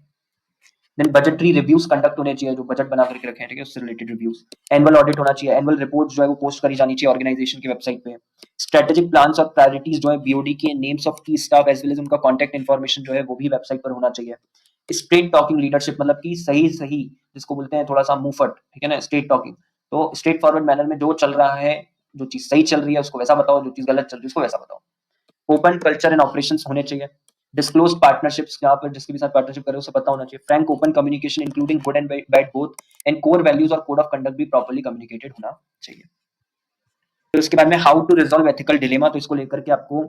देन बजटरी रिव्यूज कंडक्ट होने चाहिए, जो बजट बना करके रखे हैं, ठीक है, उससे रिलेटेड रिव्यूज। एनुअल ऑडिट होना चाहिए, एनुअल रिपोर्ट जो है वो पोस्ट करी जानी चाहिए ऑर्गेनाइजेशन की वेबसाइट पे। स्ट्रेटेजिक प्लान्स और प्रायोरिटीज जो है बीओडी के, नेम्स ऑफ की स्टाफ एज वेल एज उनका कॉन्टैक्ट इन्फॉर्मेशन जो है वो भी वेबसाइट पर होना चाहिए। स्ट्रेट टॉकिंग लीडरशिप, मतलब कि सही सही, जिसको बोलते हैं थोड़ा सा मुंहफट, ठीक है ना, स्ट्रेट टॉकिंग। तो स्ट्रेट फॉरवर्ड मैनर में जो चल रहा है, जो चीज सही चल रही है उसको वैसा बताओ, जो चीज गलत चल रही है उसको वैसा बताओ। ओपन कल्चर एंड ऑपरेशंस होने चाहिए। डिस्क्लोज पार्टनरशिप्स, यहाँ पर जिसके भी साथ पार्टनरशिप करे उसे पता होना चाहिए। Frank open communication including good and bad both, and core values और कोड ऑफ कंडक्ट भी प्रॉपर्ली कम्युनिकेटेड होना चाहिए। फिर उसके बाद में how to resolve ethical dilemma, तो इसको लेकर के आपको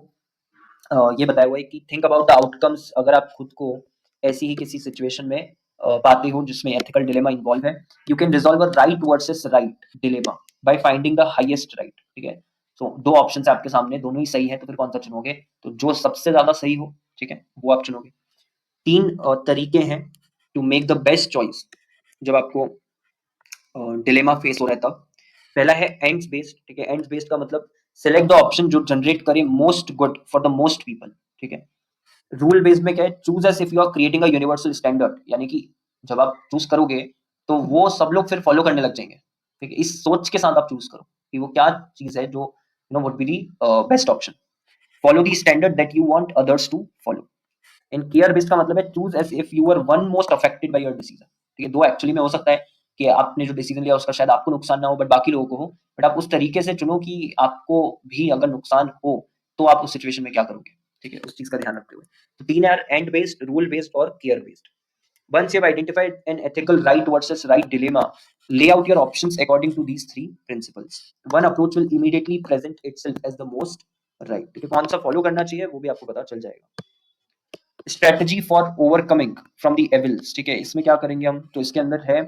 ये बताया हुआ है कि थिंक अबाउट द आउटकम्स। अगर आप खुद को ऐसी ही किसी सिचुएशन में पाते हो जिसमें एथिकल डिलेमा इन्वॉल्व है, you can resolve a right versus right dilemma by finding the highest right, ठीक है। तो दो ऑप्शन है आपके सामने, दोनों ही सही है, तो फिर कौन सा चुनोगे? तो जो सबसे ज्यादा सही हो, ठीक है, वो आप चुनोगे। तीन तरीके हैं to make the best choice जब आपको डिलेमा फेस हो रहा है तब। पहला है एंड्स बेस्ड, ठीक है। एंड्स बेस्ड का मतलब सेलेक्ट द ऑप्शन जो जनरेट करे most good for the most people, ठीक है। रूल बेस्ड में क्या है? Choose as if you are creating a universal standard, यानी कि जब आप चूज करोगे तो वो सब लोग फिर फॉलो करने लग जाएंगे, ठीक है। इस सोच के साथ आप चूज करो कि वो क्या चीज है जो would be the best option. Follow the standard that you want others to follow. And care based का मतलब है choose as if you are one most affected by your decision, ठीक है। दो एक्चुअली में हो सकता है कि आपने जो डिसीजन लिया उसका शायद आपको नुकसान ना हो बट बाकी लोगों को हो, बट आप उस तरीके से चुनो कि आपको भी अगर नुकसान हो तो आप उस सिचुएशन में क्या करोगे, ठीक है, उस चीज का ध्यान रखते हुए। तो तीन यार, एंड बेस्ड, रूल बेस्ड और care based. Once you have identified an ethical right versus right dilemma, lay out your options according to these three principles. One approach will immediately present itself as the most right, ठीक है। कौन सा follow करना चाहिए वो भी आपको पता चल जाएगा। Strategy for overcoming from the evils, ठीक है। इसमें क्या करेंगे हम? तो इसके अंदर है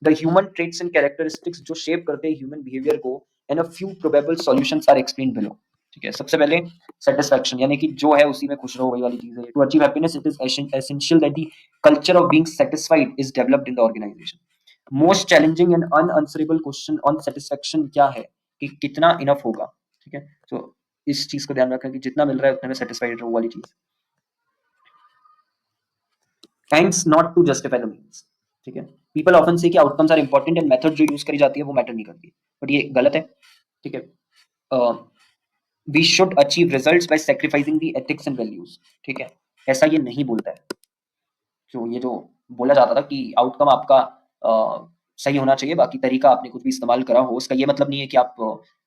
the human traits and characteristics जो शेप करते हैं ह्यूमन बिहेवियर को, and a few probable solutions are explained below, ठीक है। सबसे पहले सेटिस्फैक्शन, यानी कि जो है उसी में खुश रहो, वही वाली चीज है। To achieve happiness it is essential that the culture of being satisfied is developed in the organisation. Most challenging and unanswerable question on satisfaction क्या है? कि कितना इनफ होगा, ठीक है। तो इस चीज को ध्यान रखें कि जितना मिल रहा है उतने में सेटिस्फाइड रहो वाली चीज। ends not to justify the means, ठीक है। पीपल ऑफन से कि outcomes are important and method जो यूज करी जाती है वो मैटर नहीं करती, बट ये गलत है, ठीक है। We should achieve results by sacrificing the ethics and values, ठीक है। ऐसा ये नहीं बोलता है। जो ये जो बोला जाता था कि आउटकम आपका सही होना चाहिए, बाकी तरीका आपने कुछ भी इस्तेमाल करा हो, उसका ये मतलब नहीं है कि आप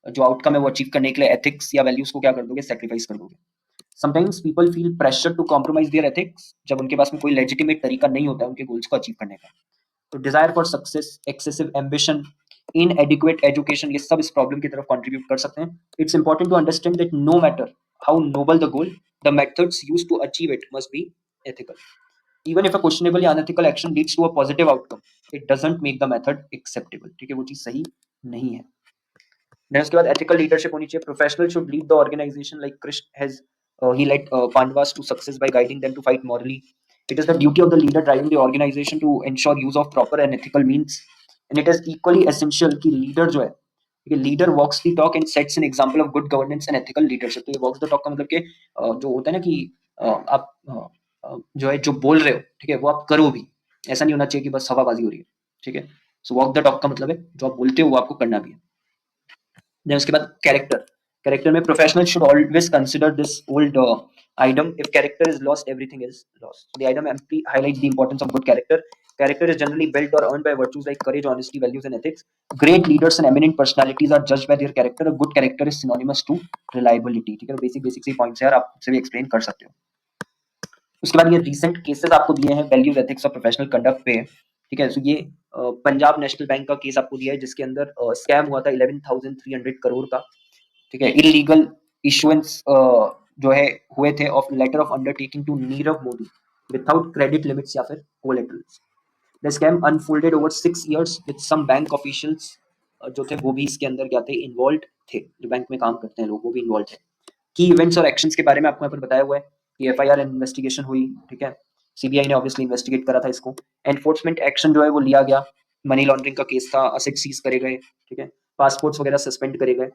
जो आउटकम है वो अचीव करने के लिए एथिक्स या वैल्यूज को क्या कर दोगे? सैक्रिफाइस कर दोगे। Sometimes people feel pressure to compromise their ethics, जब उनके पास में कोई लेजिटिमेट तरीका नहीं होता है उनके गोल्स को अचीव करने का। तो desire for success, excessive ambition, इनएडिक्वेट education, ये सब इस प्रॉब्लम की तरफ कंट्रीब्यूट कर सकते हैं। It's important to understand that no matter how noble the goal, the methods used to achieve it must be ethical. Even if a questionable या unethical action leads to a positive outcome, it doesn't make the method acceptable, ठीक है, वो चीज सही नहीं है। Then उसके बाद एथिकल लीडरशिप होनी चाहिए। Professional should lead the organisation like Krishna has he led Pandavas to success by guiding them to fight morally. It is the duty of the leader driving the organization to ensure use of proper and ethical means. And it is equally essential कि leader जो है, ठीक है, leader walks the talk and sets an example of good governance and ethical leadership. तो ये walks the talk का मतलब कि जो होता है ना कि आप जो है जो बोल रहे हो, ठीक है, वो आप करो भी। ऐसा नहीं होना चाहिए कि बस हवाबाजी हो रही है, ठीक है। सो वॉक द टॉक का मतलब है जो आप बोलते हो वो आपको करना भी है। देन उसके बाद कैरेक्टर। कैरेक्टर में professional should always consider this old item: if character is lost, everything is lost. So the item amply highlights the importance of good character. Character is generally built or earned by virtues like courage, honesty, values, and ethics. Great leaders and eminent personalities are judged by their character. A good character is synonymous to reliability, ठीक है। Basic से points है और आप खुद से भी explain कर सकते हो। उसके बाद ये रिसेंट केसेस आपको दिए हैं वैल्यूज, एथिक्स और प्रोफेशनल कंडक्ट पे, ठीक है। तो ये पंजाब नेशनल बैंक का केस आपको दिया है जिसके अंदर स्कैम हुआ था 11,300 करोड़ का, ठीक है। इलीगल इशुएंस जो है हुए थे of letter of undertaking to Nirav Modi without credit limits या फिर collaterals. The scam unfolded over 6 years with some bank officials जो थे वो भी इसके अंदर क्या थे? इन्वॉल्व थे। जो बैंक में काम करते हैं लोग वो भी इन्वॉल्व थे। की इवेंट्स और एक्शंस के बारे में आपको यहाँ पर बताया हुआ है कि एफआईआर इन्वेस्टिगेशन हुई, ठीक है। सीबीआई ने ऑब्वियसली इन्वेस्टिगेट करा था इसको। एनफोर्समेंट एक्शन जो है वो लिया गया, मनी लॉन्ड्रिंग का केस था, असेट सीज करे गए, ठीक है, पासपोर्ट्स वगैरह सस्पेंड करे गए।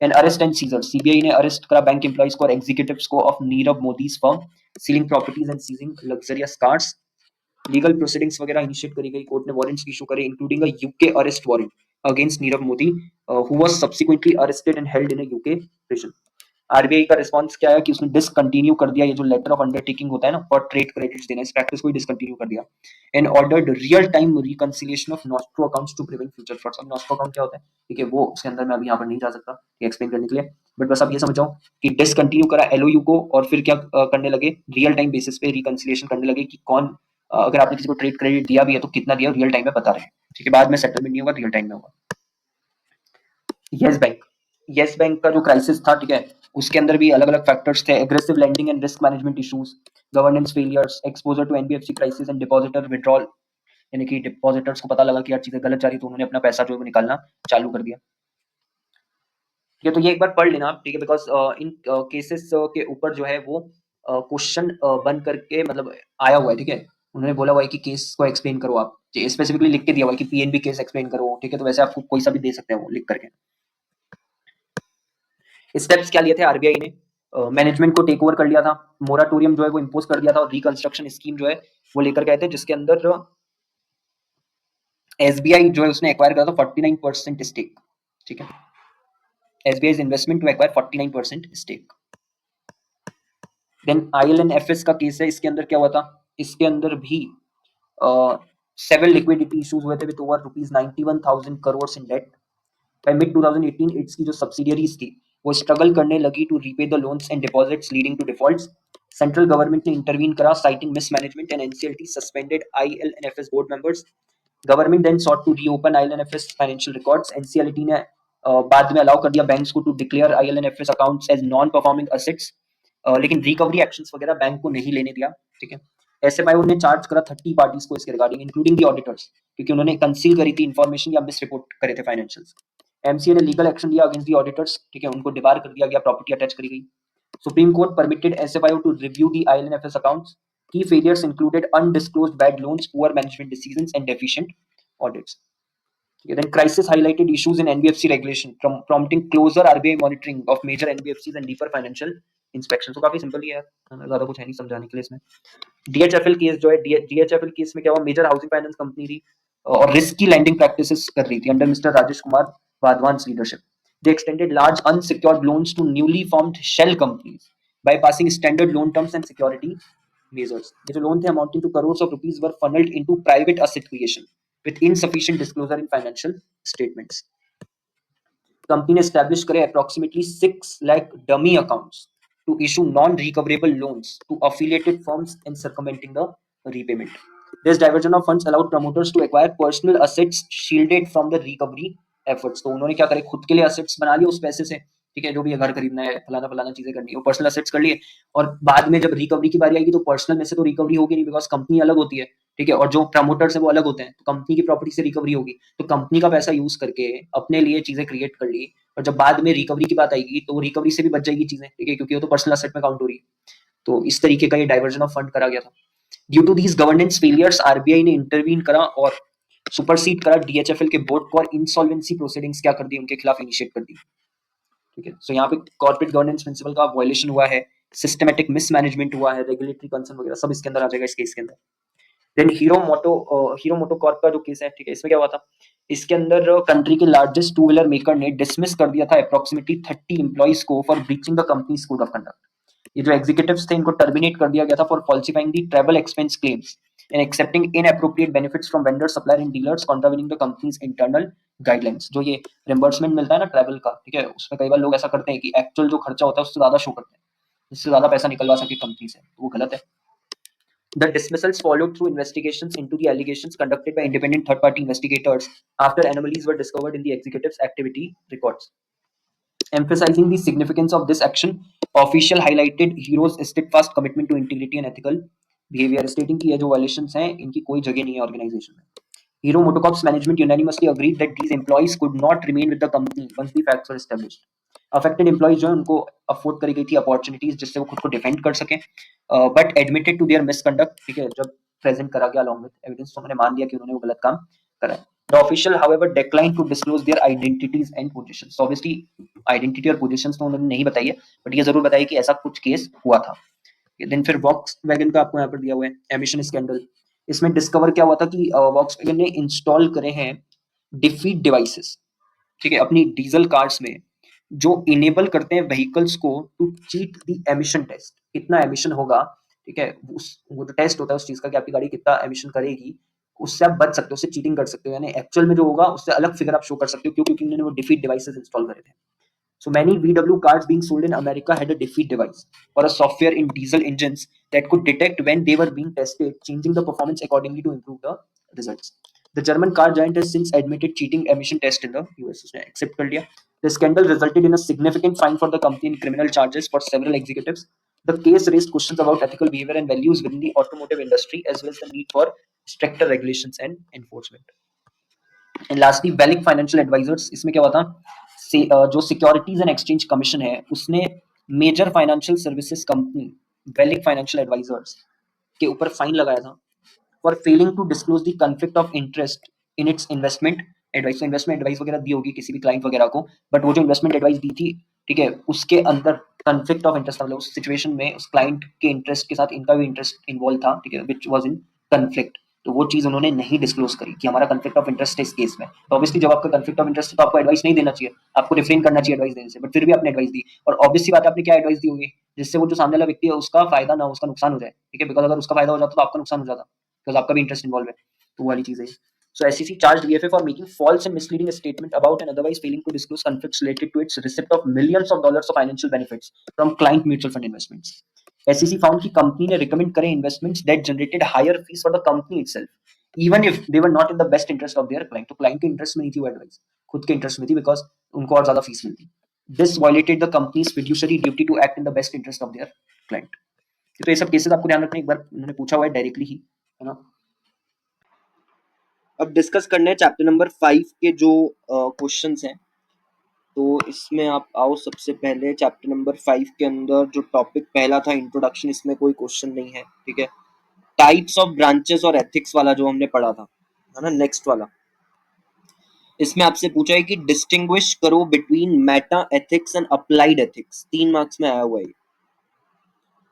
And arrest and seizure, CBI ने अरेस्ट करा बैंक एम्प्लॉइज को और एग्जीक्यूटिव्स को of Nirav Modi's firm, sealing properties and seizing luxurious cars. Legal proceedings वगैरह इनिशिएट करी गई, कोर्ट ने वारंट्स इशू करे including a UK arrest warrant against Nirav Modi who was subsequently arrested and held in a UK prison. RBI का response क्या है कि उसने डिसकंटिन्यू कर दिया ये जो लेटर ऑफ अंडरटेकिंग होता है ना फॉर ट्रेड क्रेडिट्स देना, इस प्रैक्टिस को ही डिसकंटिन्यू कर दिया and ordered real time reconciliation of nostro accounts to prevent future frauds. अब नॉस्ट्रो अकाउंट क्या होता है, ठीक है, वो उसके अंदर मैं अभी यहाँ पर नहीं जा सकता एक्सप्लेन करने के लिए, बट बस आप ये समझ जाओ कि डिसकंटिन्यू करा एलओयू को और फिर क्या करने लगे, रियल टाइम बेसिस पे रिकंसिलिएशन करने लगे कि कौन अगर आपने किसी को ट्रेड क्रेडिट दिया भी है तो कितना दिया रियल टाइम में बता रहे हैं, ठीक है, बाद में सेटलमेंट नहीं होगा, रियल टाइम में होगा। यस बैंक, यस बैंक का जो क्राइसिस था, ठीक है, उसके अंदर भी अलग अलग फैक्टर्स थे, aggressive lending and risk management issues, governance failures, exposure to NBFC crisis and depositor withdrawal, यानी कि डिपॉजिटर्स को पता लगा कि यार चीजें गलत जा रही, तो उन्होंने अपना पैसा जो है वो निकालना चालू कर दिया। ठीक है, तो ये एक बार पढ़ लेना आप, ठीक है, बिकॉज इन केसेस के ऊपर जो है वो क्वेश्चन बन करके मतलब आया हुआ है, ठीक है, उन्होंने बोला हुआ है कि केस को एक्सप्लेन करो आप, स्पेसिफिकली लिख के दिया हुआ है कि पीएनबी केस एक्सप्लेन करो, ठीक है, तो वैसे आपको कोई सा भी दे सकते हैं वो लिख करके। स्टेप्स क्या लिए थे आरबीआई ने, मैनेजमेंट को टेक ओवर कर लिया था, मोराटोरियम जो है वो इम्पोज कर दिया था और रिकंस्ट्रक्शन स्कीम जो है वो लेकर गए थे, जिसके अंदर एसबीआई जो है उसने एक्वायर करा था 49% स्टेक, ठीक है, SBI investment to acquire 49% stake. Then IL&FS का केस है, इसके अंदर क्या हुआ था, इसके अंदर भी सेवन लिक्विडिटी इश्यूज हुए थे with over rupees 91,000 crore in debt. By mid 2018 its key जो सब्सिडियरीज थी वो स्ट्रगल करने लगी to repay the loans and deposits leading to defaults. Central government ने इंटरवीन करा citing mismanagement and NCLT suspended IL&FS board members. Government then sought to reopen IL&FS financial records. NCLT ने बाद में allow कर दिया banks को to declare IL&FS accounts as non performing assets, लेकिन recovery actions वगैरह बैंक को नहीं लेने दिया, ठीक है। एसएफआईओ ने चार्ज करा 30 पार्टीज को इसके रिगार्डिंग इंक्लूडिंग द ऑडिटर्स, क्योंकि उन्होंने कंसील करी थी इन्फॉर्मेशन या मिस रिपोर्ट करे थे फाइनेंशियल्स। एमसीए ने लीगल एक्शन लिया अगेंस्ट द ऑडिटर्स, ठीक है, उनको डिबार कर दिया गया, प्रॉपर्टी अटैच करी गई। Supreme court permitted SFIO to review the IL&FS accounts. Key failures included undisclosed bad loans, poor management decisions and deficient audits. Then crisis highlighted issues in NBFC regulation, prompting closer RBI monitoring of major NBFCs and deeper financial inspection. तो काफी simple ही है, ज्यादा कुछ है नहीं समझाने के लिए इसमें। डीएचएफएल केस जो है, डीएचएफएल केस में क्या हुआ, मेजर हाउसिंग फाइनेंस कंपनी थी और रिस्की लैंडिंग प्रैक्टिसेस कर रही थी under mister Rajesh Kumar Wadhawan's leadership. They extended large unsecured loans to newly formed shell companies bypassing standard loan terms and security measures. ये जो लोन थे amounting to crore of rupees were funnelled into private asset creation with insufficient disclosure in financial statements. Company ने establish करे approximately 6 lakh dummy accounts to issue non-recoverable loans to affiliated firms and circumventing the repayment. This diversion of funds allowed promoters to acquire personal assets shielded from the recovery efforts. तो उन्होंने क्या करे, खुद के लिए assets बना लिए उस पैसे से, ठीक है, जो भी घर खरीदना है, फलाना फलाना चीजें करनी है, वो पर्सनल असेट्स कर लिए और बाद में जब रिकवरी की बारी आएगी तो पर्सनल में से तो रिकवरी होगी नहीं, बिकॉज कंपनी अलग होती है, ठीक है, और जो प्रमोटर्स है वो अलग होते हैं, तो कंपनी की प्रॉपर्टी से रिकवरी होगी, तो कंपनी का पैसा यूज करके अपने लिए चीजें क्रिएट कर ली और जब बाद में रिकवरी की बात आएगी तो रिकवरी से भी बच जाएगी चीजें, ठीक है, क्योंकि वो तो पर्सनल असेट में काउंट हो रही है। तो इस तरीके का ये डाइवर्जन ऑफ फंड करा गया था। Due to these governance failures RBI ने इंटरवीन करा और सुपरसीड करा डीएचएफएल के बोर्ड को और इंसॉल्वेंसी प्रोसीडिंग्स क्या कर दी, उनके खिलाफ इनिशिएट कर दी, ठीक है। सो यहाँ पे कॉर्पोरेट गवर्नेंस प्रिंसिपल का वायलेशन हुआ है, सिस्टमैटिक मिसमैनेजमेंट हुआ है, रेगुलेटरी कंसर्न वगैरह सब इसके अंदर आ जाएगा इस केस के अंदर। देन हीरो मोटो कॉर्प का जो केस है, ठीक है, इसमें क्या हुआ था, इसके अंदर कंट्री के लार्जेस्ट टू व्हीलर मेकर ने डिसमिस कर दिया था अप्रोक्सीमेटली 30 एम्प्लॉइज को for breaching the companies code of conduct. ये जो एग्जीक्यूटिव्स थे इनको टर्मिनेट कर दिया गया था for falsifying the travel expense claims and accepting inappropriate benefits from vendor supplier and dealers contravening the company's internal guidelines. जो ये रिम्बर्समेंट मिलता है ना ट्रैवल का, ठीक है, उसमें कई बार लोग ऐसा करते हैं कि एक्चुअल जो खर्चा होता है उससे ज्यादा शो करते हैं, जिससे ज्यादा पैसा निकलवा सके कंपनी से, तो वो गलत है। The dismissals followed through investigations into the allegations conducted by independent third-party investigators after anomalies were discovered in the executive's activity records. Emphasizing the significance of this action, official highlighted Hero's steadfast commitment to integrity and ethical behavior, stating कि ये जो violations हैं इनकी कोई जगह नहीं है organization में. Hero Motocorp's management unanimously agreed that these employees could not remain with the company once the facts were established. Affected employees जो है उनको अफोर्ड करी गई थी अपॉर्चुनिटीज जिससे वो खुद को डिफेंड कर सके, but admitted to their misconduct, ठीक है, जब प्रेजेंट करा गया अलॉन्ग विद एविडेंस तो उन्होंने मान लिया कि उन्होंने वो गलत काम करा है। The official however decline to disclose their identities and positions. Obviously identity और पोजीशंस तो उन्होंने नहीं बताई है, बट ये जरूर बताया कि ऐसा कुछ केस हुआ था। देन फिर वॉक्स वैगन का आपको यहाँ पर दिया हुआ है, एमिशन स्कैंडल। इसमें डिस्कवर क्या हुआ था कि वॉक्सवैगन ने इंस्टॉल करे हैं डिफीट डिवाइसेस, ठीक है, अपनी डीजल कार्स में, जो इनेबल करते हैं व्हीकल्स को to cheat the emission test. कितना एमिशन होगा, ठीक है, वो जो टेस्ट होता है उस चीज का कि आपकी गाड़ी कितना एमिशन करेगी, उससे आप बच सकते हो, उससे चीटिंग कर सकते हो, यानी एक्चुअल में जो होगा उससे अलग फिगर आप शो कर सकते हो, क्यों? क्योंकि उन्होंने वो डिफीट डिवाइसेस इंस्टॉल करे थे। So many VW cars being sold in America had a defeat device or a software in diesel engines that could detect when they were being tested, changing the performance accordingly to improve the results. The German car giant has since admitted cheating emission test in the US. उसने accept कर लिया. The scandal resulted in a significant fine for the company and criminal charges for several executives. The case raised questions about ethical behavior and values within the automotive industry, as well as the need for stricter regulations and enforcement. And lastly VALIC financial advisers, इसमें क्या हुआ था, जो securities and exchange commission है उसने major financial services company VALIC financial advisers के ऊपर fine लगाया था for failing to disclose the conflict of interest in its investment advice. Investment advice वगैरह दी होगी किसी भी क्लाइंट वगैरह को, बट वो जो इन्वेस्टमेंट एडवाइस दी थी, ठीक है, उसके अंदर कॉन्फ्लिक्ट ऑफ इंटरेस्ट, मतलब उस सिचुएशन में उस क्लाइंट के इंटरेस्ट के साथ इनका भी इंटरेस्ट इन्वॉल्व था, ठीक है, विच वाज इन कॉन्फ्लिक्ट। तो वो चीज उन्होंने नहीं डिस्क्लोज करी कि हमारा कॉन्फ्लिक्ट ऑफ इंटरेस्ट है इस केस में। तो ऑब्वियसली जब आपका कॉन्फ्लिक्ट ऑफ इंटरेस्ट है तो आपको एडवाइस नहीं देना चाहिए, आपको रिफ्रेन करना चाहिए एडवाइस देने से, बट फिर भी आपने एडवाइस दी, और ऑब्वियसली बात है आपने क्या एडवाइस दी होगी, जिससे वो जो सामने वाला व्यक्ति है उसका फायदा ना हो, उसका नुकसान हो जाए, ठीक है, बिकॉज अगर उसका फायदा हो जाता तो आपका नुकसान हो जाता, बिकॉज आपका भी इंटरेस्ट इन्वॉल्व है। तो वो वाली चीज है। So SEC charged VFA for making false and misleading a statement about and otherwise failing to disclose conflicts related to its receipt of millions of dollars of financial benefits from client mutual fund investments. SEC found कि company ने recommend करे investments that generated higher fees for the company itself, even if they were not in the best interest of their client. तो client के interest में नहीं थी वो advice, खुद के interest में थी, because उनको और ज्यादा fees मिलती। This violated the company's fiduciary duty to act in the best interest of their client. तो ये सब केसेस आपको ध्यान रखना, एक बार उन्होंने पूछा हुआ है डायरेक्टली ही, है ना। अब डिस्कस करने हैं चैप्टर नंबर 5 के जो क्वेश्चंस हैं। तो इसमें आप आओ, सबसे पहले चैप्टर नंबर 5 के अंदर जो टॉपिक पहला था इंट्रोडक्शन, इसमें कोई क्वेश्चन नहीं है, ठीक है। टाइप्स ऑफ ब्रांचेस और एथिक्स वाला जो हमने पढ़ा था, है ना, नेक्स्ट वाला, इसमें आपसे पूछा है कि डिस्टिंग्विश करो between Meta ethics and applied ethics. 3 marks में आया हुआ है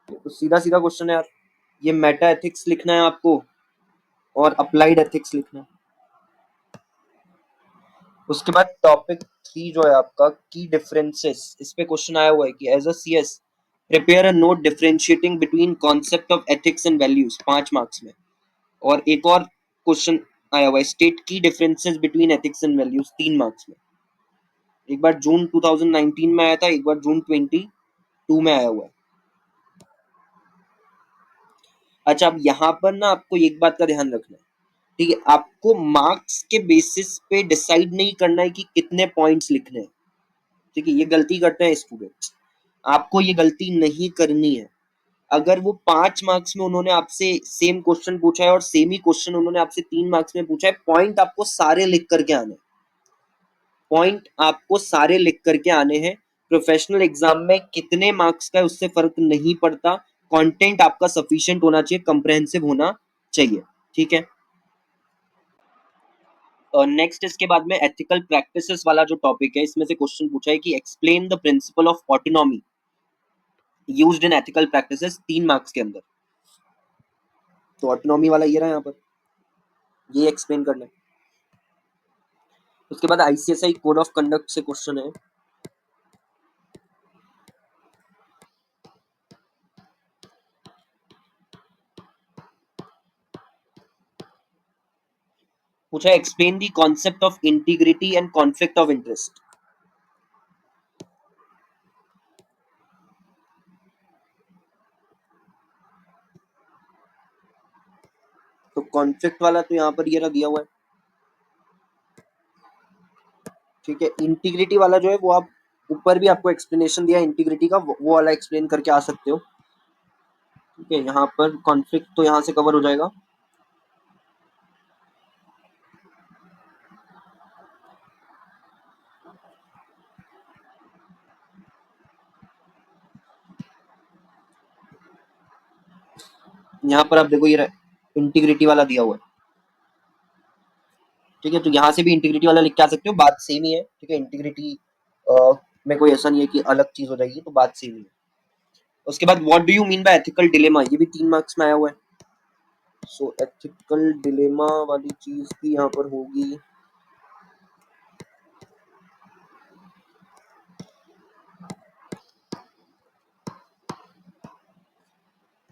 तो सीधा सीधा क्वेश्चन है यार, ये मेटा एथिक्स लिखना है आपको और अप्लाइड एथिक्स लिखना है। उसके बाद टॉपिक 3 जो है आपका की डिफरेंसेस, इस पे क्वेश्चन आया हुआ है कि as a CS prepare a note differentiating between concept of ethics and values, 5 marks में। और एक और क्वेश्चन आया हुआ है स्टेट की differences between ethics and values, 3 marks में। एक बार जून 2019 में आया था, एक बार जून 22 में आया हुआ है। अच्छा, अब यहाँ पर ना आपको एक बात का ध्यान रखना है, ठीक है, आपको मार्क्स के बेसिस पे डिसाइड नहीं करना है कि कितने पॉइंट्स लिखने हैं, ठीक है, ये गलती करते हैं स्टूडेंट्स, आपको ये गलती नहीं करनी है। अगर वो 5 मार्क्स में उन्होंने आपसे सेम क्वेश्चन पूछा है और सेम ही क्वेश्चन उन्होंने आपसे 3 मार्क्स में पूछा है, पॉइंट आपको सारे लिख करके आने हैं, पॉइंट आपको सारे लिख करके आने हैं। प्रोफेशनल एग्जाम में कितने मार्क्स का है उससे फर्क नहीं पड़ता, कंटेंट आपका सफिशिएंट होना चाहिए, कंप्रेहेंसिव होना चाहिए, ठीक है। नेक्स्ट इसके बाद में एथिकल प्रैक्टिसेस वाला जो टॉपिक है, इसमें से क्वेश्चन पूछा है कि explain the principle of autonomy used in ethical practices, 3 marks के अंदर। तो ऑटोनॉमी वाला ये रहा यहाँ पर, ये एक्सप्लेन करना है। उसके बाद आईसीएसआई कोड ऑफ कंडक्ट से क्वेश्चन है, पूछा है explain the concept of integrity and conflict of interest. तो कॉन्फ्लिक्ट वाला तो यहाँ पर ये रहा दिया हुआ है, ठीक है। इंटीग्रिटी वाला जो है वो आप ऊपर भी आपको एक्सप्लेनेशन दिया इंटीग्रिटी का, वो वाला एक्सप्लेन करके आ सकते हो, ठीक है। यहाँ पर कॉन्फ्लिक्ट तो यहाँ से कवर हो जाएगा। यहाँ पर आप देखो ये इंटीग्रिटी वाला दिया हुआ है, ठीक है, तो यहाँ से भी इंटीग्रिटी वाला लिख के आ सकते हो, बात सेम ही है, ठीक है। इंटीग्रिटी में कोई ऐसा नहीं है कि अलग चीज हो जाएगी, तो बात सेम ही है। उसके बाद what do you mean by ethical dilemma, ये भी 3 मार्क्स में आया हुआ है। सो एथिकल डिलेमा वाली चीज भी यहाँ पर होगी।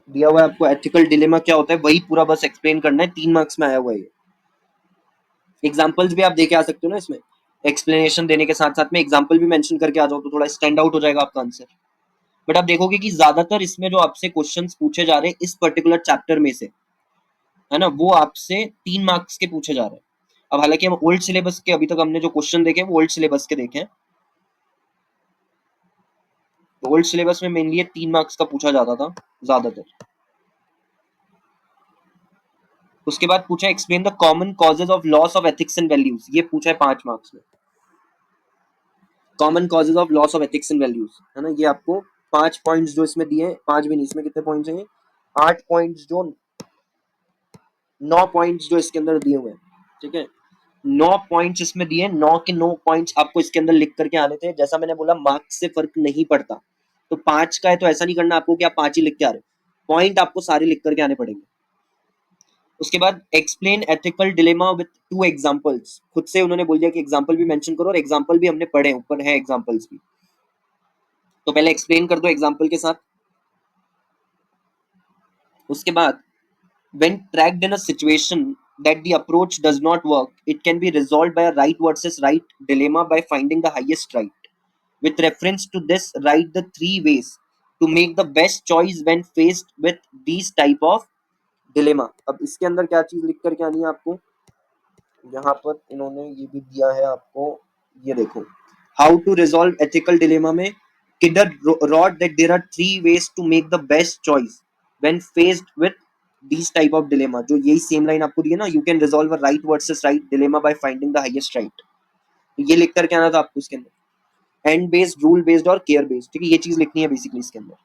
दिया हुआ है आपको एथिकल डिलेमा क्या होता है, वही पूरा बस एक्सप्लेन करना है, 3 मार्क्स में आया हुआ है। एग्जाम्पल्स भी आप देके आ सकते हो ना इसमें, एक्सप्लेनेशन देने के साथ साथ में एग्जाम्पल भी मेंशन करके आ जाओ तो थोड़ा स्टैंड आउट हो जाएगा आपका आंसर। बट आप देखोगे कि ज्यादातर इसमें जो आपसे क्वेश्चंस पूछे जा रहे हैं इस पर्टिकुलर चैप्टर में से, है ना, वो आपसे 3 मार्क्स के पूछे जा रहे हैं। अब हालांकि हम ओल्ड सिलेबस के अभी तक हमने जो क्वेश्चन देखे वो ओल्ड सिलेबस के देखे हैं, तो ओल्ड सिलेबस में मेनली 3 मार्क्स का पूछा जाता था ज्यादातर। उसके बाद पूछा explain the common causes of loss of ethics and values, ये पूछा है 5 मार्क्स में। Common causes of loss of ethics and values, है ना, ये आपको 5 पॉइंट्स जो इसमें दिए हैं, 5 भी नहीं, इसमें कितने पॉइंट्स हैं, 8 पॉइंट्स जो 9 पॉइंट्स जो इसके अंदर दिए हुए हैं, ठीक है, 9 पॉइंट्स इसमें दिए, 9 के 9 पॉइंट्स आपको इसके अंदर लिख करके आने थे। जैसा मैंने बोला मार्क्स से फर्क नहीं पड़ता, तो 5 का है तो ऐसा नहीं करना आपको कि आप 5 ही लिख के आ रहे हो, पॉइंट आपको सारे लिख करके आने पड़ेंगे। उसके बाद explain ethical dilemma with 2 examples, खुद से उन्होंने बोल दिया कि एग्जांपल भी मेंशन करो, और एग्जांपल भी हमने पढ़े, ऊपर है एग्जांपल्स भी, तो पहले एक्सप्लेन कर दो एग्जांपल के साथ। उसके बाद when tracked in a situation that the approach does not work, it can be resolved by a right versus right dilemma by finding the highest right. With reference to this, write the 3 ways to make the best choice when faced with these type of dilemma. अब इसके अंदर क्या चीज लिख करके आनी है आपको, यहाँ पर इन्होंने ये भी दिया है आपको, ये देखो, how to resolve ethical dilemma में Kidder wrote that there are 3 ways to make the best choice when faced with this type of dilemma, जो यही सेम लाइन आपको दी है ना, you can resolve a right versus right dilemma by finding the highest right, ये लिख करके आना था आपको इसके अंदर, एंड बेस्ड, रूल बेस्ड और केयर बेस्ड, ठीक है, ये चीज लिखनी है बेसिकली इसके अंदर।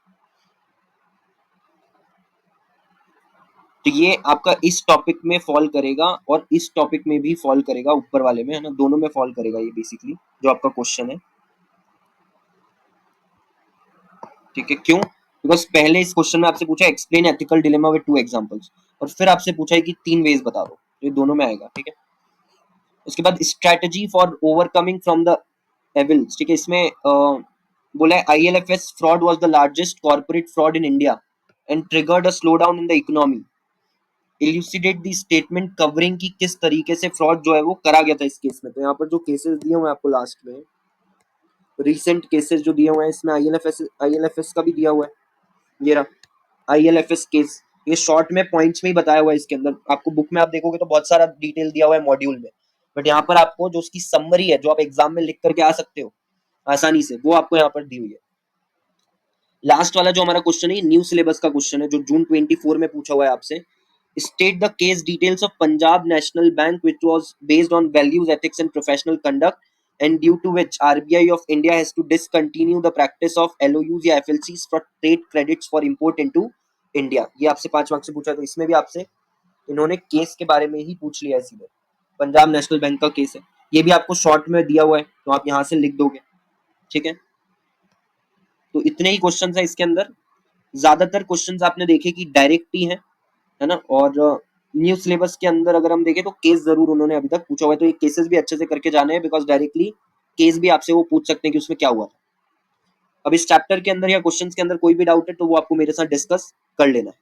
तो ये आपका इस टॉपिक में फॉल करेगा और इस टॉपिक में भी फॉल करेगा, ऊपर वाले में, है ना, दोनों में फॉल करेगा ये बेसिकली जो आपका क्वेश्चन है, ठीक है। क्यों? बिकॉज पहले इस क्वेश्चन में आपसे पूछा explain ethical dilemma with 2 examples, और फिर आपसे पूछा है कि 3 वेज बता दो, ये दोनों में आएगा, ठीक है। उसके बाद strategy for overcoming from the evils, ठीक है, इसमें बोला है ILFS fraud was the largest corporate fraud in India and triggered a slow down in the economy, इल्यूसिडेट the statement covering की किस तरीके से फ्रॉड जो है वो करा गया था इस केस में। तो यहाँ पर जो केसेस दिए हुए हैं आपको लास्ट में, रिसेंट केसेस जो दिए हुए हैं, इसमें ILFS का भी दिया हुआ है, ये रहा ILFS केस, ये शॉर्ट में पॉइंट्स में ही बताया हुआ है इसके अंदर, आपको बुक में आप देखोगे तो बहुत सारा डिटेल दिया हुआ है मॉड्यूल में, बट यहाँ पर आपको जो उसकी समरी है जो आप एग्जाम में लिख करके आ सकते हो आसानी से, वो आपको यहाँ पर दी हुई है। लास्ट वाला जो हमारा क्वेश्चन है न्यू सिलेबस का क्वेश्चन है, जो जून 24 में पूछा हुआ है आपसे, state the case details of Punjab national bank which was based on values ethics and professional conduct and due to which RBI of India has to discontinue the practice of LOUs या FLCs for trade credits for import into India. ये आपसे 5 marks से पूछा, तो इसमें भी आपसे इन्होंने केस के बारे में ही पूछ लिया है सीधे, पंजाब नेशनल बैंक का केस है, ये भी आपको शॉर्ट में दिया हुआ है तो आप यहाँ से लिख दोगे, ठीक है। तो इतने ही क्वेश्चंस है इसके अंदर, ज्यादातर क्वेश्चंस आपने देखे कि डायरेक्ट ही है ना, और न्यू सिलेबस के अंदर अगर हम देखें तो केस जरूर उन्होंने अभी तक पूछा हुआ है, तो ये केसेस भी अच्छे से करके जाने हैं, बिकॉज डायरेक्टली केस भी आपसे वो पूछ सकते हैं कि उसमें क्या हुआ था। अब इस चैप्टर के अंदर या क्वेश्चंस के अंदर कोई भी डाउट है तो वो आपको मेरे साथ डिस्कस कर लेना है।